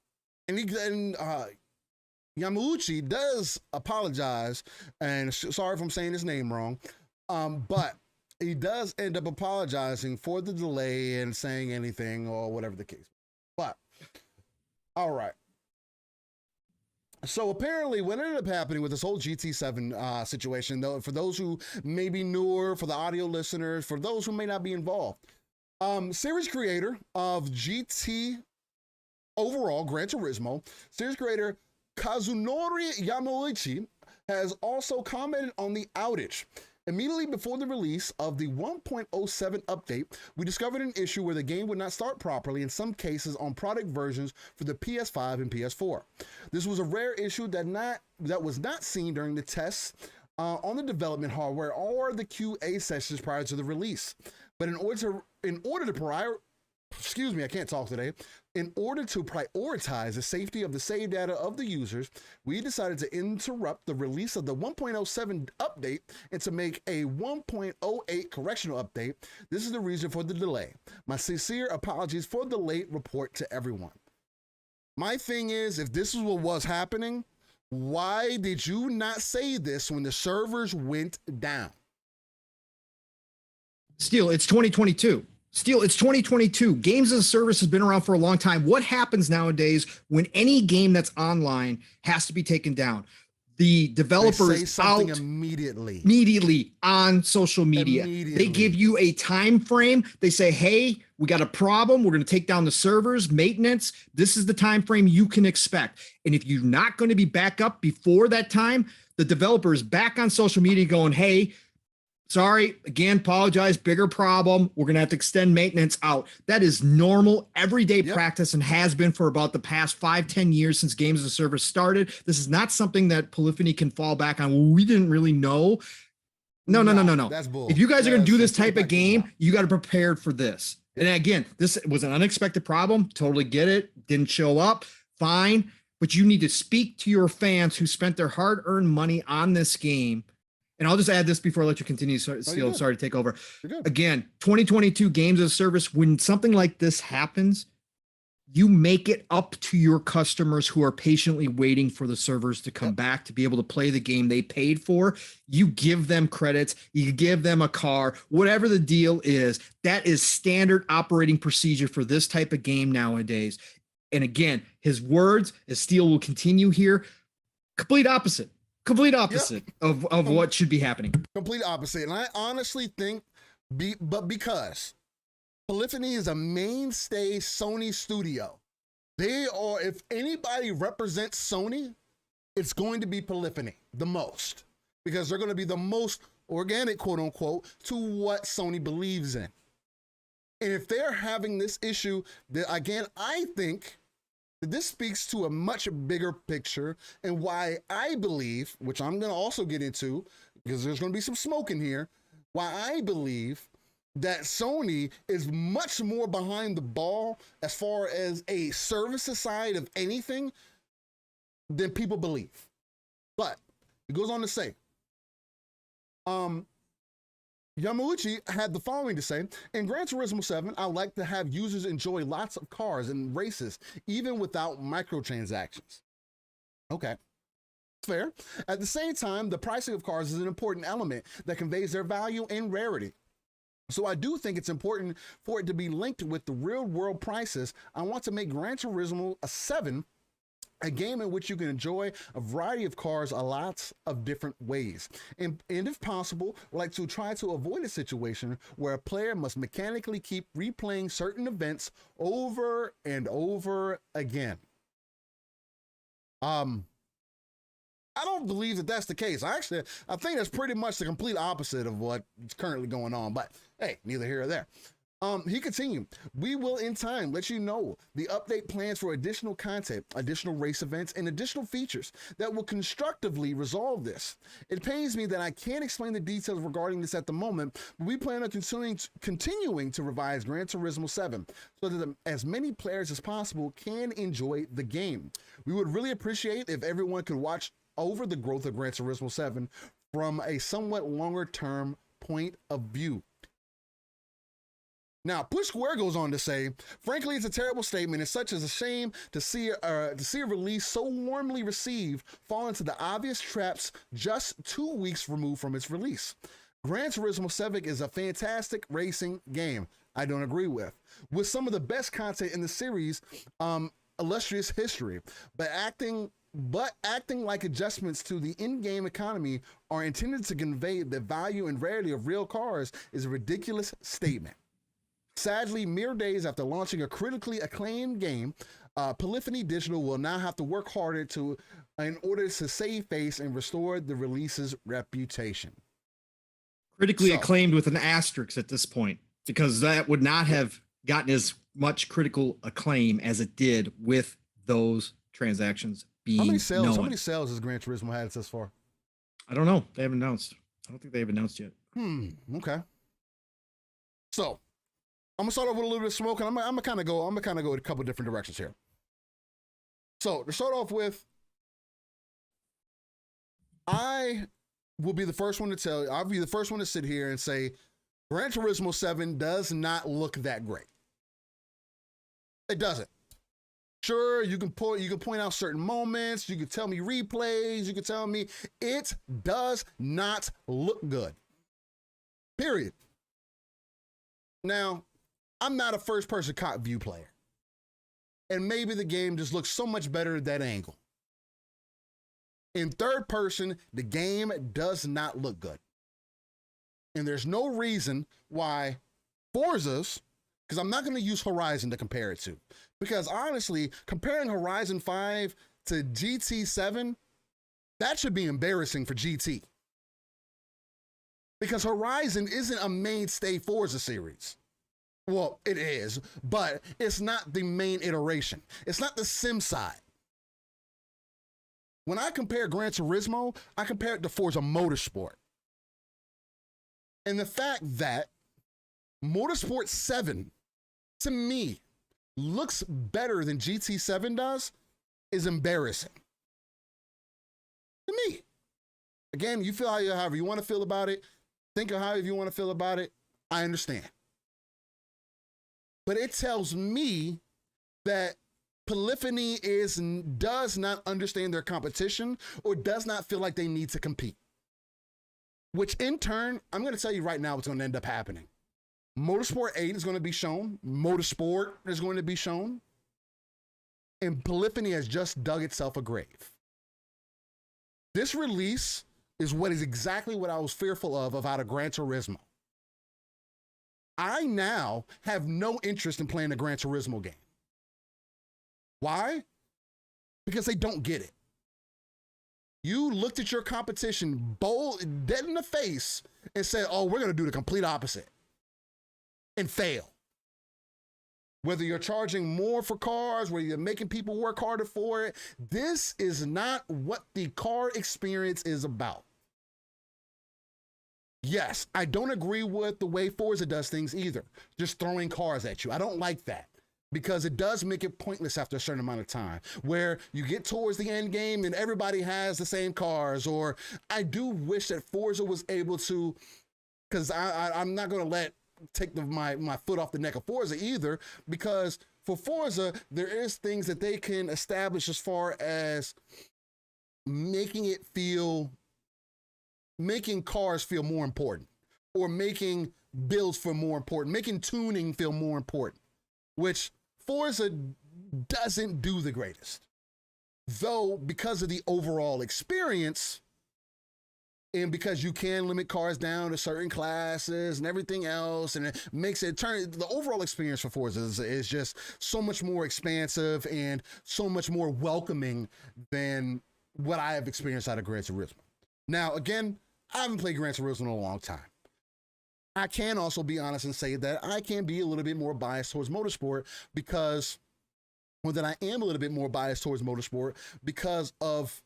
Yamauchi does apologize, and sorry if I'm saying his name wrong, but he does end up apologizing for the delay and saying anything or whatever the case. But, all right. So apparently what ended up happening with this whole GT7 situation, though, for those who may be newer, for the audio listeners, for those who may not be involved, series creator of GT overall, Gran Turismo, series creator Kazunori Yamauchi has also commented on the outage. Immediately before the release of the 1.07 update, we discovered an issue where the game would not start properly in some cases on product versions for the PS5 and PS4. This was a rare issue that was not seen during the tests on the development hardware or the QA sessions prior to the release. But in order to prioritize the safety of the save data of the users, we decided to interrupt the release of the 1.07 update and to make a 1.08 correctional update. This is the reason for the delay. My sincere apologies for the late report to everyone. My thing is, if this is what was happening, why did you not say this when the servers went down? Steel, it's 2022. Steel, it's 2022. Games as a service has been around for a long time. What happens nowadays when any game that's online has to be taken down? The developers say something immediately on social media. They give you a time frame. They say, hey, we got a problem. We're going to take down the servers, maintenance. This is the time frame you can expect. And if you're not going to be back up before that time, the developer is back on social media going, hey, sorry, again, apologize, bigger problem. We're going to have to extend maintenance out. That is normal, everyday practice and has been for about the past 5-10 years since Games as a Service started. This is not something that Polyphony can fall back on. Well, we didn't really know. No. That's bull. If you guys are going to do this type of game, you got to prepare for this. And again, this was an unexpected problem. Totally get it. Didn't show up. Fine. But you need to speak to your fans who spent their hard-earned money on this game. And I'll just add this before I let you continue. Sorry to take over. Again, 2022 Games as a Service, when something like this happens, you make it up to your customers who are patiently waiting for the servers to come back to be able to play the game they paid for. You give them credits, you give them a car, whatever the deal is. That is standard operating procedure for this type of game nowadays. And again, his words, as Steel will continue here, complete opposite of what should be happening. Complete opposite. And I honestly think, because Polyphony is a mainstay Sony studio, they are, if anybody represents Sony, it's going to be Polyphony the most, because they're going to be the most organic, quote unquote, to what Sony believes in. And if they're having this issue, that again, I think that this speaks to a much bigger picture and why I believe, which I'm going to also get into because there's going to be some smoke in here, why I believe that Sony is much more behind the ball as far as a services side of anything than people believe. But it goes on to say, Yamauchi had the following to say: in Gran Turismo 7, I like to have users enjoy lots of cars and races, even without microtransactions. Okay, fair. At the same time, the pricing of cars is an important element that conveys their value and rarity. So I do think it's important for it to be linked with the real world prices. I want to make Gran Turismo 7 a game in which you can enjoy a variety of cars a lots of different ways. And if possible, like to try to avoid a situation where a player must mechanically keep replaying certain events over and over again. I don't believe that that's the case. I think that's pretty much the complete opposite of what's currently going on, but hey, neither here or there. He continued, we will in time let you know the update plans for additional content, additional race events, and additional features that will constructively resolve this. It pains me that I can't explain the details regarding this at the moment, but we plan on continuing to revise Gran Turismo 7 so that as many players as possible can enjoy the game. We would really appreciate if everyone could watch over the growth of Gran Turismo 7 from a somewhat longer term point of view. Now, Push Square goes on to say, frankly, it's a terrible statement. It's such as a shame to see a release so warmly received fall into the obvious traps just 2 weeks removed from its release. Gran Turismo 7 is a fantastic racing game. I don't agree with some of the best content in the series' illustrious history, but acting like adjustments to the in-game economy are intended to convey the value and rarity of real cars is a ridiculous statement. Sadly, mere days after launching a critically acclaimed game, Polyphony Digital will now have to work harder in order to save face and restore the release's reputation. Critically acclaimed with an asterisk at this point, because that would not have gotten as much critical acclaim as it did with those transactions being How many sales has Gran Turismo had thus far? I don't know. They haven't announced. I don't think they've announced yet. Okay. So I'm gonna start off with a little bit of smoke, and I'm gonna kind of go in a couple different directions here. So to start off with, I will be the first one to tell you. I'll be the first one to sit here and say, Gran Turismo 7 does not look that great. It doesn't. Sure, you can point out certain moments. You can tell me replays. You can tell me it does not look good. Period. Now, I'm not a first-person cop view player. And maybe the game just looks so much better at that angle. In third person, the game does not look good. And there's no reason why Forza's, because I'm not going to use Horizon to compare it to. Because honestly, comparing Horizon 5 to GT7, that should be embarrassing for GT. Because Horizon isn't a mainstay Forza series. Well, it is, but it's not the main iteration. It's not the sim side. When I compare Gran Turismo, I compare it to Forza Motorsport. And the fact that Motorsport 7, to me, looks better than GT7 does is embarrassing. To me. Again, you feel however you want to feel about it. Think of however you want to feel about it. I understand. But it tells me that Polyphony does not understand their competition or does not feel like they need to compete. Which in turn, I'm going to tell you right now what's going to end up happening. Motorsport 8 is going to be shown. Motorsport is going to be shown. And Polyphony has just dug itself a grave. This release is what is exactly what I was fearful of out of Gran Turismo. I now have no interest in playing a Gran Turismo game. Why? Because they don't get it. You looked at your competition dead in the face and said, oh, we're going to do the complete opposite and fail. Whether you're charging more for cars, whether you're making people work harder for it, this is not what the car experience is about. Yes, I don't agree with the way Forza does things either. Just throwing cars at you. I don't like that because it does make it pointless after a certain amount of time where you get towards the end game and everybody has the same cars. Or I do wish that Forza was able to, because I'm not going to take my foot off the neck of Forza either, because for Forza, there is things that they can establish as far as making cars feel more important, or making builds feel more important, making tuning feel more important, which Forza doesn't do the greatest. Though, because of the overall experience, and because you can limit cars down to certain classes and everything else, and it makes it the overall experience for Forza is just so much more expansive and so much more welcoming than what I have experienced out of Gran Turismo. Now, again, I haven't played Gran Turismo in a long time. I can also be honest and say that I can be a little bit more biased towards motorsport because, well, that I am a little bit more biased towards motorsport because of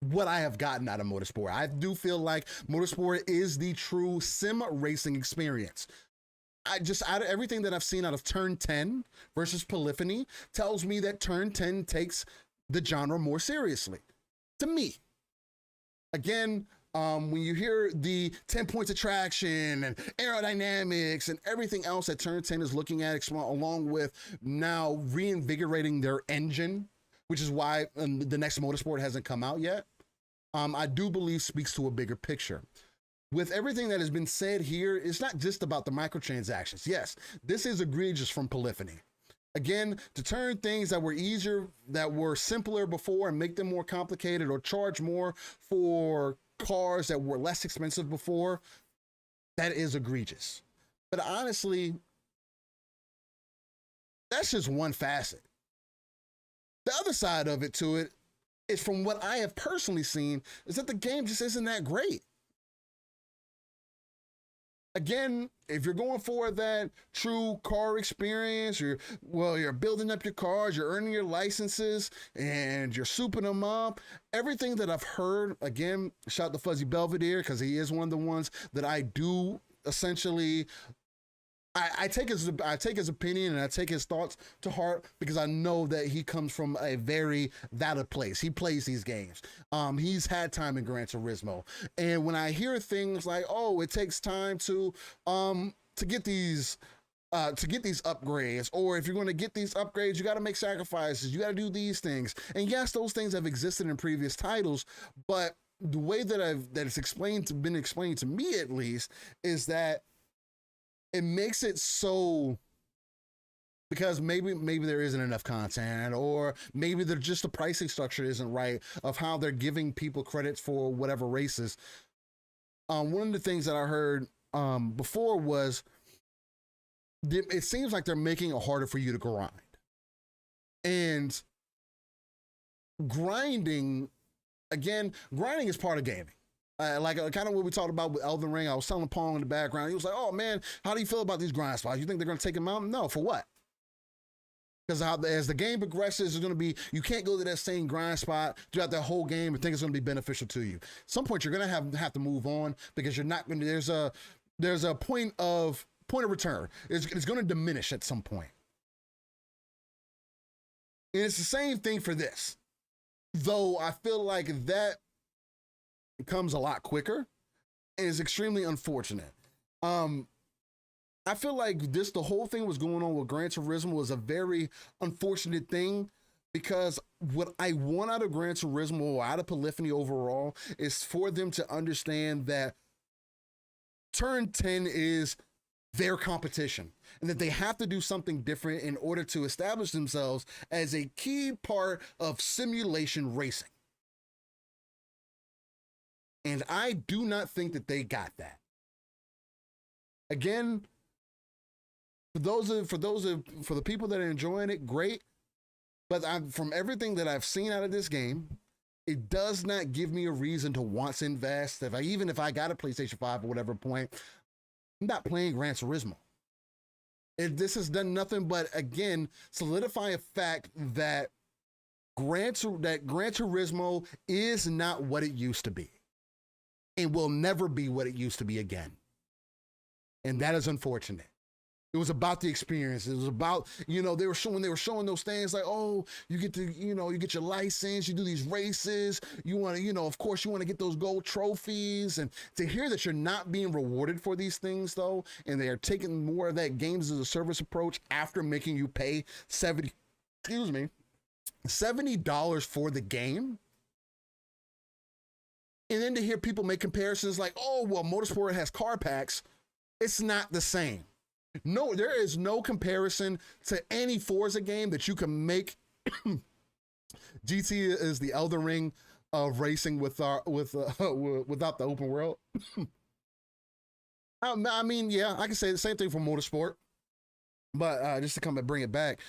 what I have gotten out of motorsport. I do feel like motorsport is the true sim racing experience. Out of everything that I've seen out of Turn 10 versus Polyphony tells me that Turn 10 takes the genre more seriously. To me. Again, when you hear the 10 points of traction and aerodynamics and everything else that Turn 10 is looking at, along with now reinvigorating their engine, which is why the next motorsport hasn't come out yet, I do believe speaks to a bigger picture. With everything that has been said here, it's not just about the microtransactions. Yes, this is egregious from Polyphony. Again, to turn things that were easier, that were simpler before and make them more complicated, or charge more for cars that were less expensive before, that is egregious. But honestly, that's just one facet. The other side of it to it is, from what I have personally seen, is that the game just isn't that great. Again, if you're going for that true car experience, you're building up your cars, you're earning your licenses, and you're souping them up. Everything that I've heard, again, shout out to Fuzzy Belvedere, because he is one of the ones that I do essentially, I take his opinion and I take his thoughts to heart, because I know that he comes from a very valid place. He plays these games. He's had time in Gran Turismo, and when I hear things like, "Oh, it takes time to get these upgrades," or if you're going to get these upgrades, you got to make sacrifices. You got to do these things. And yes, those things have existed in previous titles, but the way that it's been explained to me, at least, is that it makes it so, because maybe there isn't enough content, or maybe the pricing structure isn't right of how they're giving people credits for whatever races. One of the things that I heard before was, it seems like they're making it harder for you to grind. And grinding is part of gaming. Like kind of what we talked about with Elden Ring. I was telling Pong in the background. He was like, "Oh man, how do you feel about these grind spots? You think they're going to take them out?" No, for what? Because as the game progresses, it's going to be, you can't go to that same grind spot throughout that whole game and think it's going to be beneficial to you. At some point, you're going to have to move on, because you're not going to. There's a point of return. It's going to diminish at some point. And it's the same thing for this, though I feel like that comes a lot quicker and is extremely unfortunate. I feel like the whole thing was going on with Gran Turismo was a very unfortunate thing, because what I want out of Gran Turismo, or out of Polyphony overall, is for them to understand that Turn 10 is their competition, and that they have to do something different in order to establish themselves as a key part of simulation racing. And I do not think that they got that. Again, for the people that are enjoying it, great. But from everything that I've seen out of this game, It does not give me a reason to want to invest. Even if I got a PlayStation 5 or whatever point, I'm not playing Gran Turismo. This has done nothing but, again, solidify a fact that Gran Turismo is not what it used to be and will never be what it used to be again. And that is unfortunate. It was about the experience. It was about, they were showing those things like, oh, you get to, you get your license, you do these races, you want to, of course you want to get those gold trophies. And to hear that you're not being rewarded for these things though, and they are taking more of that games as a service approach after making you pay $70 for the game. And then to hear people make comparisons like, oh, well, Motorsport has car packs. It's not the same. No, there is no comparison to any Forza game that you can make. GT is the Elden Ring of racing without the open world. I mean, yeah, I can say the same thing for Motorsport, but just to come and bring it back,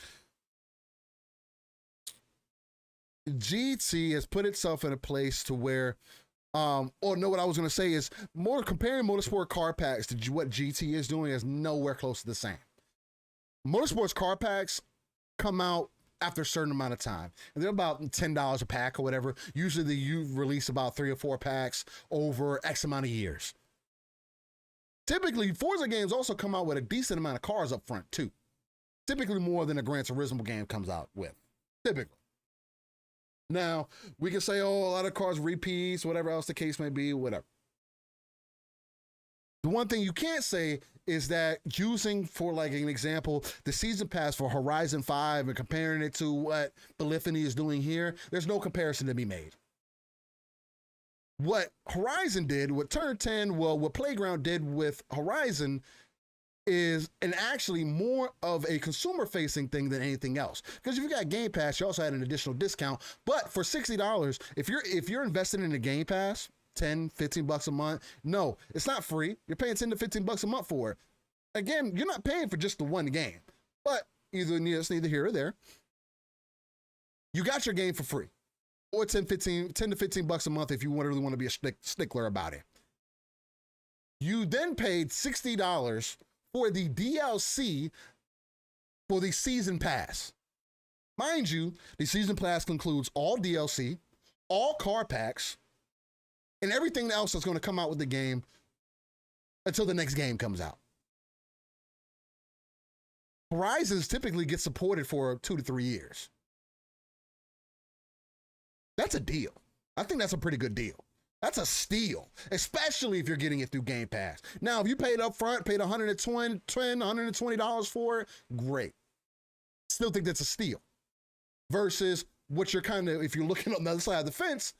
GT has put itself in a place to where what I was going to say is comparing Motorsport car packs to what GT is doing is nowhere close to the same. Motorsport's car packs come out after a certain amount of time, and they're about $10 a pack or whatever. Usually you release about 3 or 4 packs over X amount of years. Typically, Forza games also come out with a decent amount of cars up front too. Typically more than a Gran Turismo game comes out with. Typically. Now, we can say, oh, a lot of cars repeats, whatever else the case may be, whatever. The one thing you can't say is that using, for like an example, the season pass for Horizon 5 and comparing it to what Polyphony is doing here, there's no comparison to be made. What Horizon did, what Turn 10, what Playground did with Horizon is actually more of a consumer-facing thing than anything else. Because if you got Game Pass, you also had an additional discount. But for $60, if you're invested in a Game Pass, $10-15 a month, no, it's not free. You're paying $10 to $15 a month for it. Again, you're not paying for just the one game. But it's neither here or there. You got your game for free, or $10 to $15 a month if you really want to be a stickler about it. You then paid $60 for the DLC for the season pass. Mind you, the season pass includes all DLC, all car packs, and everything else that's going to come out with the game until the next game comes out. Horizons typically get supported for 2 to 3 years. That's a deal. I think that's a pretty good deal. That's a steal, especially if you're getting it through Game Pass. Now, if you paid up front, paid $120 for it, great. Still think that's a steal. Versus what you're if you're looking on the other side of the fence,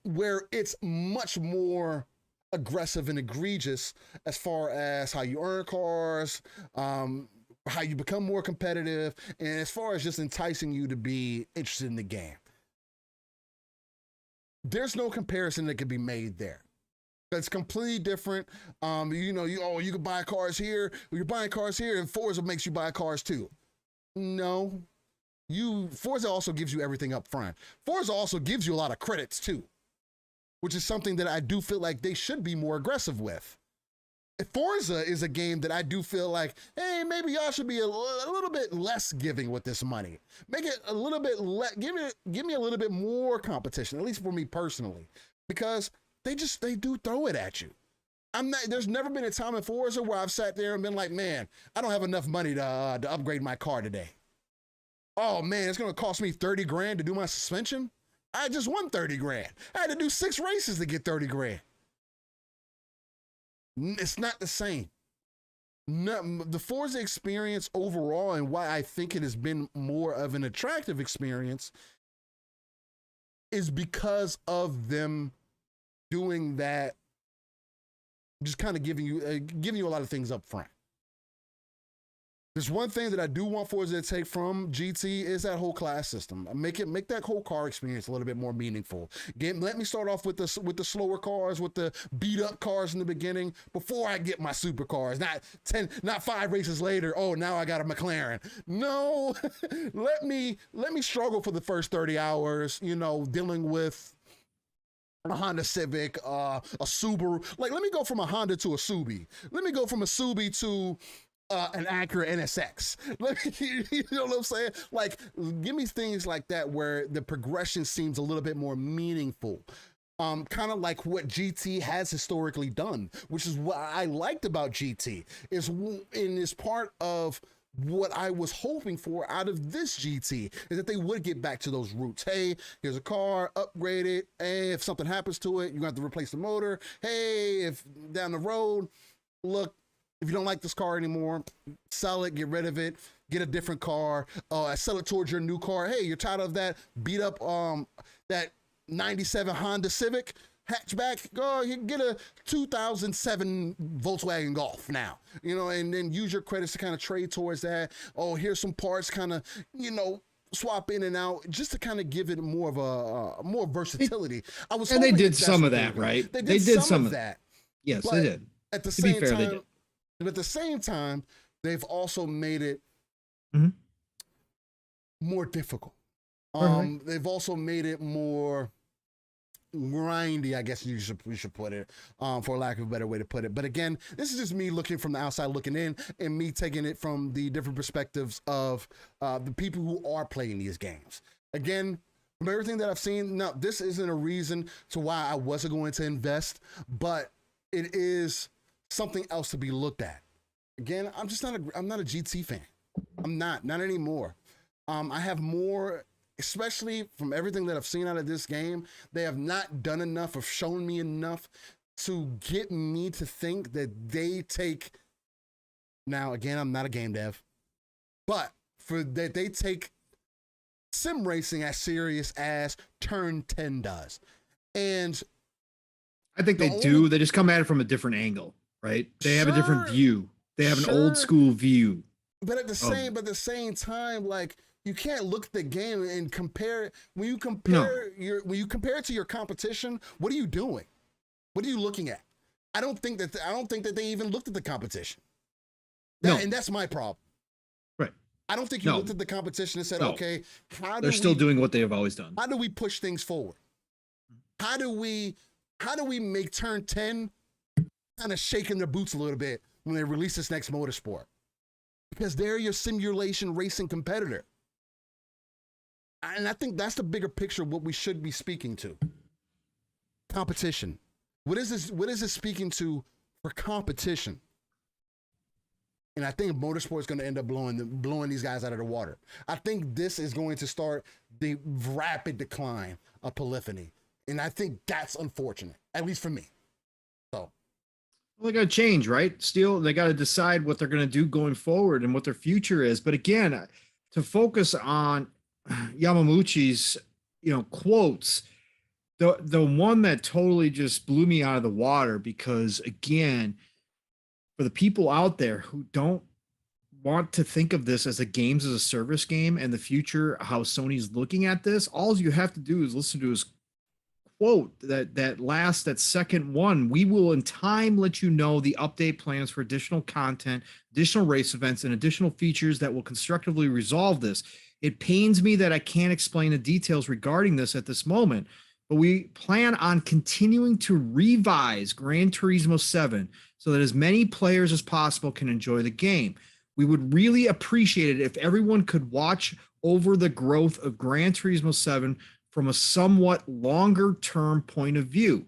where it's much more aggressive and egregious as far as how you earn cars, how you become more competitive, and as far as just enticing you to be interested in the game. There's no comparison that could be made there. That's completely different. You can buy cars here. You're buying cars here, and Forza makes you buy cars too. No, Forza also gives you everything up front. Forza also gives you a lot of credits too, which is something that I do feel like they should be more aggressive with. Forza is a game that I do feel like, hey, maybe y'all should be a little bit less giving with this money. Make it a little bit less, give me a little bit more competition, at least for me personally, because they do throw it at you. There's never been a time in Forza where I've sat there and been like, man, I don't have enough money to upgrade my car today. Oh man, it's going to cost me 30 grand to do my suspension. I just won 30 grand. I had to do 6 races to get 30 grand. It's not the same. No, the Forza experience overall, and why I think it has been more of an attractive experience, is because of them doing that, just kind of giving you a lot of things up front. There's one thing that I do want Forza to take from GT is that whole class system. Make that whole car experience a little bit more meaningful. Let me start off with the slower cars, with the beat up cars in the beginning before I get my supercars. Not 5 races later. Oh, now I got a McLaren. No, let me struggle for the first 30 hours. Dealing with a Honda Civic, a Subaru. Like, let me go from a Honda to a Subi. Let me go from a Subi to an Acura NSX. You know what I'm saying? Like, give me things like that where the progression seems a little bit more meaningful. Kind of like what GT has historically done, which is what I liked about GT, is part of what I was hoping for out of this GT, is that they would get back to those roots. Hey, here's a car, upgrade it. Hey, if something happens to it, you have to replace the motor. Hey, if down the road, look, if you don't like this car anymore, sell it, get rid of it, get a different car, sell it towards your new car. Hey, you're tired of that beat up, that 97 Honda Civic hatchback, go get a 2007 Volkswagen Golf now, and then use your credits to kind of trade towards that. Oh, here's some parts, kind of, swap in and out, just to kind of give it more of a more versatility. And they did some of that, right? They did some of that. Yes, they did. At the same time, they did. But at the same time, they've also made it more difficult. They've also made it more grindy, I guess we should put it, for lack of a better way to put it. But again, this is just me looking from the outside looking in, and me taking it from the different perspectives of the people who are playing these games. Again, from everything that I've seen, no, this isn't a reason to why I wasn't going to invest, but it is something else to be looked at. Again, I'm not a GT fan. I'm not anymore. I have more, especially from everything that I've seen out of this game. They have not done enough of showing me enough to get me to think that they take, now again, I'm not a game dev, but that they take sim racing as serious as Turn 10 does. And I think they do. They just come at it from a different angle. Right? They have a different view. They have an old school view. But at the same time, like, you can't look at the game and compare it. When you compare it to your competition, what are you doing? What are you looking at? I don't think that they even looked at the competition. And that's my problem. Right. I don't think you looked at the competition and said, okay, they're still doing what they have always done. How do we push things forward? How do we make Turn 10 kind of shaking their boots a little bit when they release this next motorsport? Because they're your simulation racing competitor. And I think that's the bigger picture of what we should be speaking to. Competition. What is this speaking to for competition? And I think motorsport is going to end up blowing these guys out of the water. I think this is going to start the rapid decline of polyphony. And I think that's unfortunate, at least for me. So. Well, they got to change, right? Still, they got to decide what they're going to do going forward and what their future is. But again, to focus on Yamauchi's, quotes, the one that totally just blew me out of the water, because again, for the people out there who don't want to think of this as a games as a service game and the future, how Sony's looking at this, all you have to do is listen to his quote, that second one. We will in time let you know the update plans for additional content, additional race events, and additional features that will constructively resolve this. It pains me that I can't explain the details regarding this at this moment, but we plan on continuing to revise Gran Turismo 7 so that as many players as possible can enjoy the game. We would really appreciate it if everyone could watch over the growth of Gran Turismo 7 from a somewhat longer term point of view.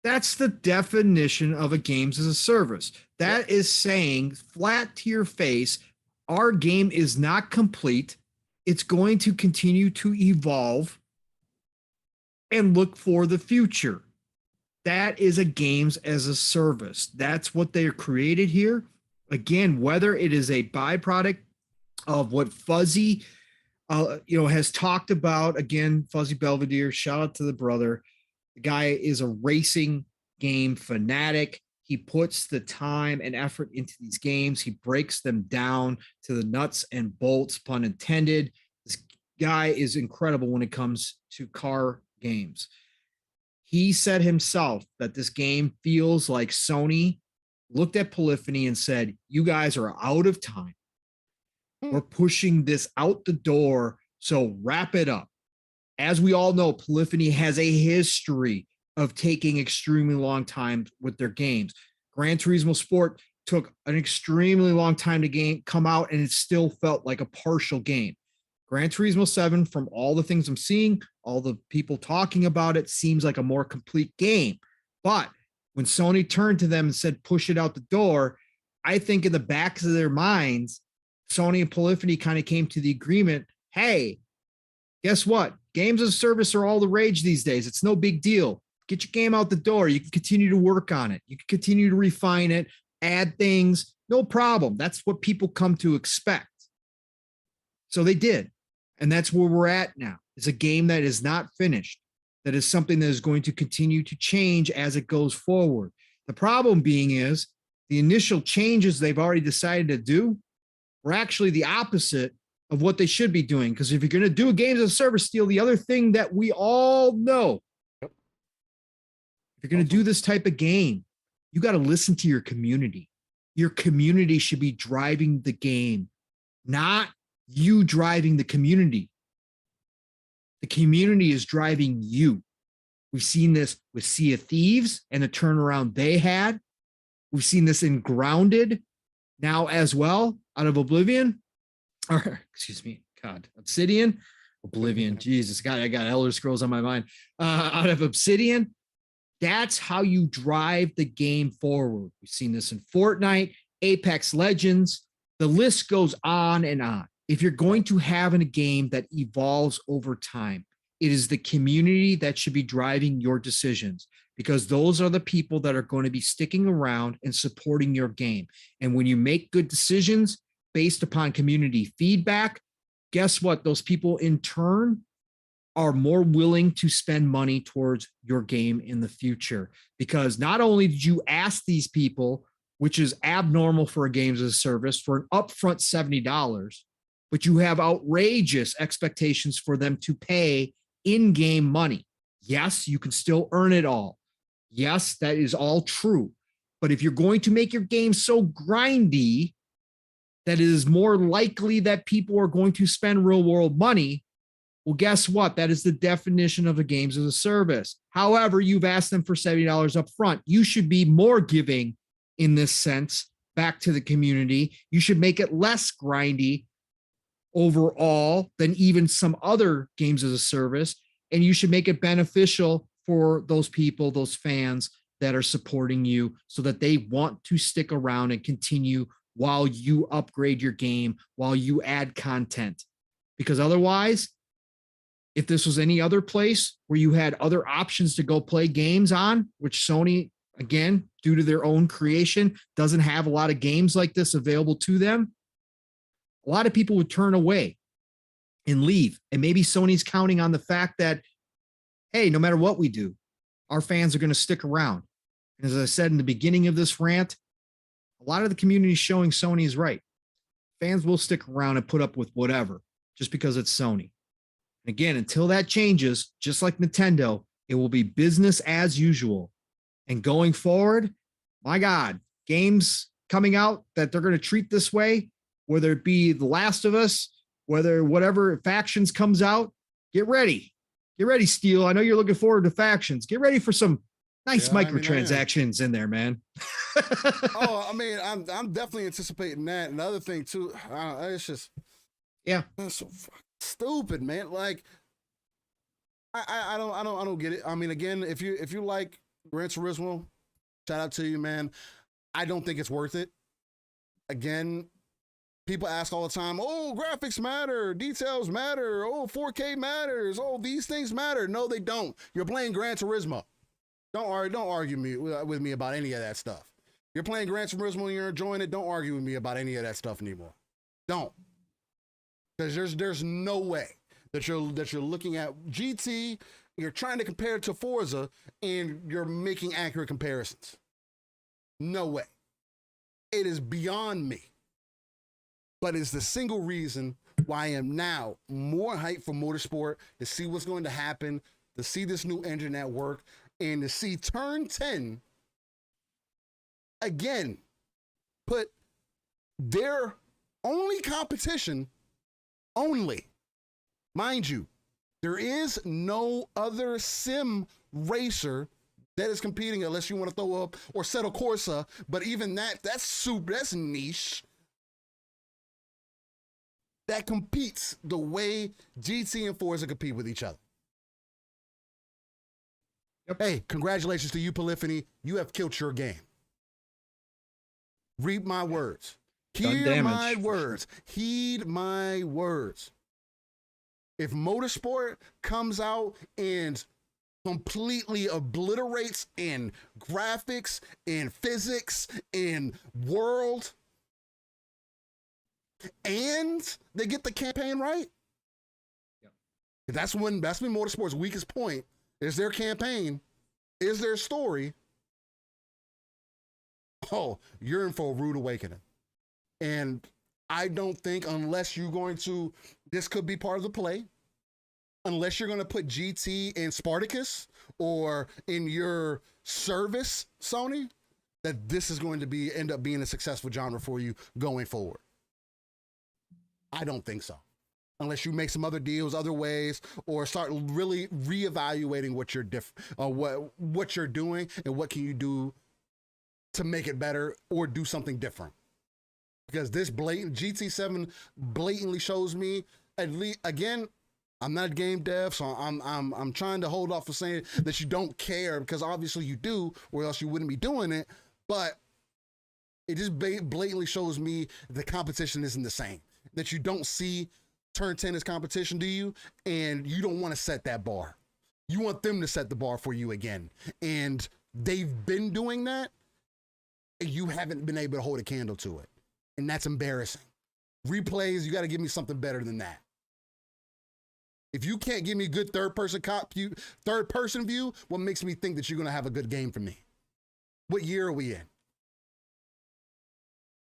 That's the definition of a games as a service. That is saying flat to your face, our game is not complete. It's going to continue to evolve and look for the future. That is a games as a service. That's what they are created here. Again, whether it is a byproduct of what Fuzzy has talked about, again, Fuzzy Belvedere, shout out to the brother. The guy is a racing game fanatic. He puts the time and effort into these games. He breaks them down to the nuts and bolts, pun intended. This guy is incredible when it comes to car games. He said himself that this game feels like Sony looked at Polyphony and said, you guys are out of time. We're pushing this out the door, so wrap it up. As we all know, Polyphony has a history of taking extremely long time with their games. Gran Turismo Sport took an extremely long time to come out, and it still felt like a partial game. Gran Turismo 7, from all the things I'm seeing, all the people talking about it, seems like a more complete game. But when Sony turned to them and said, push it out the door, I think in the backs of their minds, Sony and Polyphony kind of came to the agreement, hey, guess what? Games as a service are all the rage these days. It's no big deal. Get your game out the door. You can continue to work on it. You can continue to refine it, add things. No problem. That's what people come to expect. So they did. And that's where we're at now. It's a game that is not finished. That is something that is going to continue to change as it goes forward. The problem being is the initial changes they've already decided to do were actually the opposite of what they should be doing. Because if you're going to do a games as a service deal, the other thing that we all know, if you're going to do this type of game, you got to listen to your community. Your community should be driving the game, not you driving the community. The community is driving you. We've seen this with Sea of Thieves and the turnaround they had. We've seen this in Grounded now as well, out of Oblivion. Or, excuse me, God, Obsidian. Oblivion, Jesus, God, I got Elder Scrolls on my mind. Out of Obsidian. That's how you drive the game forward. We've seen this in Fortnite, Apex Legends. The list goes on and on. If you're going to have a game that evolves over time, it is the community that should be driving your decisions, because those are the people that are going to be sticking around and supporting your game. And when you make good decisions based upon community feedback, guess what? Those people in turn are more willing to spend money towards your game in the future, because not only did you ask these people, which is abnormal for a games as a service, for an upfront $70, but you have outrageous expectations for them to pay in-game money. Yes, you can still earn it all. Yes, that is all true. But if you're going to make your game so grindy that it is more likely that people are going to spend real-world money, well, guess what? That is the definition of a games as a service. However, you've asked them for $70 up front. You should be more giving in this sense back to the community. You should make it less grindy overall than even some other games as a service. And you should make it beneficial for those people, those fans that are supporting you, so that they want to stick around and continue while you upgrade your game, while you add content. Because otherwise, if this was any other place where you had other options to go play games on, which Sony, again, due to their own creation, doesn't have a lot of games like this available to them, a lot of people would turn away and leave. And maybe Sony's counting on the fact that, hey, no matter what we do, our fans are going to stick around. And as I said in the beginning of this rant, a lot of the community is showing Sony is right. Fans will stick around and put up with whatever just because it's Sony. And again, until that changes, just like Nintendo, it will be business as usual. And going forward, my God, games coming out that they're going to treat this way, whether it be The Last of Us, whether whatever Factions comes out, get ready. Get ready, Steel. I know you're looking forward to Factions. Get ready for some nice microtransactions in there, man. Oh, I mean, I'm definitely anticipating that. Another thing too, it's just, it's so fucking stupid, man. Like, I don't get it. I mean, again, if you like Gran Turismo, shout out to you, man. I don't think it's worth it. Again, people ask all the time, oh, graphics matter, details matter, oh, 4K matters, oh, these things matter. No, they don't. You're playing Gran Turismo. Don't argue with me about any of that stuff. You're playing Gran Turismo and you're enjoying it. Don't argue with me about any of that stuff anymore. Don't. Because there's no way that you're looking at GT, you're trying to compare it to Forza, and you're making accurate comparisons. No way. It is beyond me. But it's the single reason why I am now more hyped for motorsport, to see what's going to happen, to see this new engine at work, and to see Turn 10 again put their only competition, only, mind you, there is no other sim racer that is competing, unless you want to throw up or Settle Corsa, but even that's niche. That competes the way GT and Forza compete with each other. Yep. Hey, congratulations to you, Polyphony. You have killed your game. Read my words. Hear my words. Heed my words. If motorsport comes out and completely obliterates in graphics, in physics, in world, and they get the campaign right, yep. That's when motorsport's weakest point is their campaign, is their story. Oh, you're in for a rude awakening. And I don't think, unless you're going to, this could be part of the play, unless you're going to put GT in Spartacus or in your service, Sony, that this is going to end up being a successful genre for you going forward. I don't think so. Unless you make some other deals, other ways, or start really reevaluating what you're what you're doing and what can you do to make it better or do something different. Because this GT7 blatantly shows me, at least, again, I'm not a game dev, so I'm trying to hold off for saying that you don't care, because obviously you do, or else you wouldn't be doing it. But it just blatantly shows me the competition isn't the same. That you don't see Turn 10 as competition, do you? And you don't want to set that bar. You want them to set the bar for you again. And they've been doing that, and you haven't been able to hold a candle to it. And that's embarrassing. Replays, you got to give me something better than that. If you can't give me good third-person view, what makes me think that you're going to have a good game for me? What year are we in?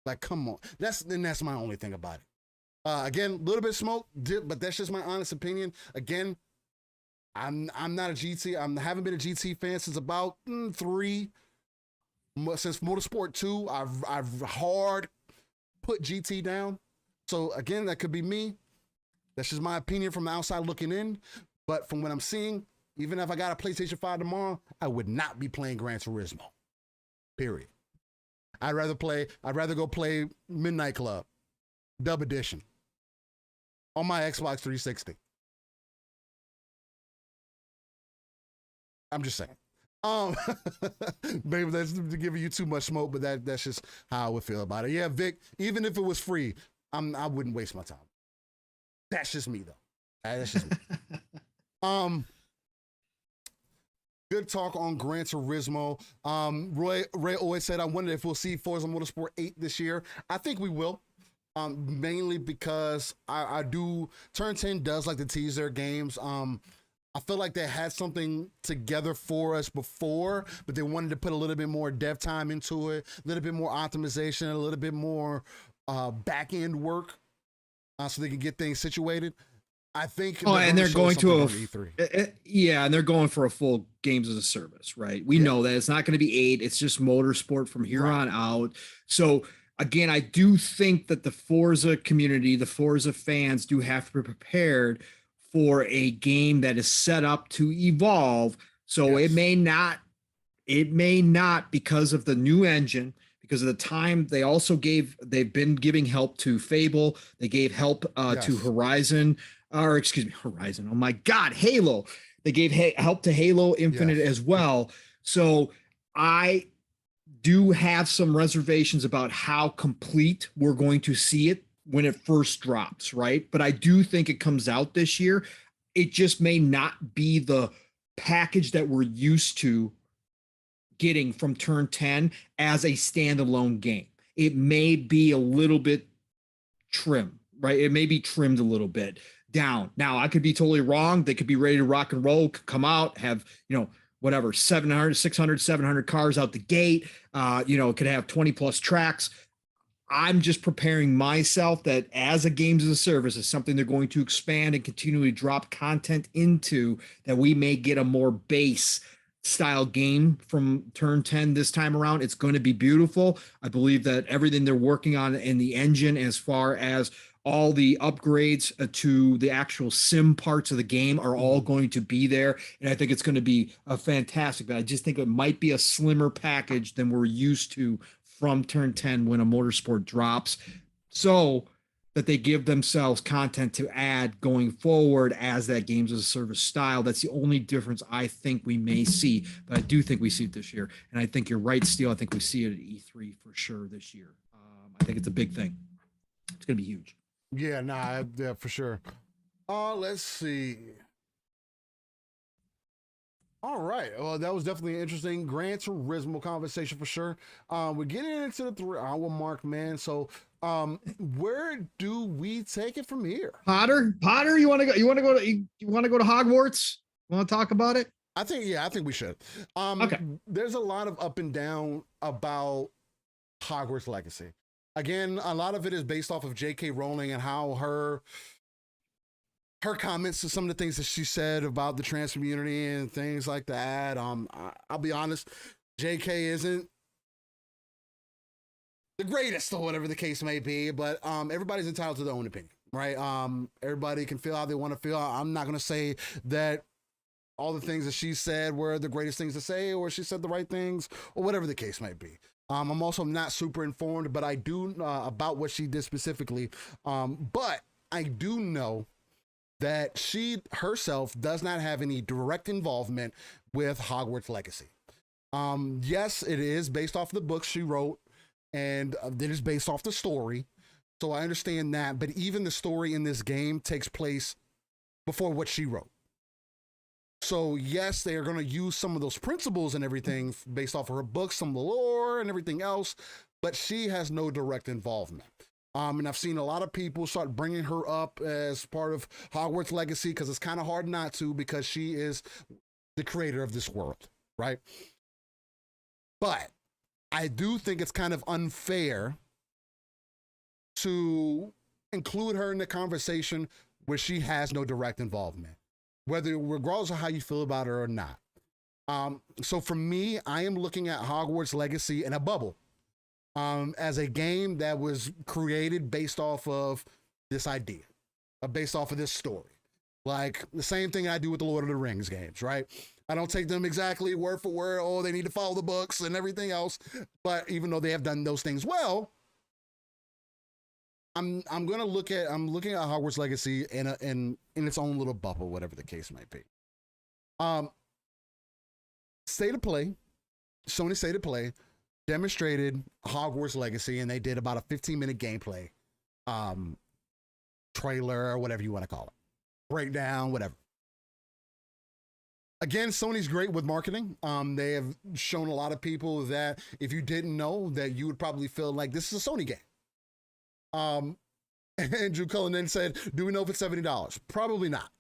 Like, come on. That's my only thing about it. Again, a little bit of smoke, but that's just my honest opinion. Again, I'm not a GT. I haven't been a GT fan since about 3. Since Motorsport 2, I've hard put GT down. So again, that could be me. That's just my opinion from the outside looking in. But from what I'm seeing, even if I got a PlayStation 5 tomorrow, I would not be playing Gran Turismo. Period. I'd rather go play Midnight Club, Dub Edition, on my Xbox 360. I'm just saying. Maybe that's giving you too much smoke, but that's just how I would feel about it. Yeah, Vic, even if it was free, I wouldn't waste my time. That's just me, though. That's just me. Good talk on Gran Turismo. Ray always said, I wonder if we'll see Forza Motorsport 8 this year. I think we will. Mainly because I do, Turn 10 does like to tease their games. I feel like they had something together for us before, but they wanted to put a little bit more dev time into it, a little bit more optimization, a little bit more back end work, so they can get things situated. I think. Oh, and they're going to a E3. Yeah, and they're going for a full games as a service, right? We know that it's not going to be 8. It's just motorsport from here on out. So again, I do think that the Forza community, the Forza fans, do have to be prepared for a game that is set up to evolve. So it may not, because of the new engine, because of the time they've been giving help to Fable. They gave help to Horizon. Horizon. Oh my God, Halo. They gave help to Halo Infinite as well. So I do have some reservations about how complete we're going to see it when it first drops, right? But I do think it comes out this year. It just may not be the package that we're used to getting from Turn 10 as a standalone game. It may be a little bit trim, right? It may be trimmed a little bit down. Now, I could be totally wrong. They could be ready to rock and roll, come out, have, whatever, 700, 600, 700 cars out the gate. It could have 20 plus tracks. I'm just preparing myself that as a games as a service is something they're going to expand and continually drop content into, that we may get a more base style game from turn 10 this time around. It's going to be beautiful. I believe that everything they're working on in the engine, as far as all the upgrades to the actual sim parts of the game, are all going to be there. And I think it's going to be a fantastic, but I just think it might be a slimmer package than we're used to from turn 10 when a motorsport drops, so that they give themselves content to add going forward as that games as a service style. That's the only difference I think we may see, but I do think we see it this year. And I think you're right, Steele. I think we see it at E3 for sure this year. I think it's a big thing. It's going to be huge. Yeah, yeah, for sure. Let's see. All right. Well, that was definitely an interesting Gran Turismo conversation for sure. We're getting into the 3-hour mark, man. So, where do we take it from here? Potter, you want to go? You want to go to Hogwarts? Want to talk about it? I think we should. Okay. There's a lot of up and down about Hogwarts Legacy. Again, a lot of it is based off of J.K. Rowling and how her comments to some of the things that she said about the trans community and things like that. I'll be honest, JK isn't the greatest or whatever the case may be, but everybody's entitled to their own opinion, right? Everybody can feel how they want to feel. I'm not going to say that all the things that she said were the greatest things to say, or she said the right things, or whatever the case might be. I'm also not super informed, but I do about what she did specifically. But I do know that she herself does not have any direct involvement with Hogwarts Legacy. Yes, it is based off the books she wrote, and it is based off the story. So I understand that, but even the story in this game takes place before what she wrote. So yes, they are going to use some of those principles and everything based off of her books, some of the lore and everything else, but she has no direct involvement. And I've seen a lot of people start bringing her up as part of Hogwarts Legacy because it's kind of hard not to, because she is the creator of this world, right? But I do think it's kind of unfair to include her in the conversation where she has no direct involvement, regardless of how you feel about her or not. So for me, I am looking at Hogwarts Legacy in a bubble. As a game that was created based off of this idea, based off of this story. Like the same thing I do with the Lord of the Rings games, right? I don't take them exactly word for word. Oh, they need to follow the books and everything else. But even though they have done those things well, I'm looking at Hogwarts Legacy in its own little bubble, whatever the case might be. State of Play, Sony State of Play demonstrated Hogwarts Legacy, and they did about a 15-minute gameplay trailer, or whatever you want to call it, breakdown, whatever. Again, Sony's great with marketing. They have shown a lot of people that if you didn't know, that you would probably feel like this is a Sony game. Andrew Cullen then said, do we know if it's $70? Probably not.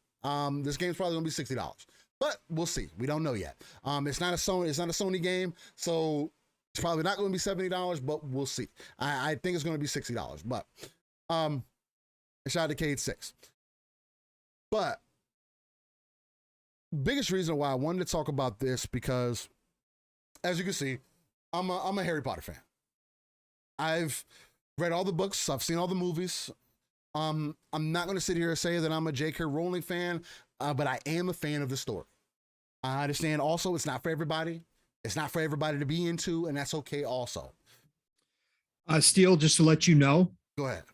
This game's probably gonna be $60, but we'll see. We don't know yet. It's not a Sony game, so it's probably not going to be $70, but we'll see. I think it's going to be $60, but it's out of Cade 6. But biggest reason why I wanted to talk about this, because as you can see, I'm a Harry Potter fan. I've read all the books. I've seen all the movies. I'm not going to sit here and say that I'm a J.K. Rowling fan, but I am a fan of the story. I understand also it's not for everybody. It's not for everybody to be into, and that's okay also. Steele, just to let you know, go ahead.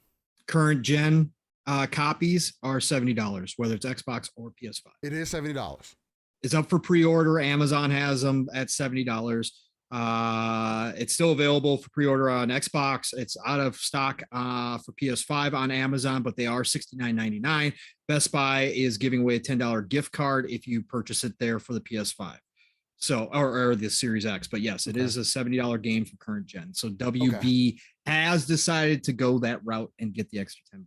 Current gen copies are $70, whether it's Xbox or PS5. It is $70. It's up for pre-order. Amazon has them at $70. It's still available for pre-order on Xbox. It's out of stock for PS5 on Amazon, but they are $69.99. Best Buy is giving away a $10 gift card if you purchase it there for the PS5. So, or the Series X, but yes, it is a $70 game for current gen. So WB has decided to go that route and get the extra $10.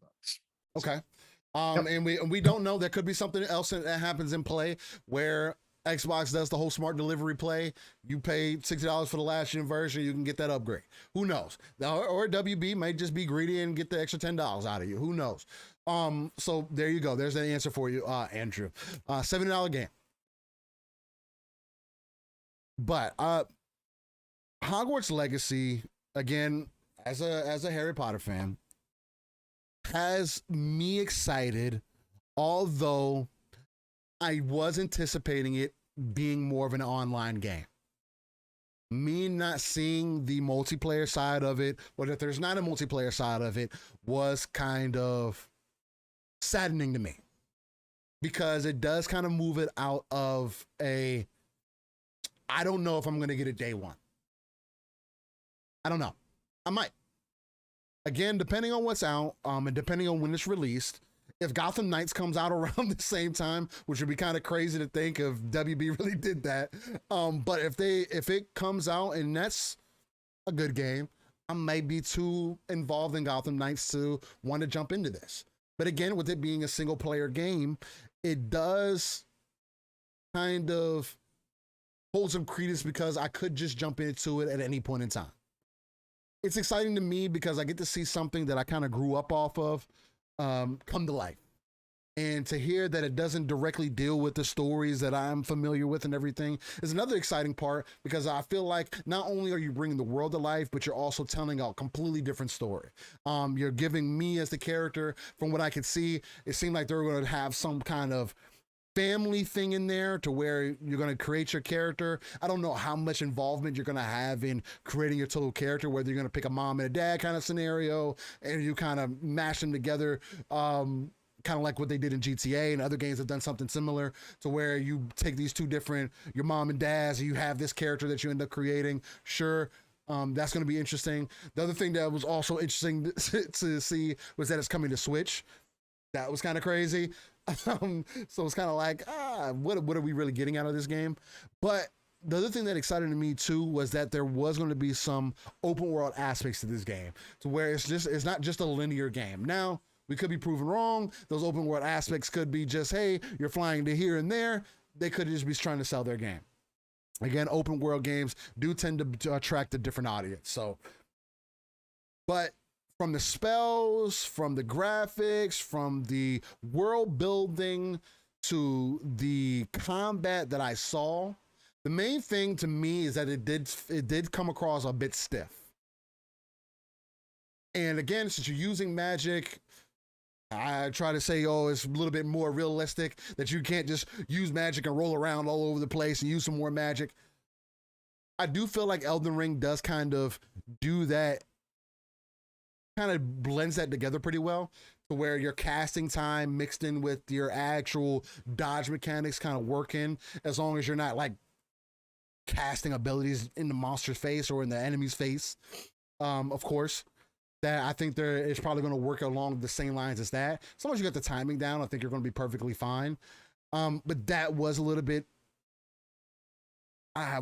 Okay. And we don't know. There could be something else that happens in play where Xbox does the whole smart delivery play. You pay $60 for the last gen version, you can get that upgrade. Who knows? Or WB might just be greedy and get the extra $10 out of you. Who knows? So there you go. There's the answer for you, Andrew. $70 game. But Hogwarts Legacy, again, as a Harry Potter fan, has me excited, although I was anticipating it being more of an online game. Me not seeing the multiplayer side of it, or that there's not a multiplayer side of it, was kind of saddening to me, because it does kind of move it out of a, I don't know if I'm going to get it day one. I don't know. I might. Again, depending on what's out, and depending on when it's released. If Gotham Knights comes out around the same time, which would be kind of crazy to think if WB really did that. But if it comes out and that's a good game, I might be too involved in Gotham Knights to want to jump into this. But again, with it being a single player game, it does kind of hold some credence, because I could just jump into it at any point in time. It's exciting to me because I get to see something that I kind of grew up off of come to life. And to hear that it doesn't directly deal with the stories that I'm familiar with and everything is another exciting part, because I feel like not only are you bringing the world to life, but you're also telling a completely different story. You're giving me as the character, from what I could see, it seemed like they were going to have some kind of family thing in there to where you're going to create your character. I don't know how much involvement you're going to have in creating your total character, whether you're going to pick a mom and a dad kind of scenario and you kind of mash them together, kind of like what they did in GTA, and other games have done something similar, to where you take these two different, your mom and dads, and you have this character that you end up creating. Sure. That's going to be interesting. The other thing that was also interesting to see was that it's coming to Switch. That was kind of crazy. So it's kind of like, what are we really getting out of this game? But the other thing that excited me too was that there was going to be some open world aspects to this game, to where it's not just a linear game. Now, we could be proven wrong. Those open world aspects could be just, hey, you're flying to here and there. They could just be trying to sell their game. Again, open world games do tend to attract a different audience. So, but from the spells, from the graphics, from the world building to the combat that I saw, the main thing to me is that it did come across a bit stiff. And again, since you're using magic, I try to say, it's a little bit more realistic, that you can't just use magic and roll around all over the place and use some more magic. I do feel like Elden Ring does kind of do that, kind of blends that together pretty well, to where your casting time mixed in with your actual dodge mechanics kind of working, as long as you're not like casting abilities in the monster's face or in the enemy's face. Of course, that I think it's probably going to work along the same lines as that. As long as you got the timing down, I think you're going to be perfectly fine. But that was a little bit,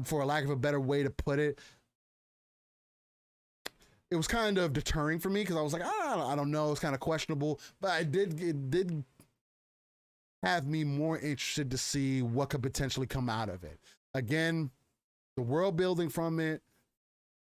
for a lack of a better way to put it, it was kind of deterring for me, because I was like, I don't know, it's kind of questionable. But it did have me more interested to see what could potentially come out of it. Again, the world building from it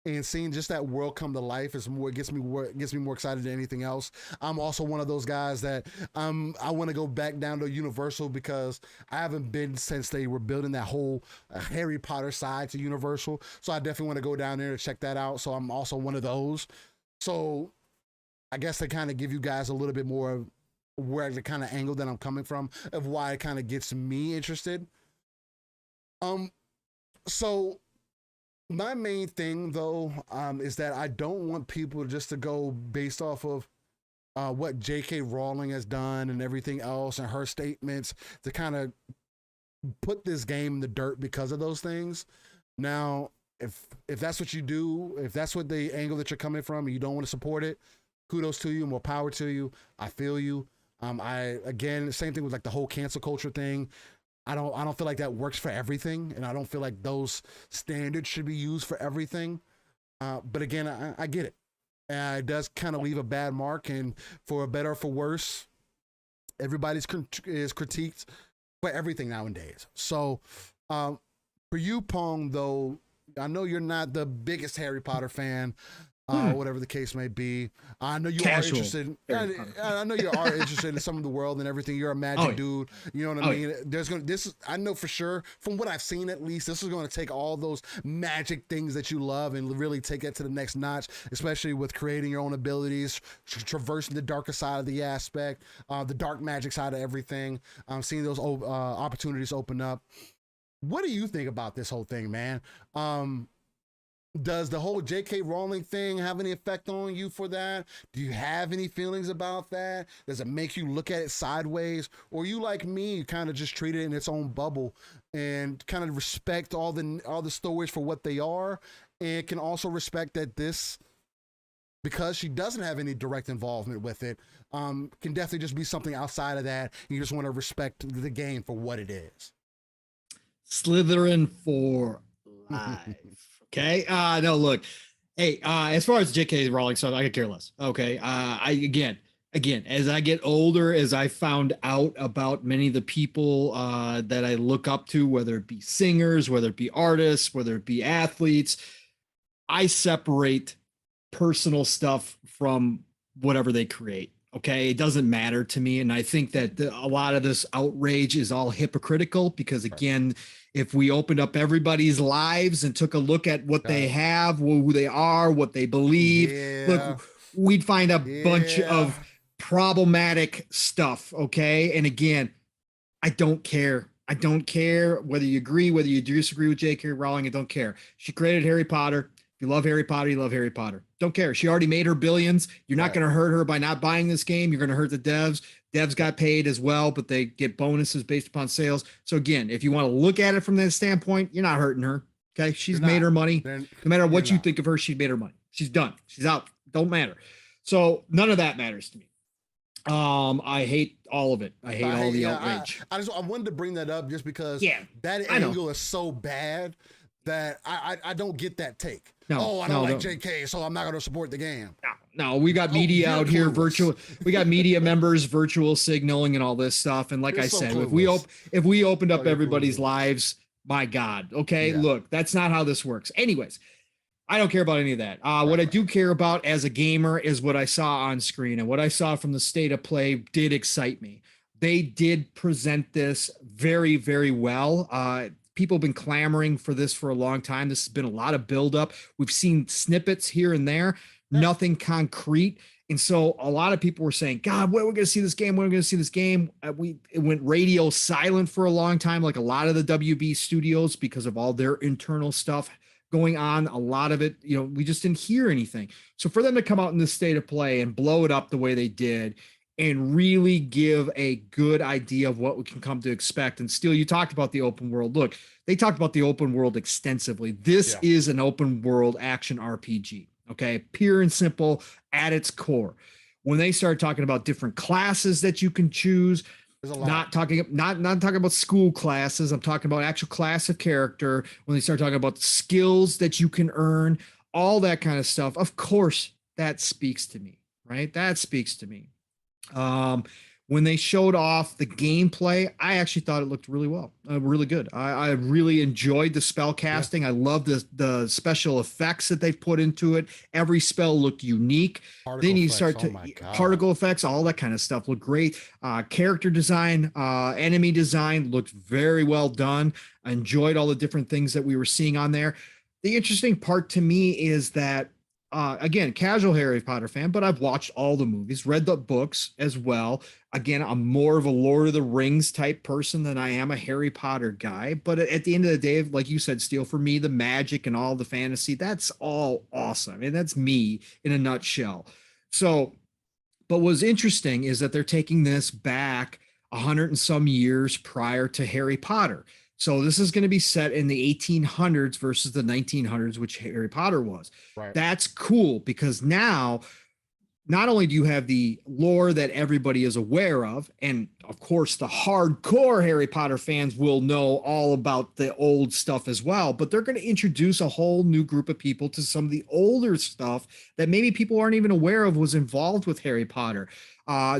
and seeing just that world come to life gets me more excited than anything else. I'm also one of those guys that I want to go back down to Universal, because I haven't been since they were building that whole Harry Potter side to Universal. So I definitely want to go down there to check that out. So I'm also one of those. So I guess they kind of give you guys a little bit more of where the kind of angle that I'm coming from, of why it kind of gets me interested. So my main thing, though, is that I don't want people just to go based off of what J.K. Rowling has done and everything else and her statements, to kind of put this game in the dirt because of those things. Now, if that's what you do, if that's what the angle that you're coming from, and you don't want to support it, kudos to you, more power to you. I feel you. Again, same thing with like the whole cancel culture thing. I don't feel like that works for everything, and I don't feel like those standards should be used for everything. But again, I get it. It does kind of leave a bad mark, and for better or for worse, everybody's is critiqued for everything nowadays. So Um, for you, Pong, though, I know you're not the biggest Harry Potter fan, whatever the case may be. I know you are Casual interested. Harry Potter. I know you are interested in some of the world and everything. You're a magic dude. You know what I mean? I know for sure from what I've seen, at least, this is going to take all those magic things that you love and really take it to the next notch, especially with creating your own abilities, traversing the darker side of the aspect, the dark magic side of everything. Seeing those opportunities open up. What do you think about this whole thing, man? Does the whole J.K. Rowling thing have any effect on you for that? Do you have any feelings about that? Does it make you look at it sideways? Or you, like me, kind of just treat it in its own bubble and kind of respect all the stories for what they are, and can also respect that this, because she doesn't have any direct involvement with it, can definitely just be something outside of that. You just want to respect the game for what it is. Slytherin for life. Okay. No, look, hey, as far as J.K. Rowling stuff, I could care less. Okay. Again, as I get older, as I found out about many of the people that I look up to, whether it be singers, whether it be artists, whether it be athletes, I separate personal stuff from whatever they create. Okay. It doesn't matter to me. And I think that a lot of this outrage is all hypocritical because, again, if we opened up everybody's lives and took a look at what they have, who they are, what they believe, look, we'd find a bunch of problematic stuff. Okay. And again, I don't care. I don't care whether you agree, whether you disagree with J.K. Rowling. I don't care. She created Harry Potter. If you love Harry Potter, you love Harry Potter. Don't care. She already made her billions. You're not going to hurt her by not buying this game. You're going to hurt the devs. Devs got paid as well, but they get bonuses based upon sales. So again, if you want to look at it from that standpoint, you're not hurting her. Okay. She's made her money. No matter what you think of her, she made her money. She's done. She's out. Don't matter. So none of that matters to me. I hate all of it. I hate all the outrage. I wanted to bring that up just because that angle is so bad that I don't get that take. I don't like JK, so I'm not going to support the game. No, we got media out here, virtual. We got media members, virtual signaling, and all this stuff. And like I said, if we opened up everybody's lives, my God, okay, look, that's not how this works. Anyways, I don't care about any of that. What I do care about as a gamer is what I saw on screen, and what I saw from the state of play did excite me. They did present this very, very well. People have been clamoring for this for a long time. This has been a lot of buildup. We've seen snippets here and there, nothing concrete. And so a lot of people were saying, God, when are we going to see this game? When are we going to see this game? It went radio silent for a long time, like a lot of the WB studios, because of all their internal stuff going on. A lot of it, we just didn't hear anything. So for them to come out in this state of play and blow it up the way they did, and really give a good idea of what we can come to expect. And Steel, you talked about the open world. Look, they talked about the open world extensively. This is an open world action RPG, okay? Pure and simple at its core. When they start talking about different classes that you can choose, not talking about school classes, I'm talking about actual class of character. When they start talking about the skills that you can earn, all that kind of stuff, of course, that speaks to me, right? That speaks to me. When they showed off the gameplay, I actually thought it looked really well, really good. I really enjoyed the spell casting. I love the special effects that they've put into it. Every spell looked unique. Then you start to particle effects, all that kind of stuff looked great. Character design, enemy design looked very well done. I enjoyed all the different things that we were seeing on there. The interesting part to me is that again, casual Harry Potter fan, but I've watched all the movies, read the books as well. Again, I'm more of a Lord of the Rings type person than I am a Harry Potter guy. But at the end of the day, like you said, Steel, for me, the magic and all the fantasy, that's all awesome. And that's me in a nutshell. So, but what's interesting is that they're taking this back 100 and some years prior to Harry Potter. So this is going to be set in the 1800s versus the 1900s, which Harry Potter was. Right. That's cool because now not only do you have the lore that everybody is aware of, and of course the hardcore Harry Potter fans will know all about the old stuff as well, but they're going to introduce a whole new group of people to some of the older stuff that maybe people aren't even aware of was involved with Harry Potter.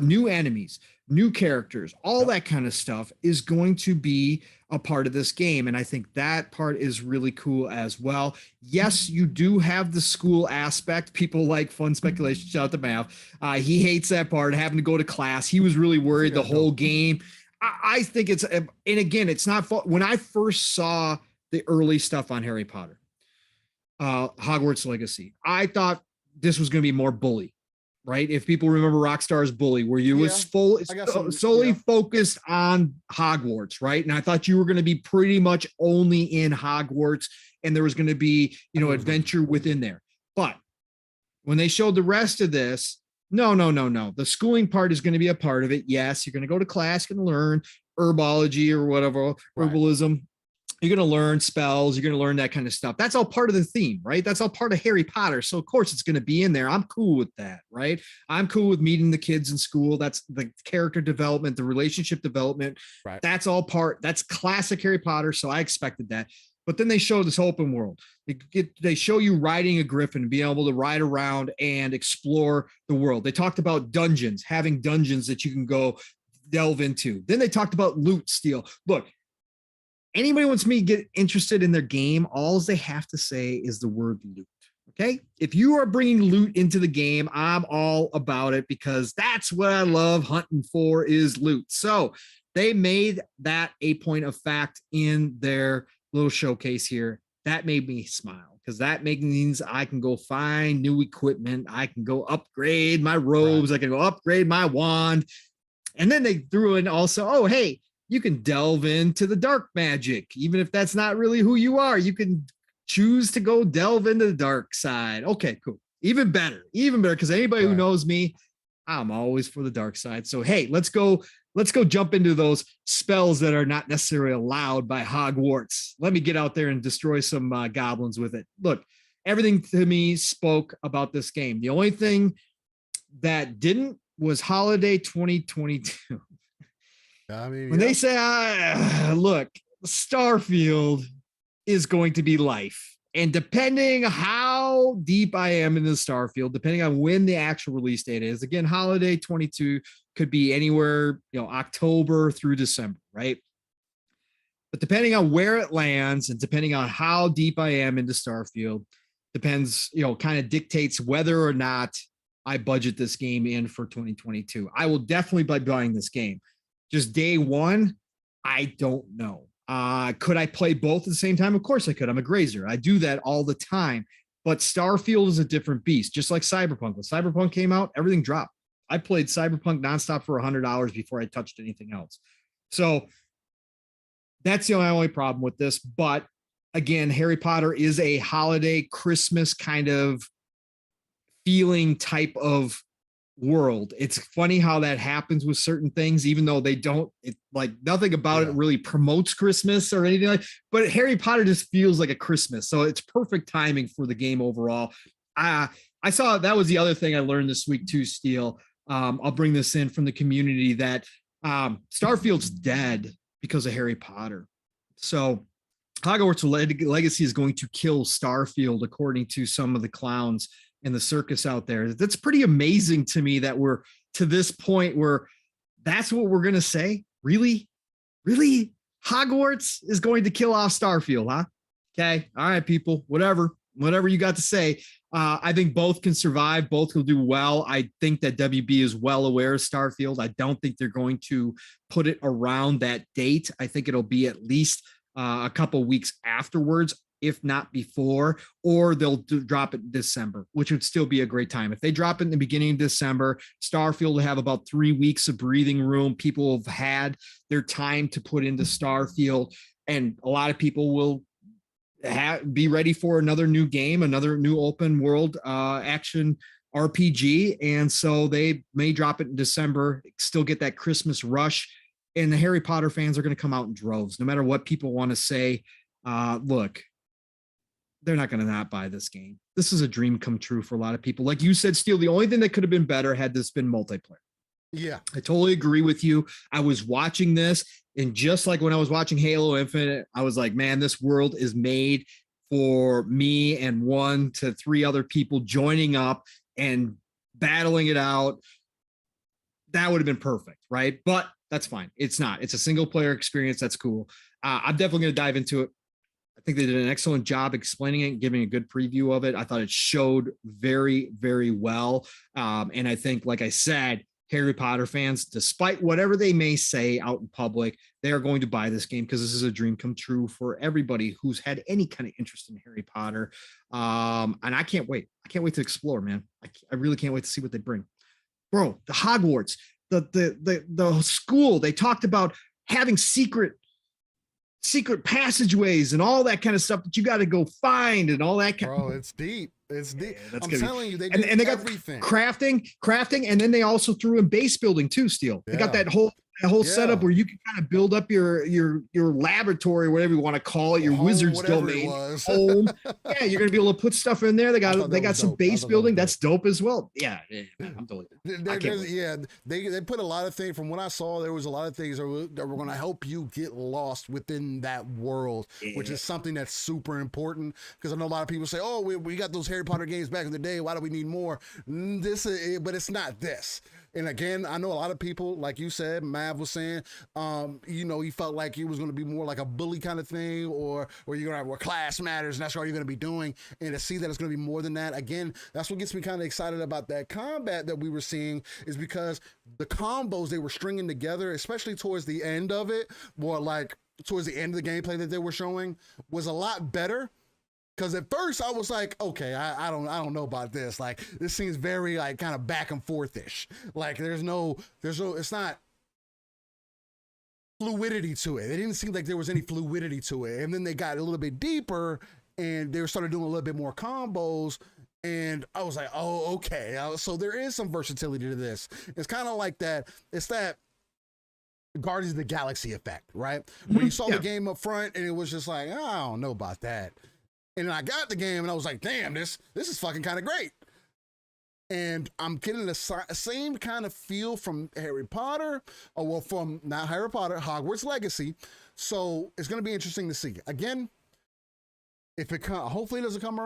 New enemies, new characters, all that kind of stuff is going to be a part of this game. And I think that part is really cool as well. Yes, you do have the school aspect. People like fun speculation. Shout out to Mav. He hates that part, having to go to class. He was really worried the whole game. I think it's, and again, it's not, when I first saw the early stuff on Harry Potter, Hogwarts Legacy, I thought this was going to be more bully. Right? If people remember Rockstar's Bully, where you was solely focused on Hogwarts, right? And I thought you were going to be pretty much only in Hogwarts, and there was going to be, adventure within there. But when they showed the rest of this, no. The schooling part is going to be a part of it. Yes, you're going to go to class, going to learn herbology or whatever, herbalism. You're going to learn spells. You're going to learn that kind of stuff. That's all part of the theme, right? That's all part of Harry Potter. So of course it's going to be in there. I'm cool with that, right? I'm cool with meeting the kids in school. That's the character development, the relationship development. Right. That's all that's classic Harry Potter. So I expected that. But then they show this open world. They show you riding a griffin, being able to ride around and explore the world. They talked about dungeons, having dungeons that you can go delve into. Then they talked about loot steal. Look, anybody wants me to get interested in their game, all they have to say is the word loot. Okay. If you are bringing loot into the game, I'm all about it, because that's what I love hunting for, is loot. So they made that a point of fact in their little showcase here. That made me smile, because that means I can go find new equipment. I can go upgrade my robes. Right. I can go upgrade my wand. And then they threw in also, oh, hey, you can delve into the dark magic. Even if that's not really who you are, you can choose to go delve into the dark side. Okay, cool. Even better, because anybody who knows me, I'm always for the dark side. So, hey, let's go jump into those spells that are not necessarily allowed by Hogwarts. Let me get out there and destroy some goblins with it. Look, everything to me spoke about this game. The only thing that didn't was holiday 2022. I mean, when they say, look, Starfield is going to be life. And depending how deep I am in the Starfield, depending on when the actual release date is, again, holiday 22 could be anywhere, October through December, right? But depending on where it lands and depending on how deep I am into Starfield, depends, kind of dictates whether or not I budget this game in for 2022. I will definitely be buying this game. Just day one, I don't know. Could I play both at the same time? Of course I could. I'm a grazer. I do that all the time. But Starfield is a different beast, just like Cyberpunk. When Cyberpunk came out, everything dropped. I played Cyberpunk nonstop for 100 hours before I touched anything else. So that's the only problem with this. But again, Harry Potter is a holiday, Christmas kind of feeling type of world. It's funny how that happens with certain things, even though they don't, like nothing about it really promotes Christmas or anything like, but Harry Potter just feels like a Christmas. So it's perfect timing for the game overall. I saw that was the other thing I learned this week too, Steel. I'll bring this in from the community that Starfield's dead because of Harry Potter. So Hogwarts Legacy is going to kill Starfield, according to some of the clowns in the circus out there. That's pretty amazing to me that we're to this point where that's what we're going to say. Really? Hogwarts is going to kill off Starfield, huh? Okay. All right, people, whatever you got to say. I think both can survive. Both will do well. I think that WB is well aware of Starfield. I don't think they're going to put it around that date. I think it'll be at least a couple weeks afterwards, if not before, or they'll drop it in December, which would still be a great time. If they drop it in the beginning of December, Starfield will have about 3 weeks of breathing room. People have had their time to put into Starfield, and a lot of people will be ready for another new game, another new open world action RPG. And so they may drop it in December, still get that Christmas rush. And the Harry Potter fans are going to come out in droves, no matter what people want to say. Look, they're not going to not buy this game. This is a dream come true for a lot of people. Like you said, Steel, the only thing that could have been better had this been multiplayer. Yeah, I totally agree with you. I was watching this, and just like when I was watching Halo Infinite, I was like, man, this world is made for me and 1 to 3 other people joining up and battling it out. That would have been perfect, right? But that's fine. It's not. It's a single player experience. That's cool. I'm definitely going to dive into it. I think they did an excellent job explaining it, giving a good preview of it. I thought it showed very, very well. And I think, like I said, Harry Potter fans, despite whatever they may say out in public, they are going to buy this game because this is a dream come true for everybody who's had any kind of interest in Harry Potter. And I can't wait. I can't wait to explore, man. I really can't wait to see what they bring. Bro, the Hogwarts, the school, they talked about having secret passageways and all that kind of stuff that you got to go find and all that kind. Bro, it's deep. It's deep. Yeah, I'm telling you, they did and they got everything. crafting, and then they also threw in base building too. Steel. They got that whole setup where you can kind of build up your laboratory, whatever you want to call it, your home, wod's domain. Home. Yeah, you're gonna be able to put stuff in there. They got some base building. That's dope as well. Yeah, man, I'm totally. They put a lot of things. From what I saw, there was a lot of things that were going to help you get lost within that world, which is something that's super important. Because I know a lot of people say, "Oh, we got those Harry Potter games back in the day. Why do we need more?" But it's not this. And again, I know a lot of people, like you said, Mav was saying, he felt like it was going to be more like a bully kind of thing, or you're going to have where class matters, and that's all you're going to be doing. And to see that it's going to be more than that, again, that's what gets me kind of excited about that combat that we were seeing, is because the combos they were stringing together, especially towards the end of it, more like towards the end of the gameplay that they were showing, was a lot better. Because at first I was like, okay, I don't know about this. Like, this seems very like kind of back and forth-ish. Like there's no, it's not fluidity to it. It didn't seem like there was any fluidity to it. And then they got a little bit deeper and they started doing a little bit more combos. And I was like, oh, okay. So there is some versatility to this. It's kind of like that. It's that Guardians of the Galaxy effect, right? When you saw the game up front and it was just like, oh, I don't know about that. And then I got the game and I was like, damn, this is fucking kind of great. And I'm getting the same kind of feel from Harry Potter, from not Harry Potter, Hogwarts Legacy. So it's going to be interesting to see. Again, if it hopefully it doesn't come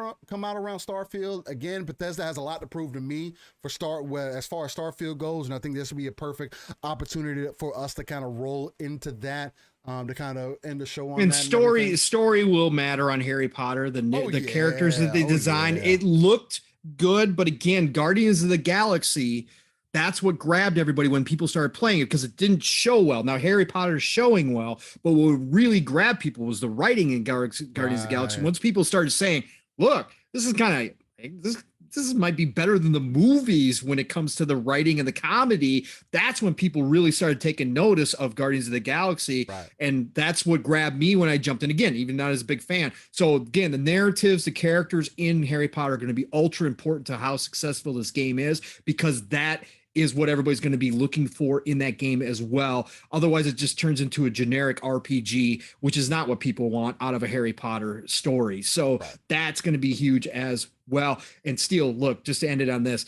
out around Starfield. Again, Bethesda has a lot to prove to me as far as Starfield goes. And I think this would be a perfect opportunity for us to kind of roll into that. To kind of end the show on and that. Story will matter on Harry Potter. The characters that they designed, it looked good, but again, Guardians of the Galaxy, that's what grabbed everybody when people started playing it, because it didn't show well. Now Harry Potter's showing well, but what really grabbed people was the writing in Guardians of the Galaxy. Once people started saying, "Look, this is kind of this might be better than the movies when it comes to the writing and the comedy," that's when people really started taking notice of Guardians of the Galaxy. Right. And that's what grabbed me when I jumped in again, even not as a big fan. So again, the narratives, the characters in Harry Potter are going to be ultra important to how successful this game is, because that is what everybody's going to be looking for in that game as well. Otherwise, it just turns into a generic RPG, which is not what people want out of a Harry Potter story. So that's going to be huge as well. And Steel, look, just to end it on this,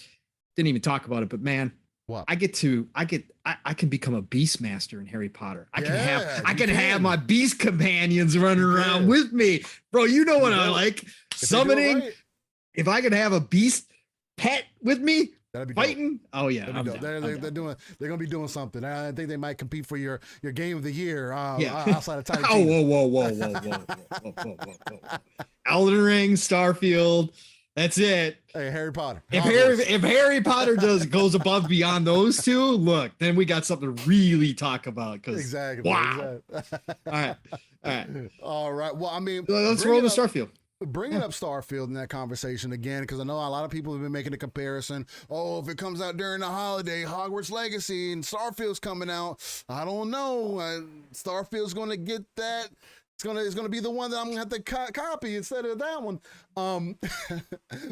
didn't even talk about it, but man, I can become a Beastmaster in Harry Potter. I can have my Beast companions running around with me, bro. You know what I like, summoning. If I could have a Beast pet with me, fighting. Dope. Oh yeah, they're gonna be doing something. I think they might compete for your game of the year outside of Titan. Whoa. Elden Ring, Starfield. That's it. Hey, Harry Potter. If Harry Potter goes above beyond those two, look, then we got something to really talk about. Exactly. Wow. Exactly. All right. Well, I mean, let's roll to Starfield. Bringing up Starfield in that conversation again, because I know a lot of people have been making a comparison. Oh, if it comes out during the holiday, Hogwarts Legacy and Starfield's coming out, I don't know. Starfield's going to get that. It's gonna be the one that I'm gonna have to copy instead of that one.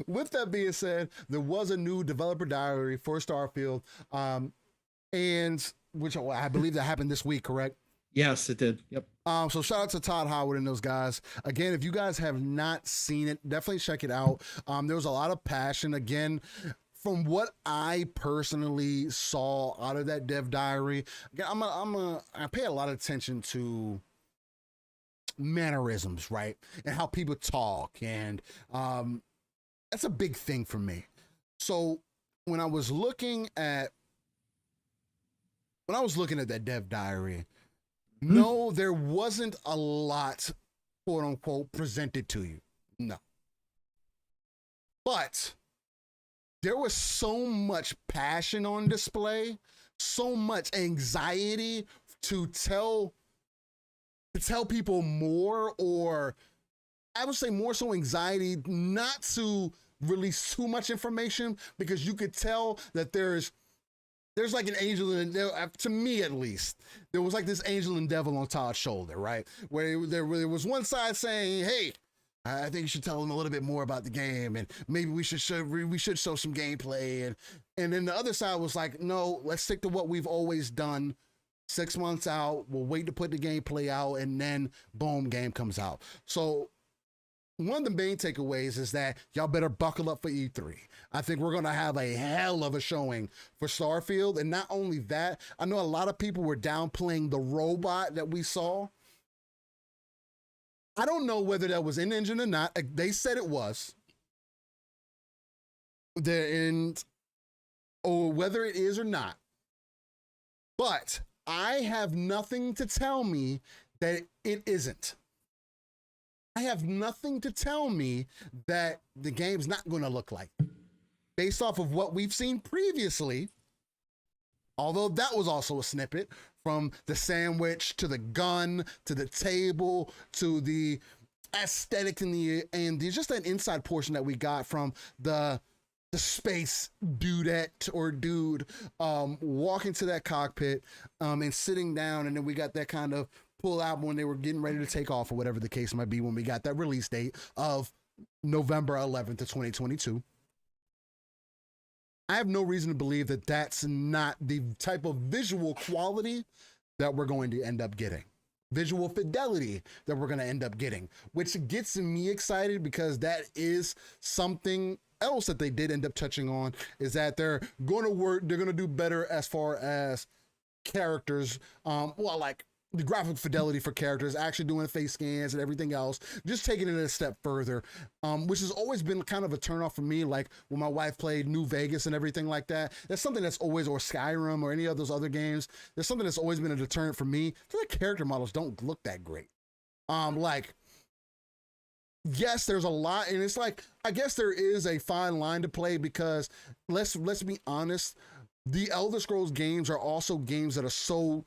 With that being said, there was a new developer diary for Starfield, and which I believe that happened this week, correct? Yes, it did. Yep. So shout out to Todd Howard and those guys. Again, if you guys have not seen it, definitely check it out. There was a lot of passion. Again, from what I personally saw out of that dev diary, again, I pay a lot of attention to mannerisms, right? And how people talk. And that's a big thing for me. So when I was looking at that dev diary, No, there wasn't a lot, quote unquote, presented to you. No. But there was so much passion on display, so much anxiety to tell people more, or I would say more so anxiety not to release too much information, because you could tell that there's like an angel and to me at least, there was like this angel and devil on Todd's shoulder, right? Where there was one side saying, "Hey, I think you should tell them a little bit more about the game, and maybe we should show some gameplay," and then the other side was like, "No, let's stick to what we've always done. 6 months out, we'll wait to put the gameplay out, and then boom, game comes out." So one of the main takeaways is that y'all better buckle up for E3. I think we're going to have a hell of a showing for Starfield. And not only that, I know a lot of people were downplaying the robot that we saw. I don't know whether that was in engine or not. They said it was. Or whether it is or not. But I have nothing to tell me that it isn't. I have nothing to tell me that the game's not going to look like it. Based off of what we've seen previously, although that was also a snippet, from the sandwich to the gun to the table to the aesthetic and just that inside portion that we got from the space dudette or dude walking to that cockpit and sitting down, and then we got that kind of pull out when they were getting ready to take off, or whatever the case might be, when we got that release date of November 11th of 2022. I have no reason to believe that that's not the type of visual quality that we're going to end up getting. Visual fidelity that we're going to end up getting, which gets me excited, because that is something else that they did end up touching on, is that they're going to do better as far as characters, like the graphic fidelity for characters, actually doing face scans and everything else, just taking it a step further, which has always been kind of a turnoff for me. Like when my wife played New Vegas and everything like that, that's something that's always, or Skyrim or any of those other games, there's something that's always been a deterrent for me. The character models don't look that great. Yes, there's a lot, and it's like, I guess there is a fine line to play, because let's be honest, the Elder Scrolls games are also games that are so,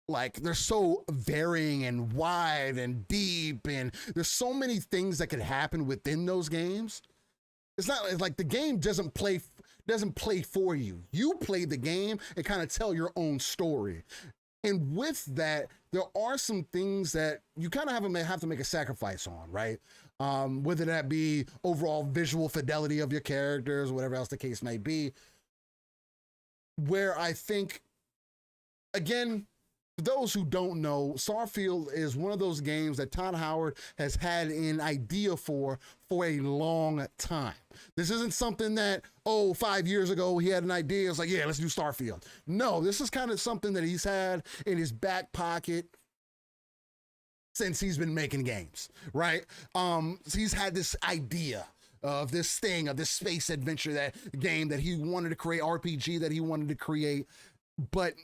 like, they're so varying and wide and deep, and there's so many things that could happen within those games. It's like the game doesn't play for you. You play the game and kind of tell your own story. And with that, there are some things that you kind of have to make a sacrifice on, right? Whether that be overall visual fidelity of your characters, whatever else the case may be. Where I think, again, for those who don't know, Starfield is one of those games that Todd Howard has had an idea for a long time. This isn't something that, 5 years ago he had an idea. It's like, yeah, let's do Starfield. No, this is kind of something that he's had in his back pocket since he's been making games, right? He's had this idea of this space adventure game that he wanted to create, RPG that he wanted to create, but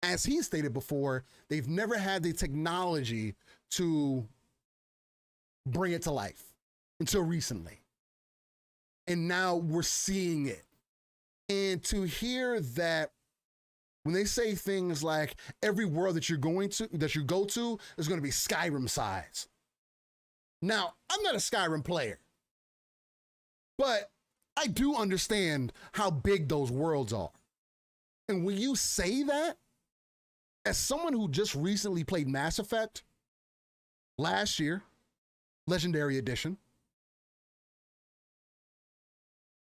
as he stated before, they've never had the technology to bring it to life until recently. And now we're seeing it. And to hear that when they say things like every world that you go to is going to be Skyrim size. Now, I'm not a Skyrim player, but I do understand how big those worlds are. And when you say that, as someone who just recently played Mass Effect last year, Legendary Edition,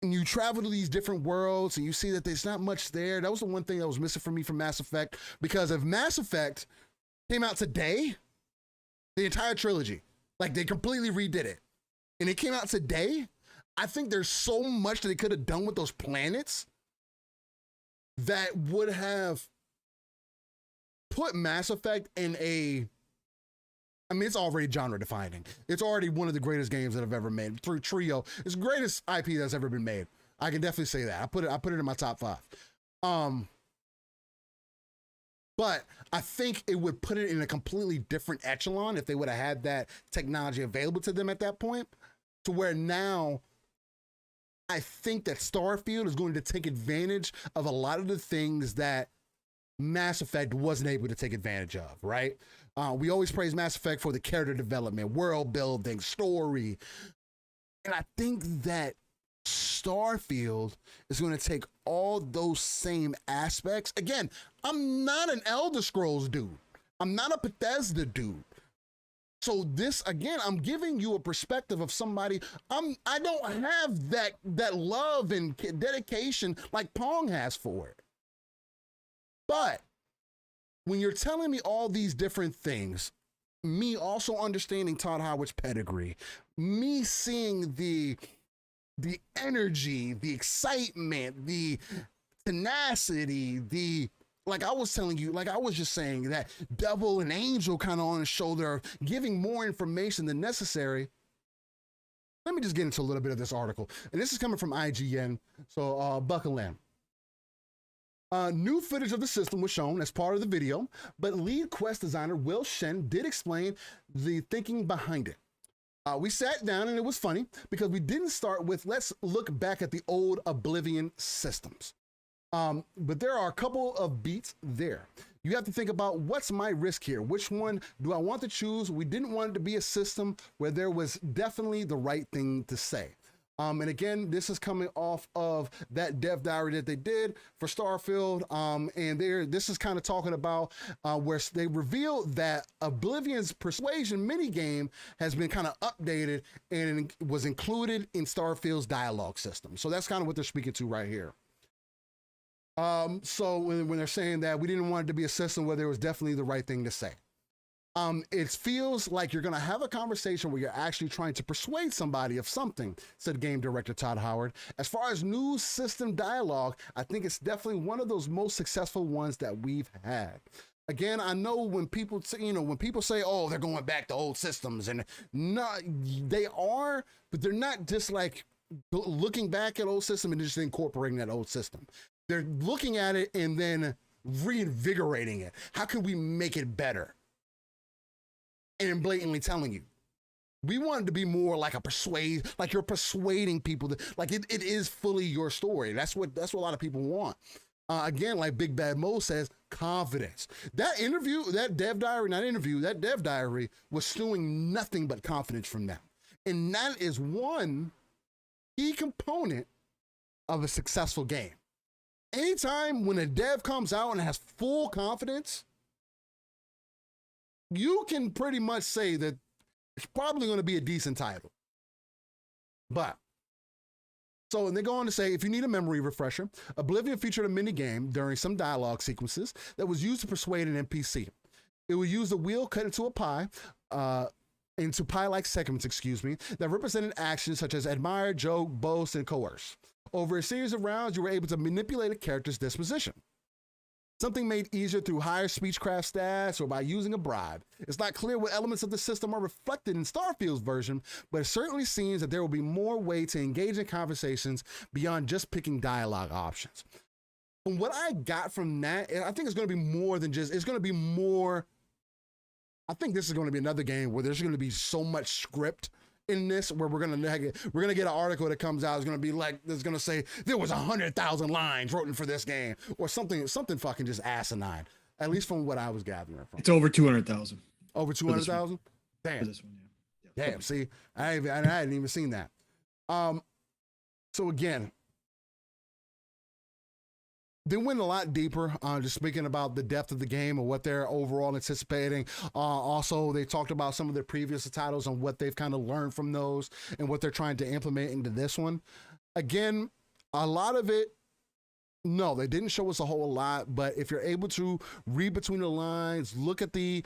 and you travel to these different worlds and you see that there's not much there. That was the one thing that was missing for me from Mass Effect, because if Mass Effect came out today, the entire trilogy, like they completely redid it, and it came out today, I think there's so much that they could have done with those planets that would have put Mass Effect in it's already genre defining. It's already one of the greatest games that I've ever made. Through Trio, it's the greatest IP that's ever been made. I can definitely say that. I put it in my top 5. But I think it would put it in a completely different echelon if they would have had that technology available to them at that point, to where now I think that Starfield is going to take advantage of a lot of the things that Mass Effect wasn't able to take advantage of, right? We always praise Mass Effect for the character development, world building, story. And I think that Starfield is going to take all those same aspects. Again, I'm not an Elder Scrolls dude. I'm not a Bethesda dude. So this, again, I'm giving you a perspective of somebody. I don't have that love and dedication like Pong has for it. But when you're telling me all these different things, me also understanding Todd Howard's pedigree, me seeing the energy, the excitement, the tenacity, like I was telling you, like I was just saying, that devil and angel kind of on his shoulder, giving more information than necessary. Let me just get into a little bit of this article. And this is coming from IGN, so buckle in. New footage of the system was shown as part of the video, but lead quest designer Will Shen did explain the thinking behind it. We sat down and it was funny because we didn't start with, let's look back at the old Oblivion systems. But there are a couple of beats there. You have to think about, what's my risk here? Which one do I want to choose? We didn't want it to be a system where there was definitely the right thing to say. And again, this is coming off of that dev diary that they did for Starfield. And this is kind of talking about where they revealed that Oblivion's persuasion minigame has been kind of updated and was included in Starfield's dialogue system. So that's kind of what they're speaking to right here. So when they're saying that we didn't want it to be a system where there was definitely the right thing to say. It feels like you're going to have a conversation where you're actually trying to persuade somebody of something, said game director Todd Howard. As far as new system dialogue, I think it's definitely one of those most successful ones that we've had. Again, I know when people say, oh, they're going back to old systems, and not, they are, but they're not just like looking back at old system and just incorporating that old system. They're looking at it and then reinvigorating it. How can we make it better? And blatantly telling you, we want it to be more like like you're persuading people that, like it is fully your story. That's what a lot of people want. Again, like Big Bad Mo says, confidence. That dev diary was stewing nothing but confidence from them. And that is one key component of a successful game. Anytime when a dev comes out and has full confidence, you can pretty much say that it's probably going to be a decent title. But, so they go on to say, if you need a memory refresher, Oblivion featured a mini game during some dialogue sequences that was used to persuade an NPC. It would use the wheel cut into pie-like segments, that represented actions such as admire, joke, boast, and coerce. Over a series of rounds, you were able to manipulate a character's disposition. Something made easier through higher speechcraft stats or by using a bribe. It's not clear what elements of the system are reflected in Starfield's version, but it certainly seems that there will be more way to engage in conversations beyond just picking dialogue options. And what I got from that, I think it's going to be more than just, it's going to be more, I think this is going to be another game where there's going to be so much script in this, where we're gonna get an article that comes out. It's gonna be like, it's gonna say there was 100,000 lines written for this game, or something fucking just asinine. At least from what I was gathering from. It's over 200,000. Over 200,000. Damn. For this one, yeah. Damn. See, I hadn't even seen that. So again, they went a lot deeper, just speaking about the depth of the game and what they're overall anticipating. Also, they talked about some of their previous titles and what they've kind of learned from those and what they're trying to implement into this one. Again, a lot of it, no, they didn't show us a whole lot, but if you're able to read between the lines, look at the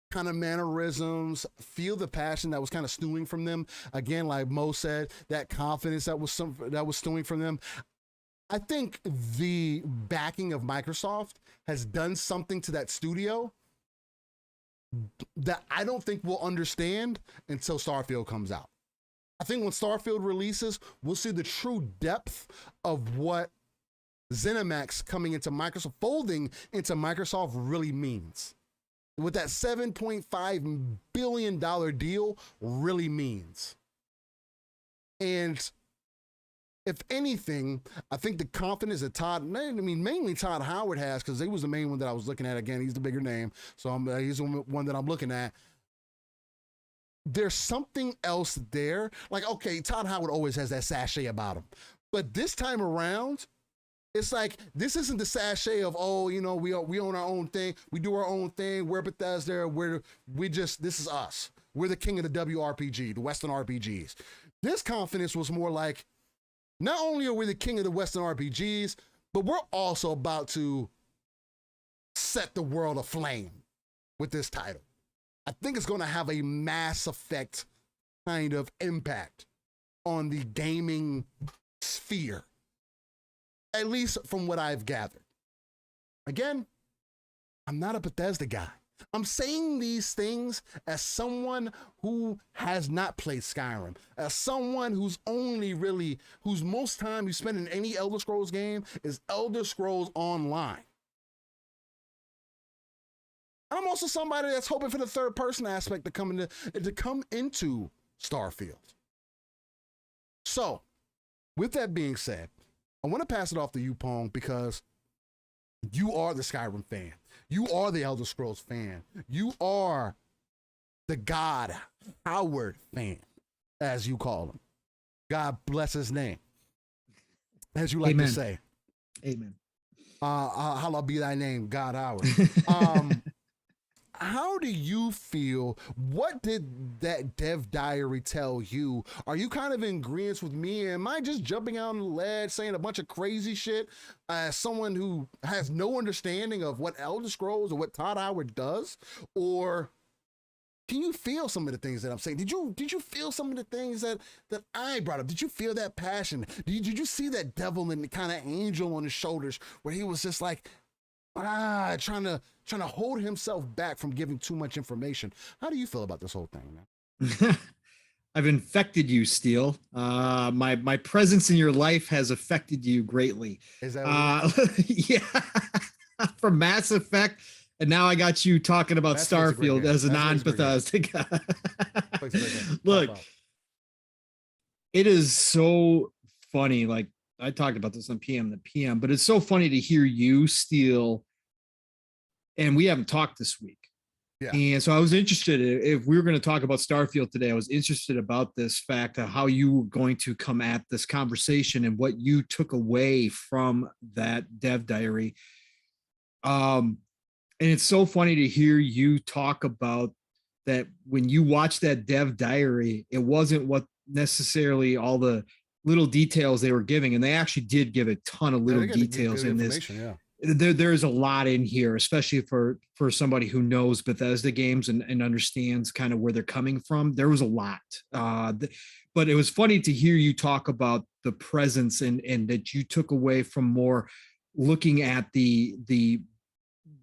kind of mannerisms, feel the passion that was kind of stewing from them. Again, like Mo said, that confidence that was stewing from them. I think the backing of Microsoft has done something to that studio that I don't think we'll understand until Starfield comes out. I think when Starfield releases, we'll see the true depth of what ZeniMax coming into Microsoft, folding into Microsoft really means. What that $7.5 billion deal really means. And if anything, I think the confidence that mainly Todd Howard has, because he was the main one that I was looking at. Again, he's the bigger name. So he's the one that I'm looking at. There's something else there. Like, okay, Todd Howard always has that sachet about him. But this time around, it's like, this isn't the sachet of, oh, you know, we own our own thing. We do our own thing. We're Bethesda. This is us. We're the king of the WRPG, the Western RPGs. This confidence was more like, not only are we the king of the Western RPGs, but we're also about to set the world aflame with this title. I think it's going to have a Mass Effect kind of impact on the gaming sphere, at least from what I've gathered. Again, I'm not a Bethesda guy. I'm saying these things as someone who has not played Skyrim, as someone who's whose most time you spend in any Elder Scrolls game is Elder Scrolls Online. I'm also somebody that's hoping for the third person aspect to come into Starfield. So, with that being said, I want to pass it off to you, Pong, because you are the Skyrim fan. You are the Elder Scrolls fan. You are the God Howard fan, as you call him. God bless his name, as you like Amen. to say. Amen. Hallowed be thy name, God Howard. How do you feel? What did that dev diary tell you? Are you kind of in agreement with me? Am I just jumping out on the ledge saying a bunch of crazy shit as someone who has no understanding of what Elder Scrolls or what Todd Howard does? Or can you feel some of the things that I'm saying? Did you feel some of the things that I brought up? Did you feel that passion? Did you see that devil and the kind of angel on his shoulders where he was just like, trying to hold himself back from giving too much information? How do you feel about this whole thing, man? I've infected you, Steel. My presence in your life has affected you greatly. Is that yeah, from Mass Effect, and now I got you talking about Starfield as a non-Bethesda guy. Look, it is so funny. Like, I talked about this on PM to PM, but it's so funny to hear you, Steel, and we haven't talked this week. Yeah. And so I was interested, if we were going to talk about Starfield today, I was interested about this fact of how you were going to come at this conversation and what you took away from that dev diary. And it's so funny to hear you talk about that when you watch that dev diary, it wasn't what necessarily all the little details they were giving, and they actually did give a ton of little details in this. Yeah. There's a lot in here, especially for somebody who knows Bethesda games and understands kind of where they're coming from. There was a lot, but it was funny to hear you talk about the presence and that you took away from more looking at the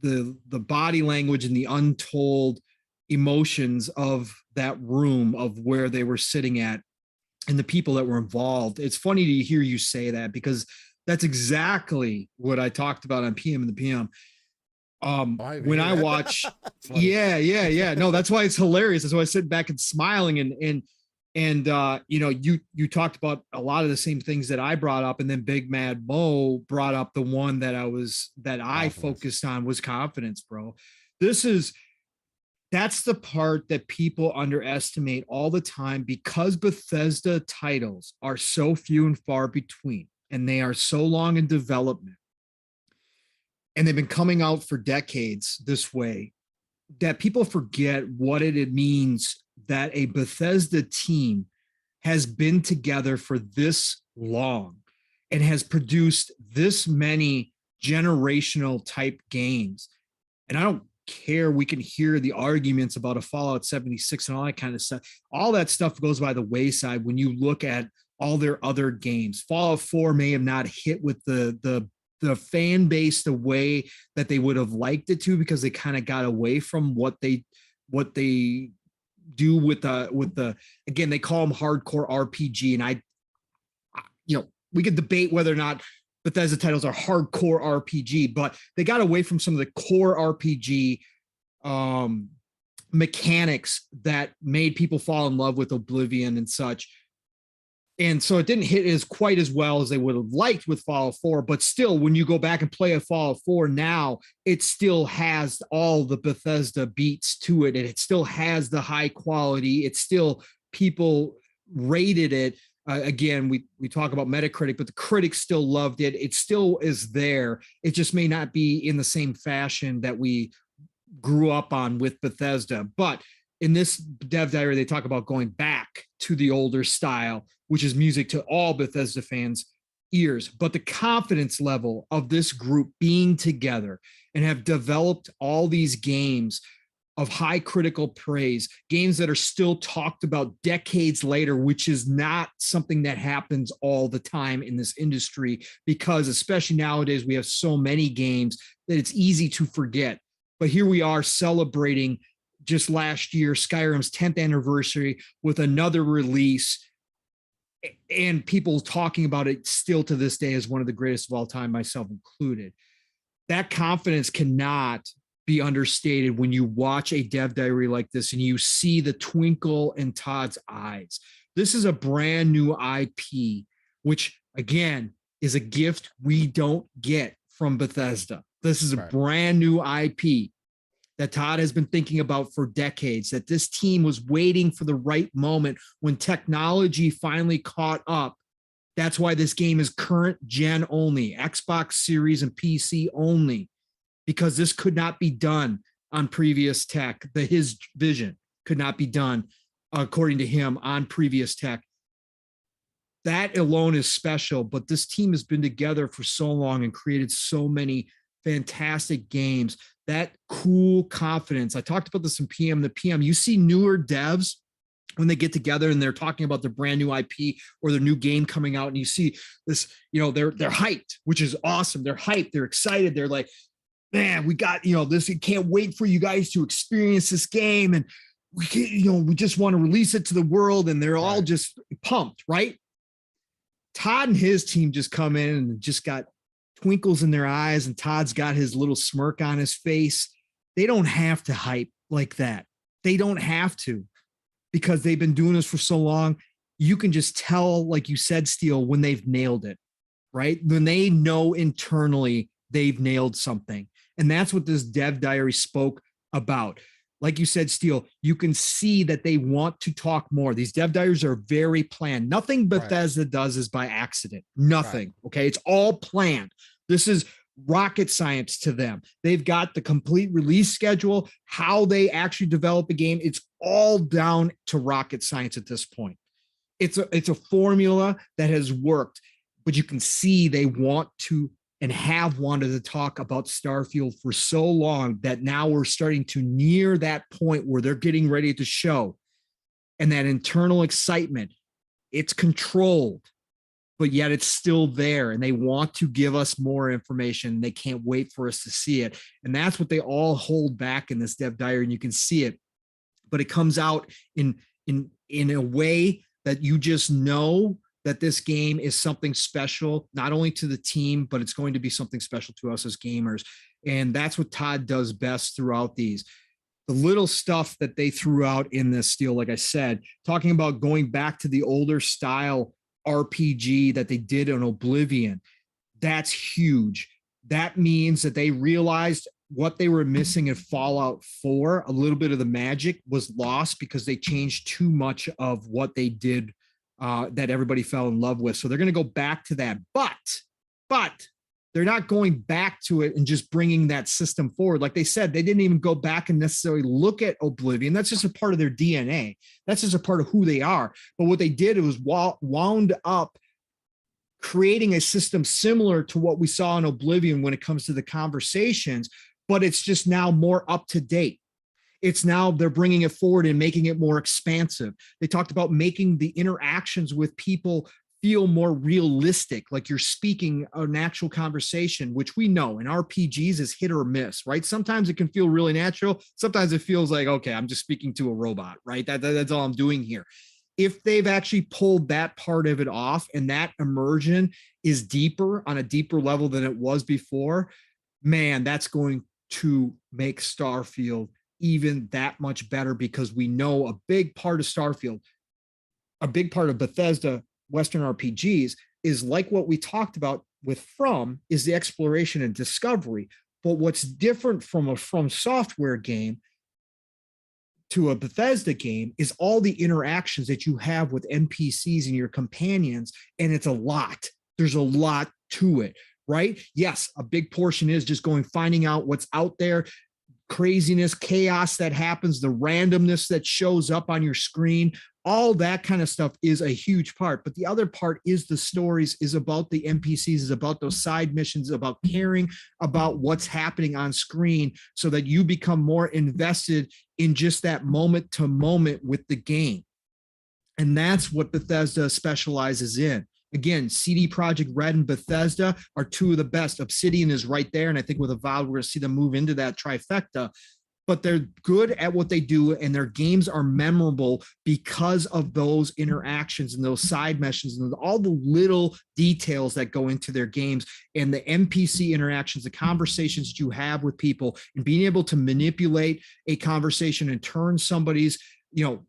body language and the untold emotions of that room of where they were sitting at and the people that were involved. It's funny to hear you say that, because that's exactly what I talked about on PM and the PM. When I watch, yeah. No, that's why it's hilarious. That's why I sit back and smiling and you know, you talked about a lot of the same things that I brought up, and then Big Mad Mo brought up the one that I focused on was confidence, bro. That's the part that people underestimate all the time, because Bethesda titles are so few and far between, and they are so long in development, and they've been coming out for decades this way, that people forget what it means that a Bethesda team has been together for this long and has produced this many generational type games. And I don't care, we can hear the arguments about a Fallout 76 and all that kind of stuff. All that stuff goes by the wayside when you look at all their other games. Fallout 4 may have not hit with the fan base the way that they would have liked it to, because they kind of got away from what they do with the again, they call them hardcore RPG, and I you know, we could debate whether or not Bethesda titles are hardcore RPG, but they got away from some of the core RPG mechanics that made people fall in love with Oblivion and such. And so it didn't hit as quite as well as they would have liked with Fallout 4, but still, when you go back and play a Fallout 4 now, it still has all the Bethesda beats to it, and it still has the high quality. It's still, people rated it. Again, we talk about Metacritic, but the critics still loved it. It still is there. It just may not be in the same fashion that we grew up on with Bethesda. But in this dev diary, they talk about going back to the older style, which is music to all Bethesda fans' ears. But the confidence level of this group being together and have developed all these games of high critical praise, games that are still talked about decades later, which is not something that happens all the time in this industry, because especially nowadays, we have so many games that it's easy to forget. But here we are celebrating just last year, Skyrim's 10th anniversary with another release, and people talking about it still to this day as one of the greatest of all time, myself included. That confidence cannot be understated when you watch a dev diary like this and you see the twinkle in Todd's eyes. This is a brand new IP, which again is a gift we don't get from Bethesda. This is a brand new IP that Todd has been thinking about for decades, that this team was waiting for the right moment when technology finally caught up. That's why this game is current gen only, Xbox Series and PC only, because this could not be done on previous tech. His vision could not be done, according to him, on previous tech. That alone is special, but this team has been together for so long and created so many fantastic games. That cool confidence. I talked about this in the PM. You see newer devs when they get together and they're talking about their brand new IP or their new game coming out, and you see this, they're hyped, which is awesome. They're hyped. They're excited. They're like, man, we got, this, can't wait for you guys to experience this game. And we can, we just want to release it to the world. And they're all just pumped, right? Todd and his team just come in and just got twinkles in their eyes, and Todd's got his little smirk on his face. They don't have to hype like that. They don't have to, because they've been doing this for so long. You can just tell, like you said, Steel, when they've nailed it, right? When they know internally they've nailed something. And that's what this dev diary spoke about. Like you said, Steel, you can see that they want to talk more. These dev diaries are very planned. Nothing Bethesda does is by accident. Nothing. Okay. It's all planned. This is rocket science to them. They've got the complete release schedule, how they actually develop a game. It's all down to rocket science at this point. It's a formula that has worked, but you can see they want to and have wanted to talk about Starfield for so long that now we're starting to near that point where they're getting ready to show. And that internal excitement, it's controlled, but yet it's still there. And they want to give us more information. They can't wait for us to see it. And that's what they all hold back in this dev diary. And you can see it, but it comes out in a way that you just know that this game is something special, not only to the team, but it's going to be something special to us as gamers. And that's what Todd does best throughout these. The little stuff that they threw out in this, Steel, like I said, talking about going back to the older style RPG that they did on Oblivion, that's huge. That means that they realized what they were missing in Fallout 4. A little bit of the magic was lost because they changed too much of what they did that everybody fell in love with. So they're going to go back to that. But they're not going back to it and just bringing that system forward. Like they said, they didn't even go back and necessarily look at Oblivion. That's just a part of their DNA. That's just a part of who they are. But what they did was wound up creating a system similar to what we saw in Oblivion when it comes to the conversations, but it's just now more up to date. It's now they're bringing it forward and making it more expansive. They talked about making the interactions with people feel more realistic, like you're speaking an actual conversation, which we know in RPGs is hit or miss, right? Sometimes it can feel really natural. Sometimes it feels like, okay, I'm just speaking to a robot, right? That's all I'm doing here. if they've actually pulled that part of it off and that immersion is deeper on a deeper level than it was before, man, that's going to make Starfield even that much better, because we know a big part of Starfield, a big part of Bethesda Western RPGs is like what we talked about with From, is the exploration and discovery. But what's different from a From Software game to a Bethesda game is all the interactions that you have with NPCs and your companions, and it's a lot. There's a lot to it, right? Yes, a big portion is just finding out what's out there, craziness, chaos that happens, the randomness that shows up on your screen, all that kind of stuff is a huge part. But the other part is the stories, is about the NPCs, is about those side missions, about caring about what's happening on screen so that you become more invested in just that moment to moment with the game. And that's what Bethesda specializes in. Again, CD Projekt Red and Bethesda are two of the best. Obsidian is right there, and I think with Avowed, we're going to see them move into that trifecta. But they're good at what they do, and their games are memorable because of those interactions and those side missions and all the little details that go into their games, and the NPC interactions, the conversations that you have with people, and being able to manipulate a conversation and turn somebody's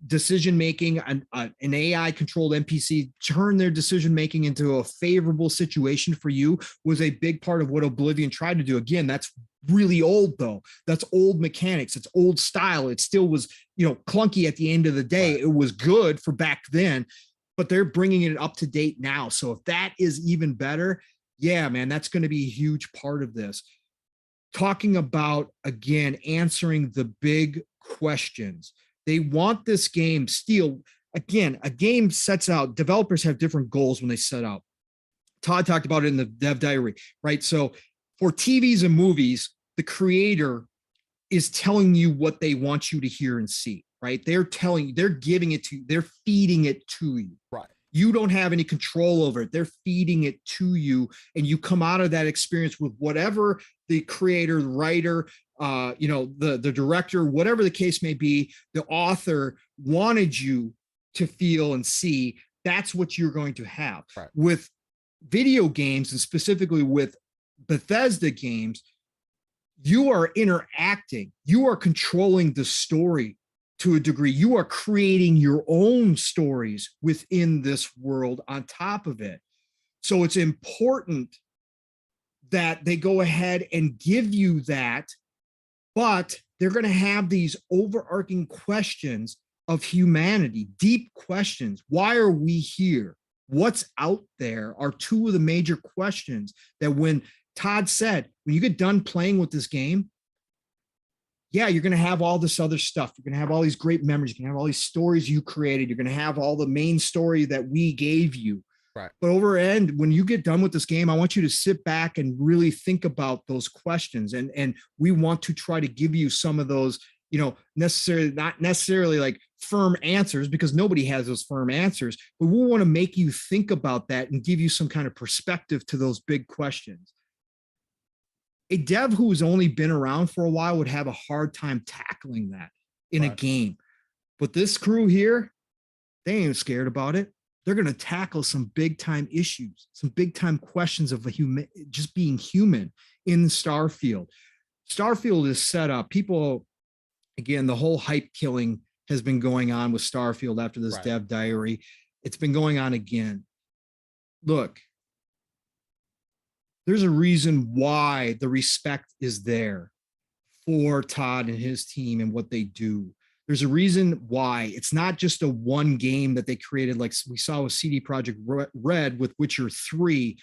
decision making, an AI controlled NPC, turn their decision making into a favorable situation for you, was a big part of what Oblivion tried to do. Again, that's really old though. That's old mechanics. It's old style. It still was, clunky at the end of the day. Right. It was good for back then, but they're bringing it up to date now. So if that is even better, yeah, man, that's going to be a huge part of this. Talking about, again, answering the big questions. They want this game Steel. Again, a game sets out, developers have different goals when they set out. Todd talked about it in the dev diary, right? So for TVs and movies, the creator is telling you what they want you to hear and see, right? They're giving it to you, they're feeding it to you. Right. You don't have any control over it. They're feeding it to you, and you come out of that experience with whatever the creator, the writer, the director, whatever the case may be, the author wanted you to feel and see. That's what you're going to have. Right. With video games, and specifically with Bethesda games, you are interacting, you are controlling the story to a degree. You are creating your own stories within this world on top of it. So it's important that they go ahead and give you that, but they're going to have these overarching questions of humanity, deep questions. Why are we here? What's out there are two of the major questions that, when Todd said, when you get done playing with this game, yeah, you're going to have all this other stuff. You're going to have all these great memories. You're going to have all these stories you created. You're going to have all the main story that we gave you. Right. But when you get done with this game, I want you to sit back and really think about those questions. And we want to try to give you some of those, not necessarily like firm answers, because nobody has those firm answers, but we want to make you think about that and give you some kind of perspective to those big questions. A dev who has only been around for a while would have a hard time tackling that in a game. But this crew here, they ain't scared about it. They're going to tackle some big time issues, some big time questions of just being human in Starfield. Starfield is set up. People, again, the whole hype killing has been going on with Starfield after this dev diary. It's been going on again. Look, there's a reason why the respect is there for Todd and his team and what they do. There's a reason why it's not just a one game that they created, like we saw with CD Projekt Red with Witcher 3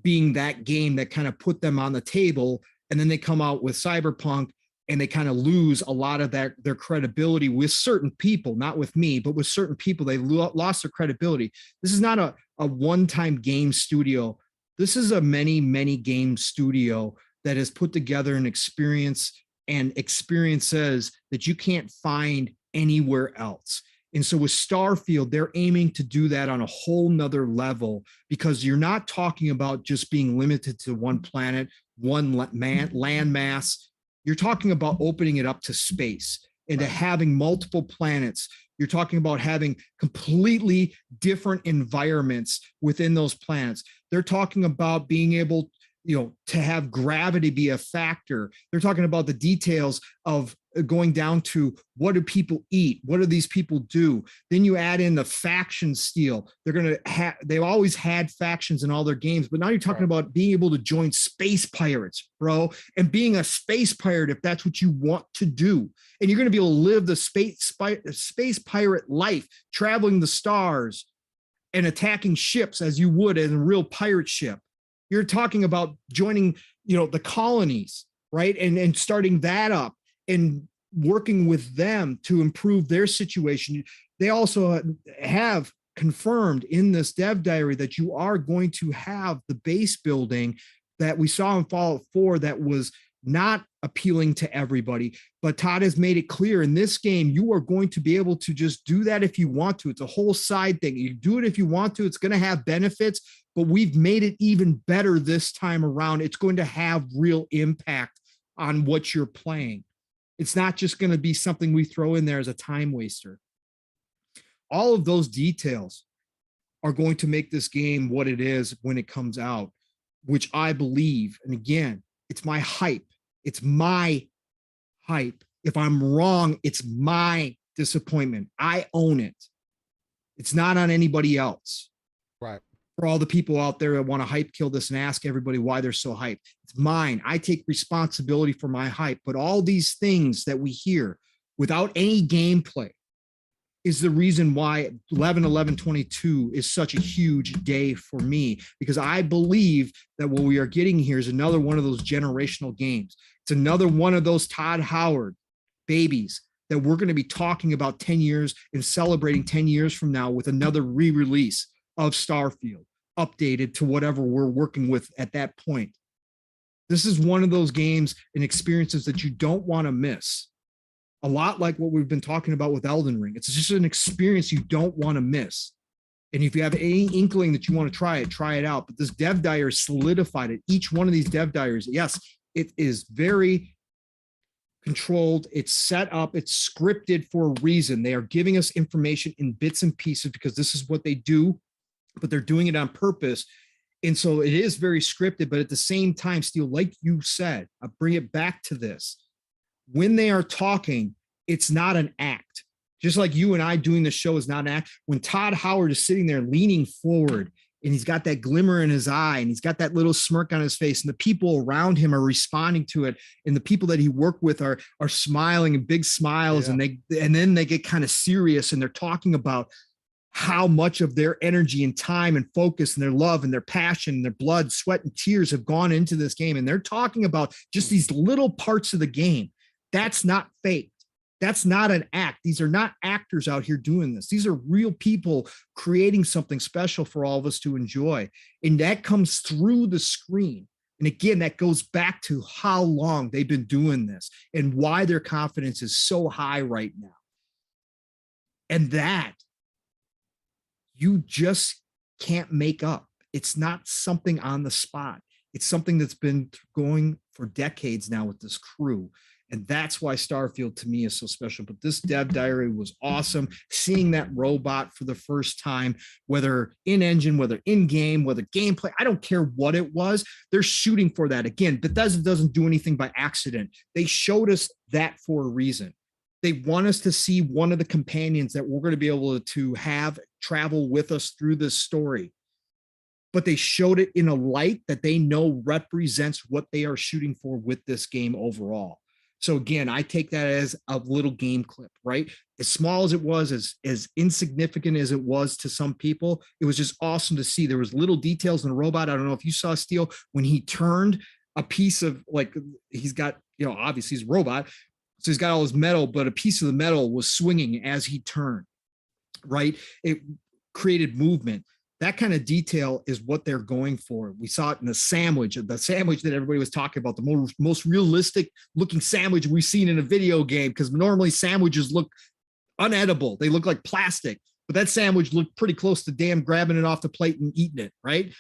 being that game that kind of put them on the table, and then they come out with Cyberpunk and they kind of lose a lot of their credibility with certain people, not with me, but with certain people. They lost their credibility. This is not a one-time game studio. This is a many game studio that has put together an experience and experiences that you can't find anywhere else. And so with Starfield, they're aiming to do that on a whole nother level, because you're not talking about just being limited to one planet, one landmass. You're talking about opening it up to space into having multiple planets. You're talking about having completely different environments within those planets. They're talking about being able, to have gravity be a factor. They're talking about the details of going down to what do people eat? What do these people do? Then you add in the faction steel. They've always had factions in all their games, but now you're talking about being able to join space pirates, bro, and being a space pirate if that's what you want to do. And you're going to be able to live the space pirate life, traveling the stars and attacking ships as you would in a real pirate ship. You're talking about joining, the colonies, right? And starting that up and working with them to improve their situation. They also have confirmed in this dev diary that you are going to have the base building that we saw in Fallout 4 that was not appealing to everybody. But Todd has made it clear in this game, you are going to be able to just do that if you want to. It's a whole side thing. You do it if you want to. It's going to have benefits, but we've made it even better this time around. It's going to have real impact on what you're playing. It's not just going to be something we throw in there as a time waster. All of those details are going to make this game what it is when it comes out, which I believe, and again, it's my hype. It's my hype. If I'm wrong, it's my disappointment. I own it. It's not on anybody else. Right. For all the people out there that want to hype kill this and ask everybody why they're so hyped. It's mine. I take responsibility for my hype. But all these things that we hear without any gameplay is the reason why 11/11/22 is such a huge day for me, because I believe that what we are getting here is another one of those generational games. It's another one of those Todd Howard babies that we're going to be talking about 10 years and celebrating 10 years from now with another re-release of Starfield, updated to whatever we're working with at that point. This is one of those games and experiences that you don't want to miss. A lot like what we've been talking about with Elden Ring. It's just an experience you don't want to miss. And if you have any inkling that you want to try it out. But this dev diary solidified it. Each one of these dev diaries, yes, it is very controlled. It's set up. It's scripted for a reason. They are giving us information in bits and pieces because this is what they do, but they're doing it on purpose. And so it is very scripted, but at the same time, Steel, like you said, I'll bring it back to this. When they are talking, it's not an act. Just like you and I doing the show is not an act. When Todd Howard is sitting there leaning forward and he's got that glimmer in his eye and he's got that little smirk on his face and the people around him are responding to it and the people that he worked with are smiling and big smiles, and then they get kind of serious and they're talking about how much of their energy and time and focus and their love and their passion and their blood, sweat, and tears have gone into this game. And they're talking about just these little parts of the game. That's not fake. That's not an act. These are not actors out here doing this. These are real people creating something special for all of us to enjoy. And that comes through the screen. And again, that goes back to how long they've been doing this and why their confidence is so high right now. And that you just can't make up. It's not something on the spot. It's something that's been going for decades now with this crew. And that's why Starfield to me is so special. But this dev diary was awesome. Seeing that robot for the first time, whether in engine, whether in game, whether gameplay, I don't care what it was. They're shooting for that. Again, Bethesda doesn't do anything by accident. They showed us that for a reason. They want us to see one of the companions that we're going to be able to have travel with us through this story. But they showed it in a light that they know represents what they are shooting for with this game overall. So again, I take that as a little game clip, right? As small as it was, as insignificant as it was to some people, it was just awesome to see. There was little details in the robot. I don't know if you saw, Steel, when he turned a piece of, like, he's got, obviously he's a robot, so he's got all his metal, but a piece of the metal was swinging as he turned, right? It created movement. That kind of detail is what they're going for. We saw it in the sandwich that everybody was talking about, the most realistic looking sandwich we've seen in a video game, because normally sandwiches look unedible. They look like plastic, but that sandwich looked pretty close to damn grabbing it off the plate and eating it, right?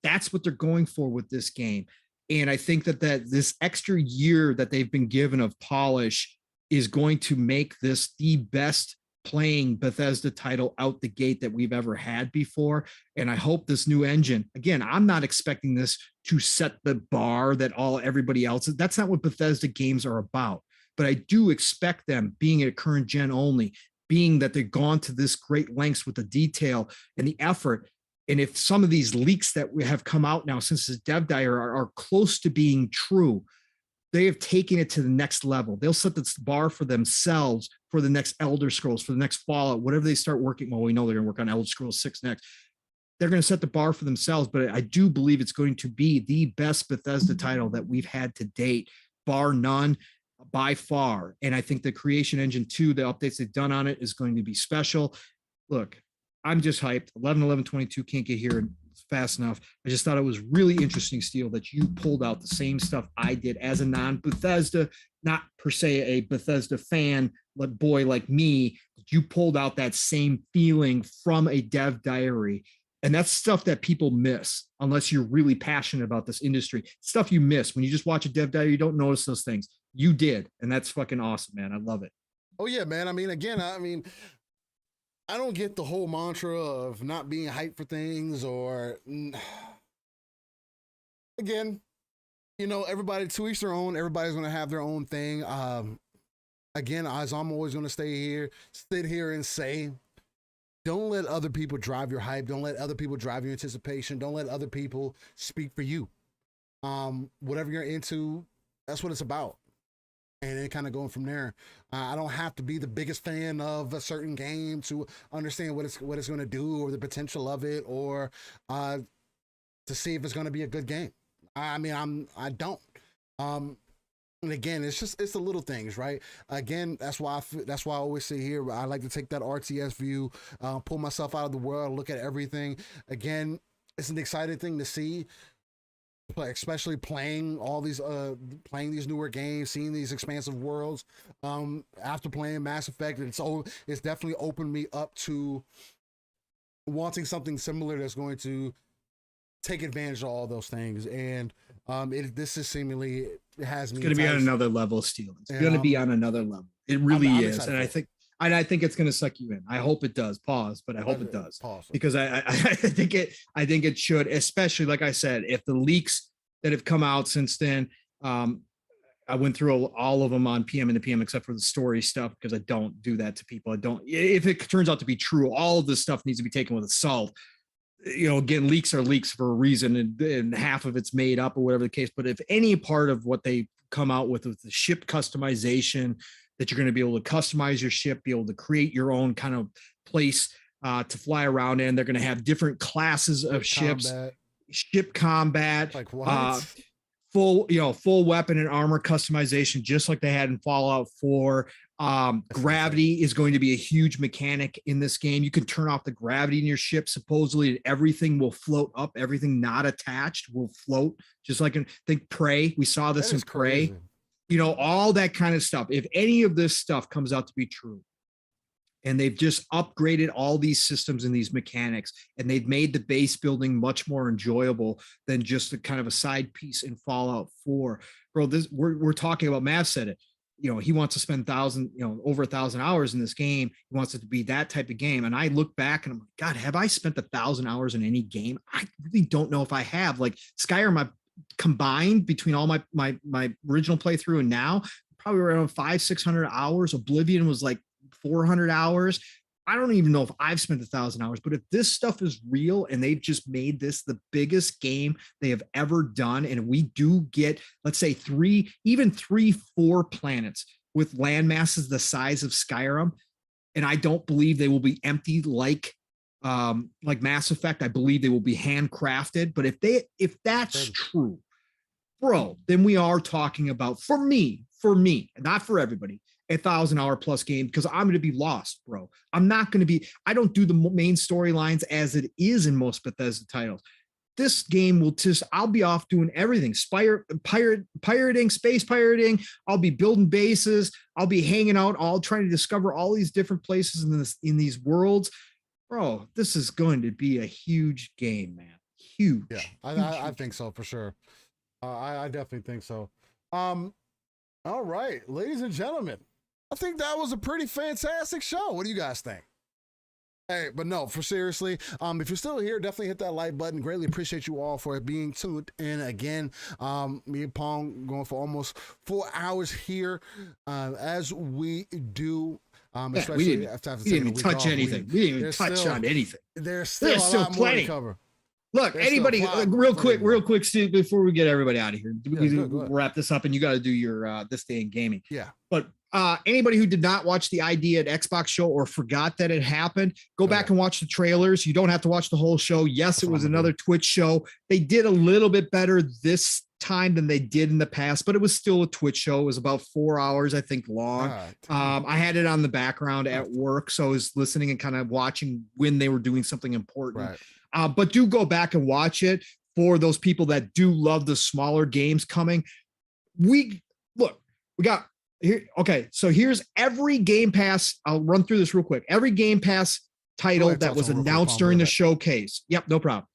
That's what they're going for with this game. And I think that this extra year that they've been given of polish is going to make this the best playing Bethesda title out the gate that we've ever had before. And I hope this new engine, again, I'm not expecting this to set the bar that everybody else is. That's not what Bethesda games are about. But I do expect them, being a current gen only, being that they've gone to this great lengths with the detail and the effort. And if some of these leaks that we have come out now since this dev diary are close to being true, they have taken it to the next level. They'll set the bar for themselves for the next Elder Scrolls, for the next Fallout, whatever they start working. Well, we know they're going to work on Elder Scrolls 6 next. They're going to set the bar for themselves, but I do believe it's going to be the best Bethesda title that we've had to date, bar none, by far. And I think the Creation Engine 2, the updates they've done on it, is going to be special. Look, I'm just hyped. 11/11/22 can't get here fast enough. I just thought it was really interesting, Steel, that you pulled out the same stuff I did as a non-Bethesda, not per se a Bethesda fan, but boy like me, you pulled out that same feeling from a dev diary. And that's stuff that people miss unless you're really passionate about this industry. Stuff you miss when you just watch a dev diary, you don't notice those things. You did, and that's fucking awesome, man. I love it. Oh yeah, man. I mean, again, I don't get the whole mantra of not being hyped for things, or again, everybody, to each their own. Everybody's going to have their own thing. Again, as I'm always going to sit here and say, don't let other people drive your hype. Don't let other people drive your anticipation. Don't let other people speak for you. Whatever you're into, that's what it's about. And then kind of going from there. I don't have to be the biggest fan of a certain game to understand what it's going to do, or the potential of it, or to see if it's going to be a good game. I don't. And again, it's the little things, right? Again, that's why I always say here, I like to take that RTS view, pull myself out of the world, look at everything. Again, it's an exciting thing to see. Especially playing these newer games, seeing these expansive worlds. After playing Mass Effect, it's definitely opened me up to wanting something similar that's going to take advantage of all those things. And this is seemingly, it has me. It's going to be on another level, Steel. It's going to be on another level. It really is, and I think it's going to suck you in. I hope it does. Pause, but I hope it does. Pause. Because I think it should, especially like I said, if the leaks that have come out since then, I went through all of them on PM and the PM except for the story stuff, because I don't do that to people. If it turns out to be true, all of this stuff needs to be taken with a salt. Again, leaks are leaks for a reason, and half of it's made up or whatever the case. But if any part of what they come out with the ship customization, that you're going to be able to customize your ship, be able to create your own kind of place to fly around in. They're going to have different classes of ships, ship combat, like what? Full weapon and armor customization, just like they had in Fallout 4. Gravity is going to be a huge mechanic in this game. You can turn off the gravity in your ship. Supposedly everything will float up. Everything not attached will float. Just like think Prey. We saw this in Prey. All that kind of stuff. If any of this stuff comes out to be true, and they've just upgraded all these systems and these mechanics, and they've made the base building much more enjoyable than just a kind of a side piece in Fallout 4. Bro, we're talking about, Mav said it. He wants to spend over 1,000 hours in this game. He wants it to be that type of game. And I look back and I'm like, God, have I spent 1,000 hours in any game? I really don't know if I have. Like Skyrim, combined between all my original playthrough and now, probably around 500-600 hours. Oblivion was like 400 hours. I don't even know if I've spent 1,000 hours, but if this stuff is real and they've just made this the biggest game they have ever done, and we do get, let's say 3, 4 planets with land masses the size of Skyrim, and I don't believe they will be empty like Mass Effect. I believe they will be handcrafted. But if that's true, bro, then we are talking about, for me, not for everybody, 1,000-hour plus game, because I'm going to be lost, bro. I don't do the main storylines as it is in most Bethesda titles. This game will I'll be off doing everything. Pirating, space pirating. I'll be building bases. I'll be hanging out, all trying to discover all these different places in these worlds. Bro, this is going to be a huge game, man. Huge. Yeah, I think so for sure. I definitely think so. All right, ladies and gentlemen, I think that was a pretty fantastic show. What do you guys think? Hey, but no, for seriously, if you're still here, definitely hit that like button. Greatly appreciate you all for being tuned in again. Me and Pong going for almost 4 hours here, as we do. Especially after we didn't even touch anything. We didn't even touch on anything. There's still plenty more to cover. Look, anybody, real quick, Steve, before we get everybody out of here, we'll wrap this up, and you got to do your this day in gaming. Yeah. But anybody who did not watch the Idea at Xbox show or forgot that it happened, go back and watch the trailers. You don't have to watch the whole show. Yes, it was another Twitch show. They did a little bit better this time than they did in the past, but it was still a Twitch show. It was about 4 hours, I think, long. I had it on the background at work, so I was listening and kind of watching when they were doing something important. Right. But do go back and watch it for those people that do love the smaller games coming. We got here. Okay, so here's every Game Pass. I'll run through this real quick. Every Game Pass title that was announced during the showcase. Yep, no problem.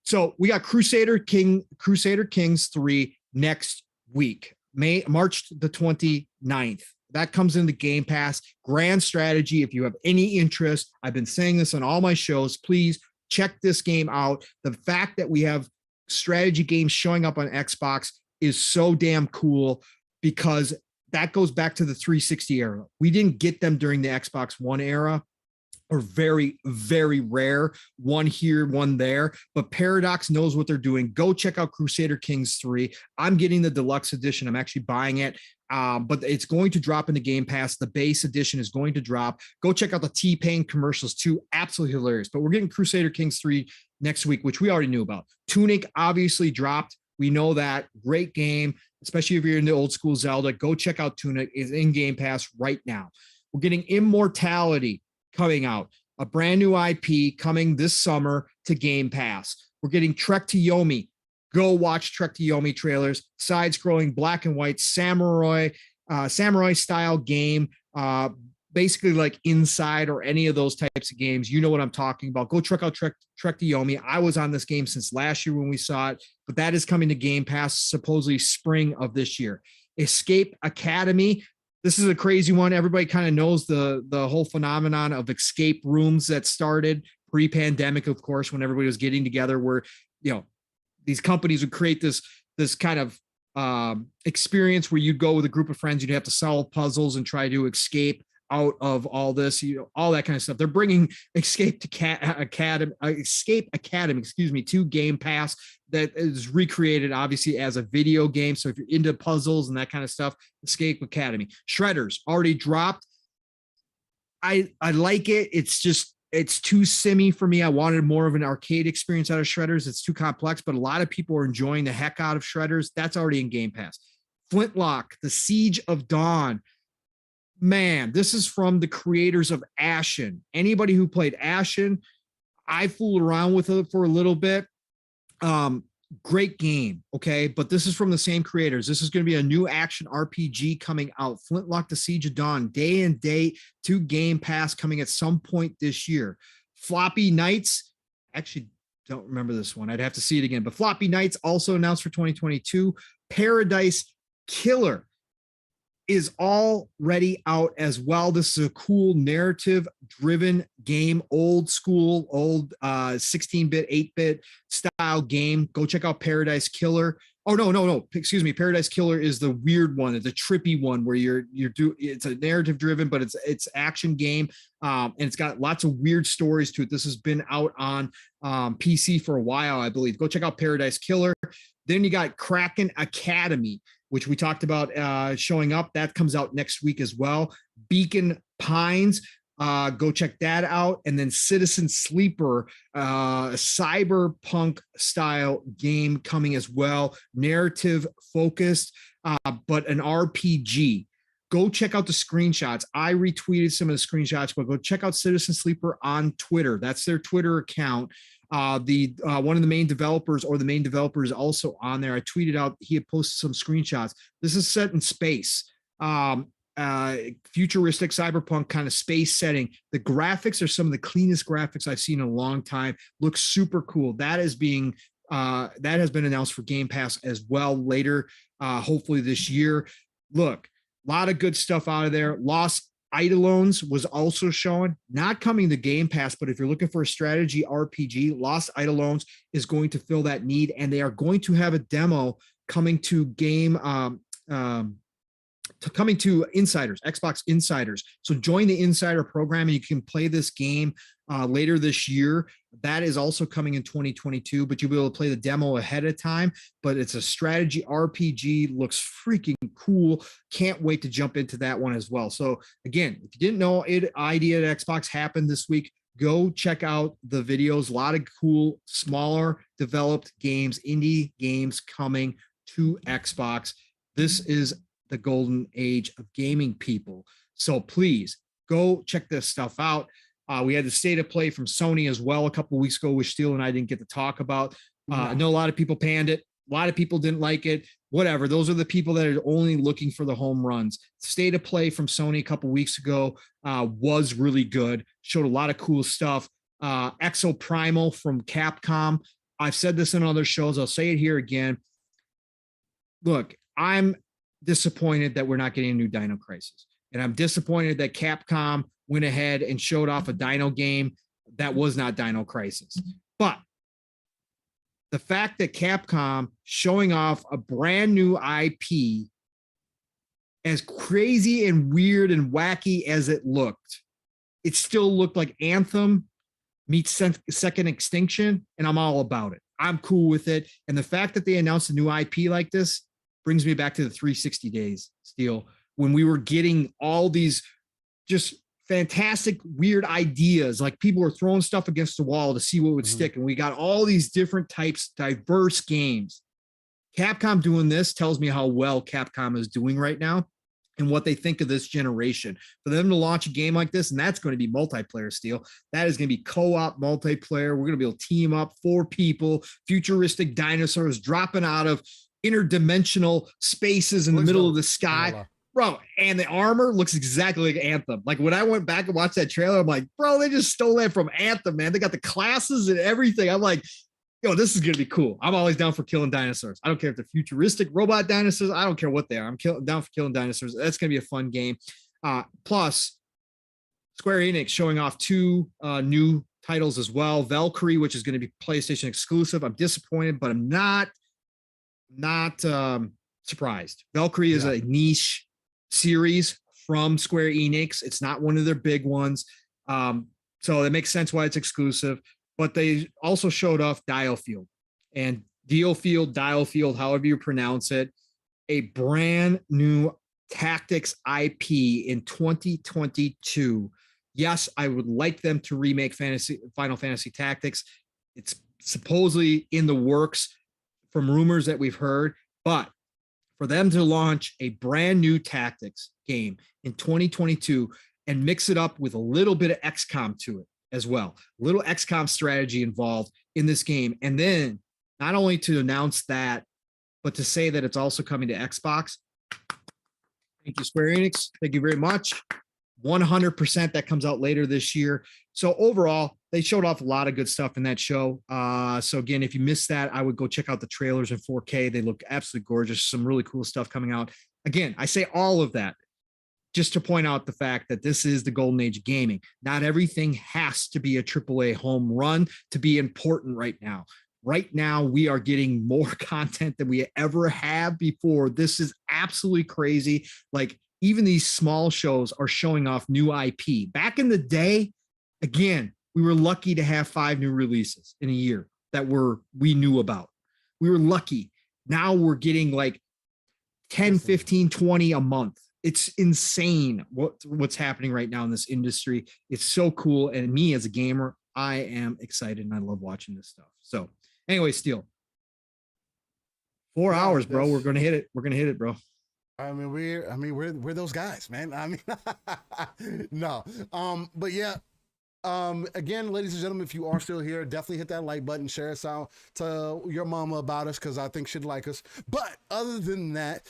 So we got Crusader Kings 3 next week, March the 29th. That comes into Game Pass. Grand strategy. If you have any interest, I've been saying this on all my shows, please check this game out. The fact that we have strategy games showing up on Xbox is so damn cool, because that goes back to the 360 era. We didn't get them during the Xbox One era, or very, very rare. One here, one there. But Paradox knows what they're doing. Go check out Crusader Kings 3. I'm getting the deluxe edition. I'm actually buying it. But it's going to drop in the Game Pass. The base edition is going to drop. Go check out the T-Pain commercials too. Absolutely hilarious. But we're getting Crusader Kings 3 next week, which we already knew about. Tunic obviously dropped. We know that. Great game, especially if you're into old school Zelda. Go check out Tunic. It's in Game Pass right now. We're getting Immortality coming out, a brand new IP coming this summer to Game Pass. We're getting Trek to Yomi. Go watch Trek to Yomi trailers. Side-scrolling black and white samurai style game, basically like Inside or any of those types of games. You know what I'm talking about. Go check out Trek to Yomi. I was on this game since last year when we saw it, but that is coming to Game Pass supposedly spring of this year. Escape Academy. This is a crazy one. Everybody kind of knows the whole phenomenon of escape rooms that started pre-pandemic, of course, when everybody was getting together, where, you know, these companies would create this kind of experience where you'd go with a group of friends, you'd have to solve puzzles and try to escape out of all this, all that kind of stuff. They're bringing Escape Academy, to Game Pass, that is recreated obviously as a video game. So if you're into puzzles and that kind of stuff, Escape Academy. Shredders already dropped. I like it. It's too simmy for me. I wanted more of an arcade experience out of Shredders. It's too complex, but a lot of people are enjoying the heck out of Shredders. That's already in Game Pass. Flintlock, The Siege of Dawn. Man, this is from the creators of Ashen. Anybody who played Ashen, I fooled around with it for a little bit. Great game, okay? But this is from the same creators. This is going to be a new action RPG coming out. Flintlock, The Siege of Dawn, day and date to Game Pass, coming at some point this year. Floppy Nights, actually don't remember this one. I'd have to see it again. But Floppy Nights also announced for 2022. Paradise Killer is already out as well. This is a cool narrative-driven game, old school, 16-bit, 8-bit style game. Go check out Paradise Killer. Oh, no. Excuse me. Paradise Killer is the weird one, the trippy one where it's a narrative-driven, but it's action game, and it's got lots of weird stories to it. This has been out on PC for a while, I believe. Go check out Paradise Killer. Then you got Kraken Academy, which we talked about showing up. That comes out next week as well. Beacon Pines, go check that out. And then Citizen Sleeper, a cyberpunk style game coming as well. Narrative focused, but an RPG. Go check out the screenshots. I retweeted some of the screenshots, but go check out Citizen Sleeper on Twitter. That's their Twitter account. One of the main developers, or the main developer, is also on there. I tweeted out, he had posted some screenshots. This is set in space, futuristic cyberpunk kind of space setting. The graphics are some of the cleanest graphics I've seen in a long time. Looks super cool. That has been announced for Game Pass as well later, hopefully this year. Look, A lot of good stuff out of there. Lost Eidolons was also showing, not coming to Game Pass, but if you're looking for a strategy RPG, Lost Eidolons is going to fill that need, and they are going to have a demo coming to coming to insiders, Xbox insiders. So join the insider program and you can play this game later this year. That is also coming in 2022, but you'll be able to play the demo ahead of time. But it's a strategy RPG, looks freaking cool. Can't wait to jump into that one as well. So again, if you didn't know it, Idea at Xbox happened this week, go check out the videos. A lot of cool, smaller developed games, indie games coming to Xbox. This is the golden age of gaming, people. So please go check this stuff out. We had the state of play from Sony as well a couple of weeks ago, which Steele and I didn't get to talk about. I know a lot of people panned it. A lot of people didn't like it. Whatever. Those are the people that are only looking for the home runs. State of play from Sony a couple of weeks ago was really good. Showed a lot of cool stuff. Exo Primal from Capcom. I've said this in other shows. I'll say it here again. Look, I'm disappointed that we're not getting a new Dino Crisis. And I'm disappointed that Capcom went ahead and showed off a Dino game that was not Dino Crisis. But the fact that Capcom showing off a brand new IP, as crazy and weird and wacky as it looked, it still looked like Anthem meets Second Extinction, and I'm all about it. I'm cool with it. And the fact that they announced a new IP like this brings me back to the 360 days, Steel, when we were getting all these just fantastic, weird ideas. Like people were throwing stuff against the wall to see what would stick. And we got all these different types, diverse games. Capcom doing this tells me how well Capcom is doing right now and what they think of this generation. For them to launch a game like this, and that's going to be multiplayer, Steel. That is going to be co-op multiplayer. We're going to be able to team up 4 people, futuristic dinosaurs dropping out of interdimensional spaces in the middle of the sky. Bro, and the armor looks exactly like Anthem. Like when I went back and watched that trailer, I'm like, bro, they just stole that from Anthem, man. They got the classes and everything. I'm like, yo, this is going to be cool. I'm always down for killing dinosaurs. I don't care if they're futuristic robot dinosaurs. I don't care what they are. I'm down for killing dinosaurs. That's going to be a fun game. Plus, Square Enix showing off 2 new titles as well. Valkyrie, which is going to be PlayStation exclusive. I'm disappointed, but I'm not surprised. Valkyrie is a niche series from Square Enix. It's not one of their big ones. So it makes sense why it's exclusive. But they also showed off Dialfield and Dialfield, however you pronounce it, a brand new tactics IP in 2022. Yes, I would like them to remake Final Fantasy Tactics. It's supposedly in the works from rumors that we've heard, but for them to launch a brand new tactics game in 2022 and mix it up with a little bit of XCOM to it as well, a little XCOM strategy involved in this game. And then not only to announce that, but to say that it's also coming to Xbox. Thank you, Square Enix. Thank you very much. 100% that comes out later this year. So overall, they showed off a lot of good stuff in that show. So again, if you missed that, I would go check out the trailers in 4K. They look absolutely gorgeous. Some really cool stuff coming out. Again, I say all of that just to point out the fact that this is the golden age of gaming. Not everything has to be a AAA home run to be important right now. Right now, we are getting more content than we ever have before. This is absolutely crazy. Like, even these small shows are showing off new IP. Back in the day, again, we were lucky to have 5 new releases in a year that we knew about. We were lucky. Now we're getting like 10, 15, 20 a month. It's insane what's happening right now in this industry. It's so cool. And me as a gamer, I am excited and I love watching this stuff. So anyway, Steel, 4 hours, bro. We're going to hit it. We're going to hit it, bro. I mean, we're those guys, man. I mean, no. But yeah. Again, ladies and gentlemen, if you are still here, definitely hit that like button, share us out, tell your mama about us, because I think she'd like us. But other than that,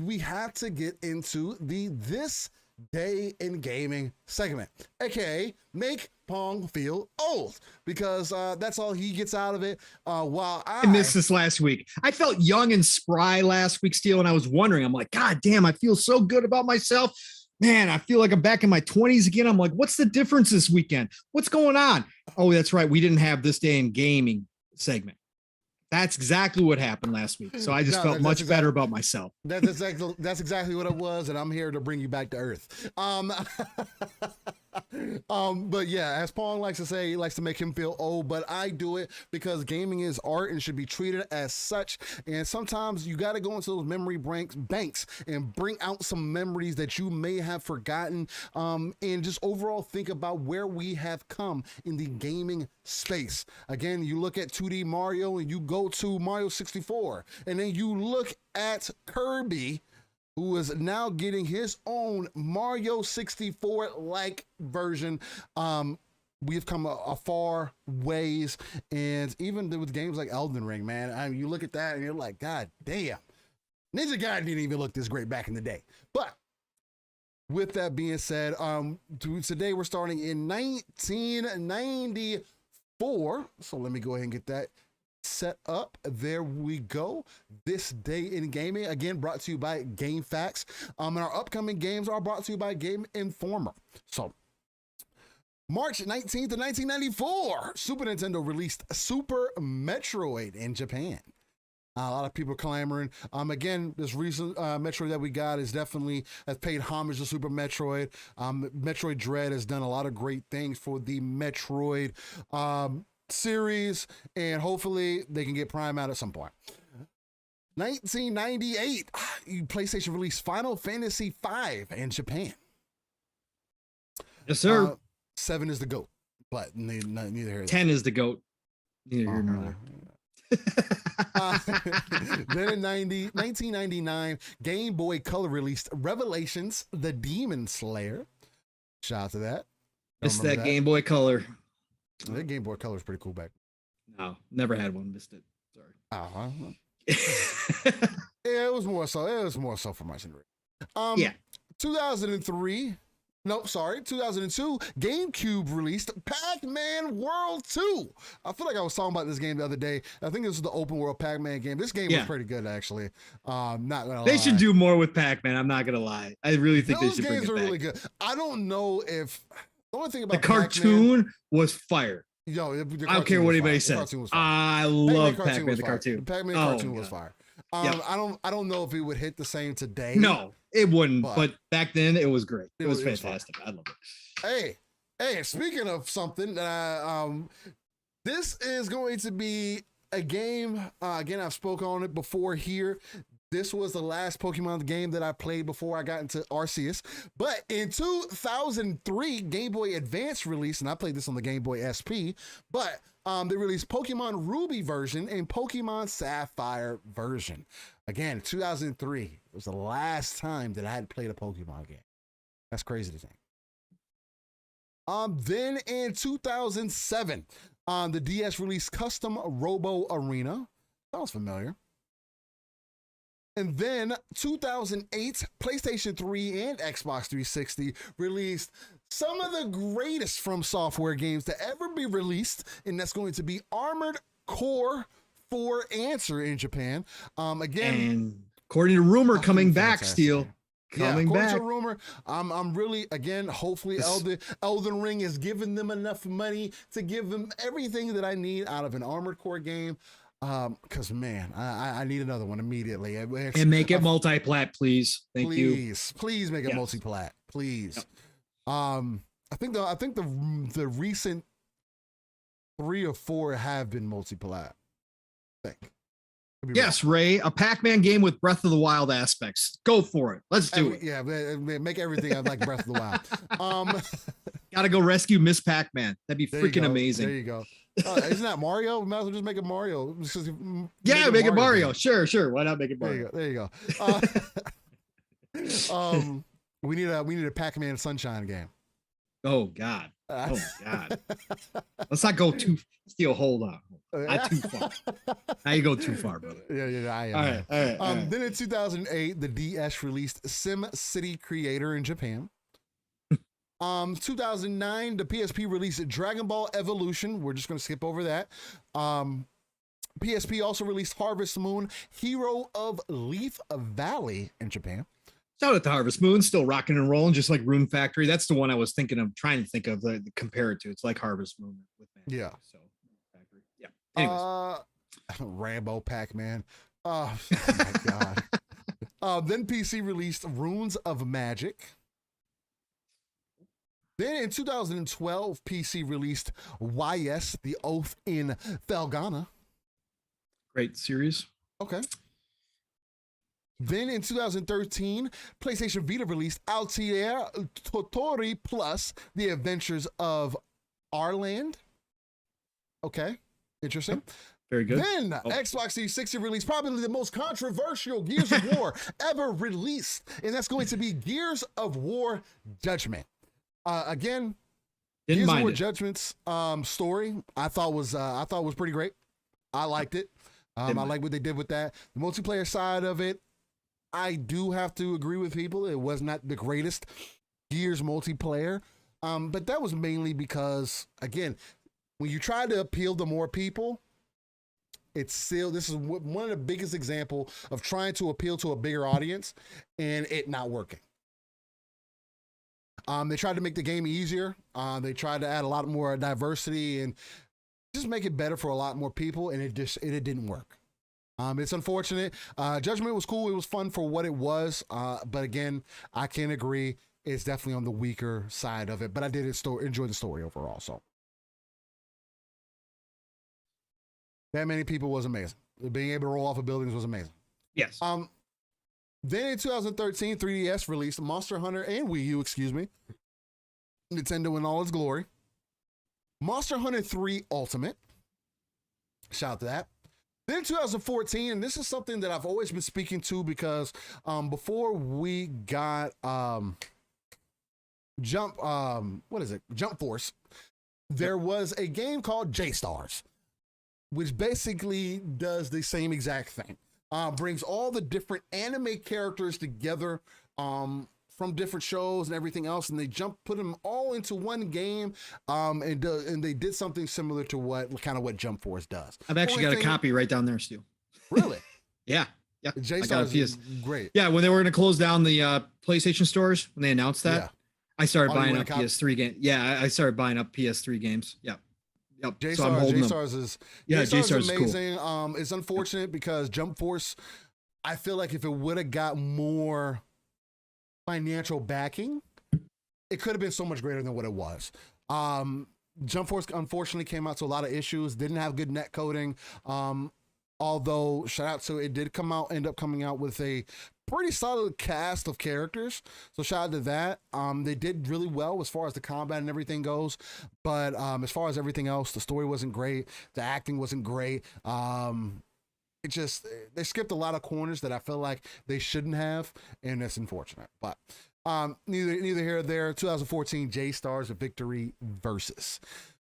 we had to get into this Day in Gaming segment, aka make Pong feel old, because that's all he gets out of it. While I missed this last week. I felt young and spry last week, Steel, and I was wondering, I'm like, God damn, I feel so good about myself. Man, I feel like I'm back in my 20s again. I'm like, what's the difference this weekend? What's going on? Oh, that's right. We didn't have this day in gaming segment. That's exactly what happened last week. So I just felt much better about myself. That's exactly what it was, and I'm here to bring you back to earth. But yeah, as Pong likes to say, he likes to make him feel old, but I do it because gaming is art and should be treated as such. And sometimes you got to go into those memory banks and bring out some memories that you may have forgotten, and just overall think about where we have come in the gaming space. Again, you look at 2D Mario and you go to Mario 64, and then you look at Kirby, who is now getting his own Mario 64-like version. We've come a far ways, and even with games like Elden Ring, man, you look at that and you're like, God damn, Ninja Gaiden didn't even look this great back in the day. But with that being said, today we're starting in 1994. So let me go ahead and get that set up. There we go. This day in gaming, again, brought to you by Game Facts. And our upcoming games are brought to you by Game Informer. So March 19th of 1994, Super Nintendo released Super Metroid in Japan. A lot of people clamoring. Again, this recent Metroid that we got has paid homage to Super Metroid. Metroid Dread has done a lot of great things for the Metroid series, and hopefully they can get Prime out at some point. 1998, PlayStation released Final Fantasy V in Japan. Yes, sir. 7 is the GOAT, but neither here. 10 is the GOAT. Neither here nor there. Then in 1999, Game Boy Color released Revelations: The Demon Slayer. Shout out to that. It's that Game Boy Color. That Game Boy Color is pretty cool back. No, never had one. Missed it. Sorry. Yeah, it was more so. It was more so for my generation. Yeah. 2002, GameCube released Pac-Man World 2. I feel like I was talking about this game the other day. I think this is the open world Pac-Man game. This game was pretty good, actually. Not gonna lie. They should do more with Pac-Man. I'm not gonna lie. I really think those they should bring it games are back. really good. I don't know if the only thing about the cartoon was fire. Yo, I don't care what anybody says. I love Pac-Man. The cartoon. Pac-Man cartoon was fire. Yep. I don't know if it would hit the same today. No, it wouldn't. But back then, it was great. It was fantastic. I love it. Hey, speaking of something, this is going to be a game. Again, I've spoken on it before here. This was the last Pokemon game that I played before I got into Arceus. But in 2003, Game Boy Advance released, and I played this on the Game Boy SP, but they released Pokemon Ruby version and Pokemon Sapphire version. Again, 2003 was the last time that I had played a Pokemon game. That's crazy to think. Then in 2007, the DS released Custom Robo Arena. Sounds familiar. And then 2008, PlayStation 3 and Xbox 360 released some of the greatest From Software games to ever be released, and that's going to be Armored Core 4 Answer in Japan. Again, and according to rumor, coming back, Steel. Coming back. To rumor, I'm really, again, hopefully Elden Ring is giving them enough money to give them everything that I need out of an Armored Core game. Because man, I need another one immediately. And make it multi-plat, please. Thank you. Please make it multi-plat, please. Yep. I think the recent 3 or 4 have been multi-plat. I think. Yes, Ray, a Pac-Man game with Breath of the Wild aspects. Go for it. Let's do it. Yeah, make everything like Breath of the Wild. Gotta go rescue Miss Pac-Man. That'd be freaking amazing. There you go. Isn't that Mario? We might as well just make it Mario. Yeah, make it Mario. Sure. Why not make it Mario? There you go. We need a Pac-Man Sunshine game. Oh God. Let's not go too. Steel, hold on. Not too far. Now you go too far, brother. Yeah. I am. All right. Then in 2008, the DS released Sim City Creator in Japan. 2009, the PSP released Dragon Ball Evolution. We're just going to skip over that. PSP also released Harvest Moon, Hero of Leaf Valley in Japan. Shout out to Harvest Moon, still rocking and rolling, just like Rune Factory. That's the one I was trying to think of, compare it to. It's like Harvest Moon with Magic. Yeah. So, Factory. Yeah. Anyways. Rambo Pac-Man. Oh my God. Then PC released Runes of Magic. Then in 2012, PC released YS, The Oath in Felghana. Great series. Okay. Then in 2013, PlayStation Vita released Altier Totori Plus, The Adventures of Arland. Okay, interesting. Very good. Then Xbox 360 released probably the most controversial Gears of War ever released, and that's going to be Gears of War Judgment. Again, Gears of War Judgment's story I thought was pretty great. I liked it. I like what they did with that. The multiplayer side of it, I do have to agree with people. It was not the greatest Gears multiplayer, but that was mainly because, again, when you try to appeal to more people, this is one of the biggest example of trying to appeal to a bigger audience and it not working. They tried to make the game easier. They tried to add a lot more diversity and just make it better for a lot more people, and it didn't work. It's unfortunate. Judgment was cool. It was fun for what it was. But again, I can agree. It's definitely on the weaker side of it, but I did enjoy the story overall. So that many people was amazing. Being able to roll off of buildings was amazing. Yes. Then in 2013, 3DS released Monster Hunter and Wii U, Nintendo in all its glory. Monster Hunter 3 Ultimate. Shout out to that. Then 2014, and this is something that I've always been speaking to because before we got Jump Force, there was a game called J-Stars, which basically does the same exact thing. Brings all the different anime characters together from different shows and everything else, and they put them all into one game, and they did something similar to what Jump Force does. I've actually got a copy right down there, Stu. Really? Yeah. J-Stars is great. Yeah, when they were going to close down the PlayStation stores, when they announced that, I started buying up PS3 games. Yeah, I started buying up PS3 games. Yep. J-Stars is amazing. Cool. It's unfortunate because Jump Force, I feel like if it would have got more financial backing, it could have been so much greater than what it was. Jump Force unfortunately came out to a lot of issues, didn't have good net coding. Although shout out to it did end up coming out with a pretty solid cast of characters. So shout out to that. They did really well as far as the combat and everything goes. But as far as everything else, the story wasn't great. The acting wasn't great. They skipped a lot of corners that I feel like they shouldn't have, and that's unfortunate. But neither here or there. 2014 J-Stars, a victory versus.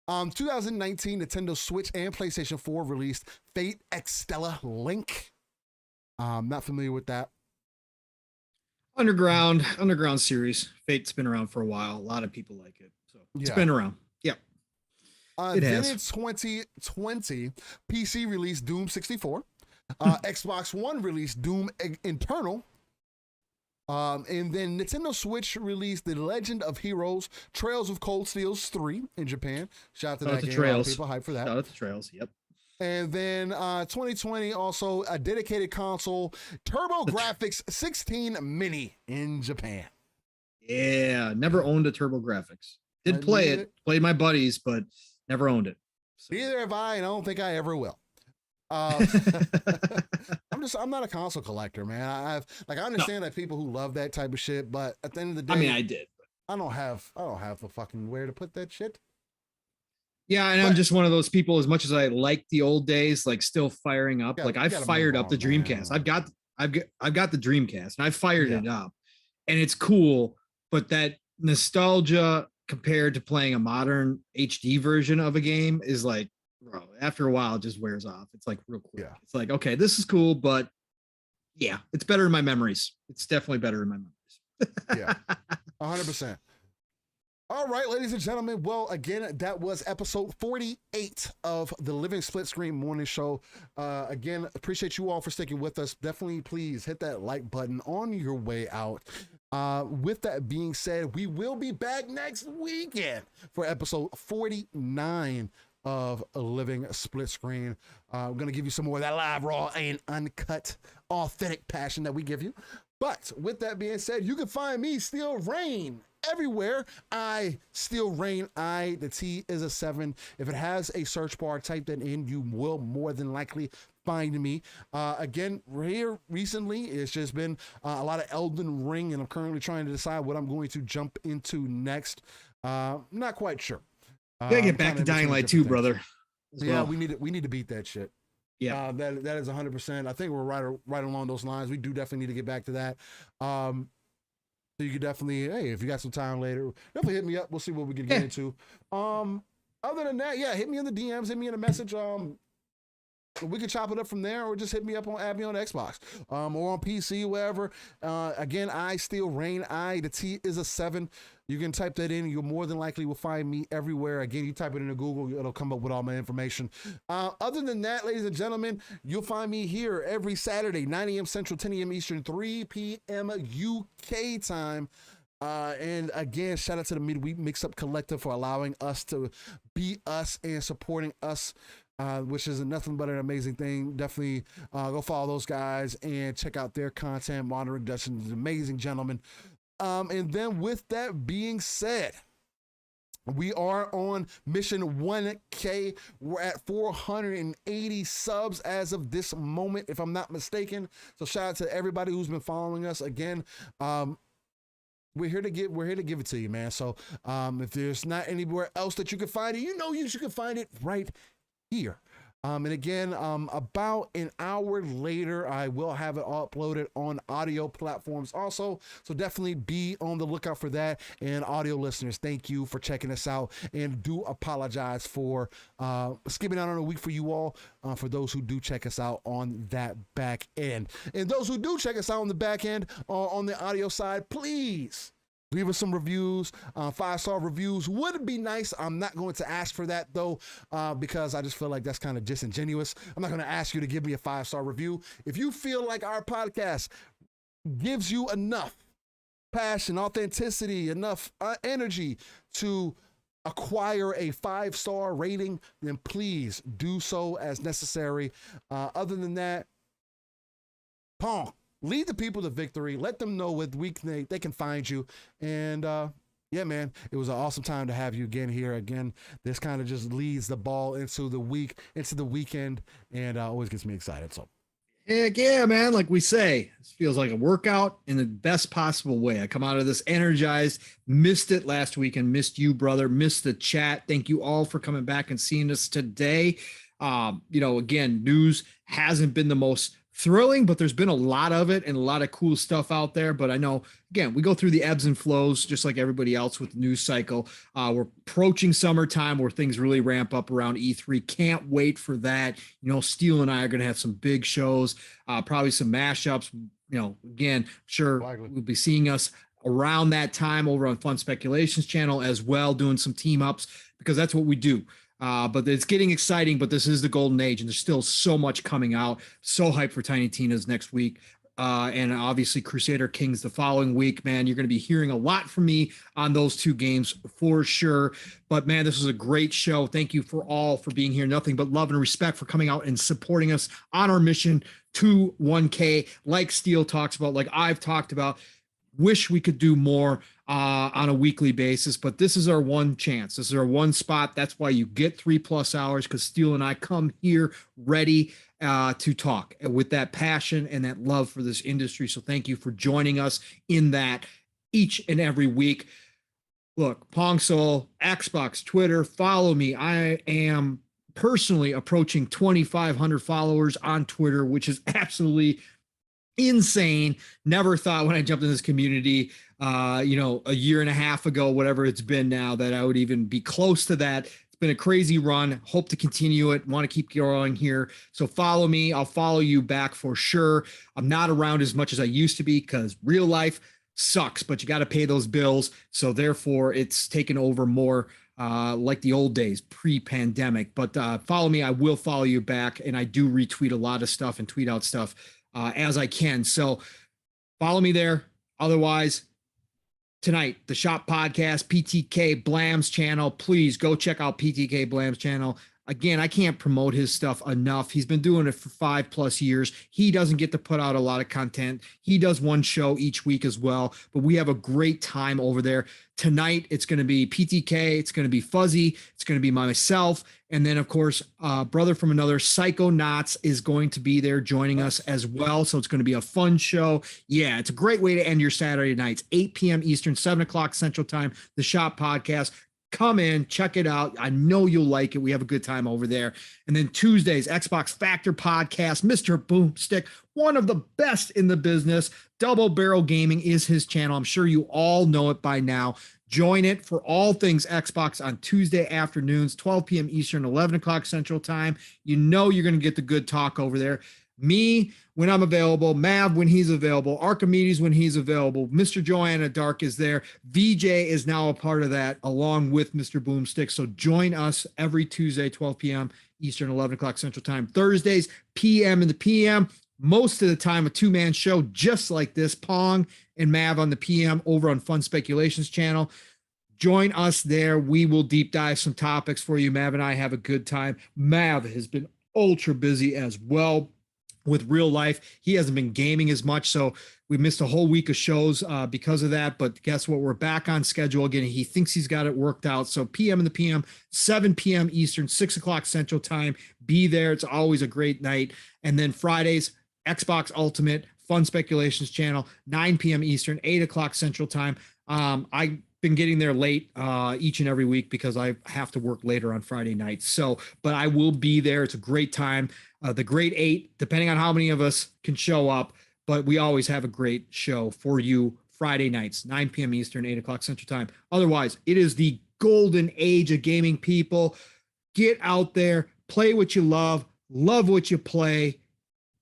2019 Nintendo Switch and PlayStation 4 released Fate Extella Link. Not familiar with that. Underground series. Fate's been around for a while. A lot of people like it, so it's been around. Yeah. Then in 2020, PC released Doom 64. Xbox One released Doom Eternal. And then Nintendo Switch released The Legend of Heroes Trails of Cold Steels 3 in Japan. Shout out to that game. Trails. A lot of people hyped for that. Shout out to Trails. Yep. And then 2020 also a dedicated console, TurboGrafx 16 Mini in Japan. Yeah, never owned a TurboGrafx. Did play it, played my buddies, but never owned it. So. Neither have I, and I don't think I ever will. I'm not a console collector, man. I understand that people who love that type of shit, but at the end of the day, I mean, I did. I don't have the fucking where to put that shit. Yeah, and I'm just one of those people. As much as I like the old days, like still firing up. Like I fired up the Dreamcast. Man. I've got the Dreamcast, and I fired it up, and it's cool. But that nostalgia compared to playing a modern HD version of a game is like, bro, after a while it just wears off. It's like real quick. Yeah. It's like, okay, this is cool, but yeah, it's better in my memories. It's definitely better in my memories. Yeah, 100%. All right, ladies and gentlemen. Well, again, that was episode 48 of the Living Splitscreen Morning Show. Again, appreciate you all for sticking with us. Definitely, please hit that like button on your way out. With that being said, we will be back next weekend for episode 49 of Living Splitscreen. We're going to give you some more of that live, raw, and uncut, authentic passion that we give you. But with that being said, you can find me, Steel Rain, everywhere. I Steel Rain. The T is a 7. If it has a search bar, type that in. You will more than likely find me. Again, here recently, it's just been a lot of Elden Ring, and I'm currently trying to decide what I'm going to jump into next. Not quite sure. Gotta get back to Dying Light 2, brother. Yeah, we need to beat that shit. Yeah, that is 100%. I think we're right along those lines. We do definitely need to get back to that. So you could definitely, hey, if you got some time later, definitely hit me up. We'll see what we can get into. Other than that, yeah, hit me in the DMs, hit me in a message. We can chop it up from there, or just hit me up add me on Xbox, or on PC, wherever. Again, I Steel Rain. The T is a 7. You can type that in. You more than likely will find me everywhere. Again, you type it into Google, it'll come up with all my information. Other than that, ladies and gentlemen, you'll find me here every Saturday, 9 a.m. Central, 10 a.m. Eastern, 3 p.m. UK time. And again, shout out to the Midweek Mix-Up Collective for allowing us to be us and supporting us, which is nothing but an amazing thing. Definitely go follow those guys and check out their content. Monitoring Dustin, amazing gentlemen. And then with that being said, we are on mission 1K. We're at 480 subs as of this moment, if I'm not mistaken. So shout out to everybody who's been following us. Again, we're here to give it to you, man. So if there's not anywhere else that you can find it, you can find it right here. And again, about an hour later, I will have it all uploaded on audio platforms also. So definitely be on the lookout for that. And audio listeners, thank you for checking us out. And do apologize for skipping out on a week for you all, for those who do check us out on that back end. And those who do check us out on the back end, on the audio side, please leave us some reviews. 5-star reviews would be nice. I'm not going to ask for that though, because I just feel like that's kind of disingenuous. I'm not going to ask you to give me a 5-star review. If you feel like our podcast gives you enough passion, authenticity, enough energy to acquire a 5-star rating, then please do so as necessary. Other than that, Pong, lead the people to victory. Let them know what week they can find you. And yeah, man, it was an awesome time to have you again here. Again, this kind of just leads the ball into the week, into the weekend, and always gets me excited. So heck yeah, man. Like we say, this feels like a workout in the best possible way. I come out of this energized. Missed it last week and missed you, brother. Missed the chat. Thank you all for coming back and seeing us today. Again, news hasn't been the most thrilling, but there's been a lot of it and a lot of cool stuff out there. But I know, again, we go through the ebbs and flows just like everybody else with the news cycle. We're approaching summertime where things really ramp up around E3. Can't wait for that. Steel and I are going to have some big shows, probably some mashups. Again, sure, likely we'll be seeing us around that time over on Fun Speculations channel as well, doing some team ups, because that's what we do. But it's getting exciting, but this is the golden age and there's still so much coming out. So hyped for Tiny Tina's next week. And obviously Crusader Kings the following week, man. You're going to be hearing a lot from me on those two games for sure. But man, this was a great show. Thank you for being here. Nothing but love and respect for coming out and supporting us on our mission to 1K, like Steel talks about, like I've talked about. Wish we could do more on a weekly basis, but this is our one chance. This is our one spot. That's why you get 3+ hours, because Steel and I come here ready to talk with that passion and that love for this industry. So thank you for joining us in that each and every week. Look, Pong Soul, Xbox, Twitter, follow me. I am personally approaching 2,500 followers on Twitter, which is absolutely insane. Never thought when I jumped in this community, a year and a half ago, whatever it's been now, that I would even be close to that. It's been a crazy run. Hope to continue it. Want to keep going here. So follow me. I'll follow you back for sure. I'm not around as much as I used to be because real life sucks, but you got to pay those bills. So therefore it's taken over more like the old days pre-pandemic. But follow me. I will follow you back. And I do retweet a lot of stuff and tweet out stuff as I can. So follow me there. Otherwise, tonight, the Shop Podcast, PTK Blam's channel. Please go check out PTK Blam's channel. Again, I can't promote his stuff enough. He's been doing it for 5+ years. He doesn't get to put out a lot of content. He does one show each week as well, but we have a great time over there. Tonight, it's going to be PTK. It's going to be Fuzzy. It's going to be myself. And then, of course, brother from another, Psychonauts, is going to be there joining us as well. So it's going to be a fun show. Yeah, it's a great way to end your Saturday nights. 8 p.m. Eastern, 7 o'clock Central Time, the Shop Podcast. Come in, check it out. I know you'll like it. We have a good time over there. And then Tuesdays, Xbox Factor Podcast, Mr. Boomstick, one of the best in the business. Double Barrel Gaming is his channel. I'm sure you all know it by now. Join it for all things Xbox on Tuesday afternoons, 12 p.m. Eastern, 11 o'clock Central Time. You know you're going to get the good talk over there. Me, when I'm available, Mav, when he's available, Archimedes, when he's available, Mr. Joanna Dark is there. VJ is now a part of that, along with Mr. Boomstick. So join us every Tuesday, 12 p.m. Eastern, 11 o'clock Central Time. Thursdays, PM in the PM. Most of the time, a two-man show just like this, Pong and Mav on the PM over on Fun Speculations channel. Join us there. We will deep dive some topics for you. Mav and I have a good time. Mav has been ultra busy as well with real life. He hasn't been gaming as much, so we missed a whole week of shows because of that. But guess what? We're back on schedule again. He thinks he's got it worked out. So PM in the PM, 7 p.m. Eastern, 6 o'clock Central Time. Be there. It's always a great night. And then Fridays, Xbox Ultimate, Fun Speculations channel, 9 p.m. Eastern, 8 o'clock Central Time. I've been getting there late each and every week because I have to work later on Friday nights. So, but I will be there. It's a great time. The Great 8, depending on how many of us can show up, but we always have a great show for you Friday nights, 9 p.m. Eastern, 8 o'clock Central Time. Otherwise, it is the golden age of gaming, people. Get out there, play what you love what you play,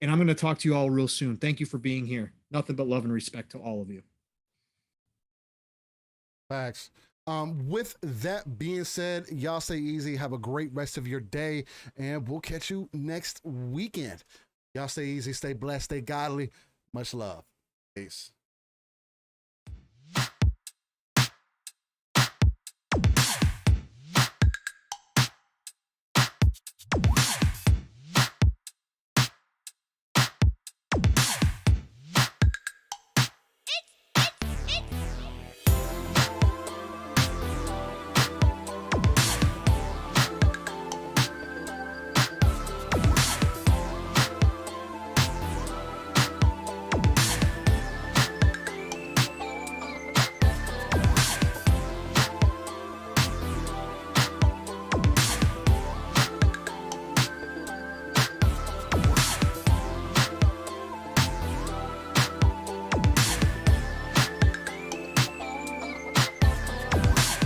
and I'm going to talk to you all real soon. Thank you for being here. Nothing but love and respect to all of you. Facts. With that being said, y'all stay easy. Have a great rest of your day, and we'll catch you next weekend. Y'all stay easy, stay blessed, stay godly. Much love. Peace.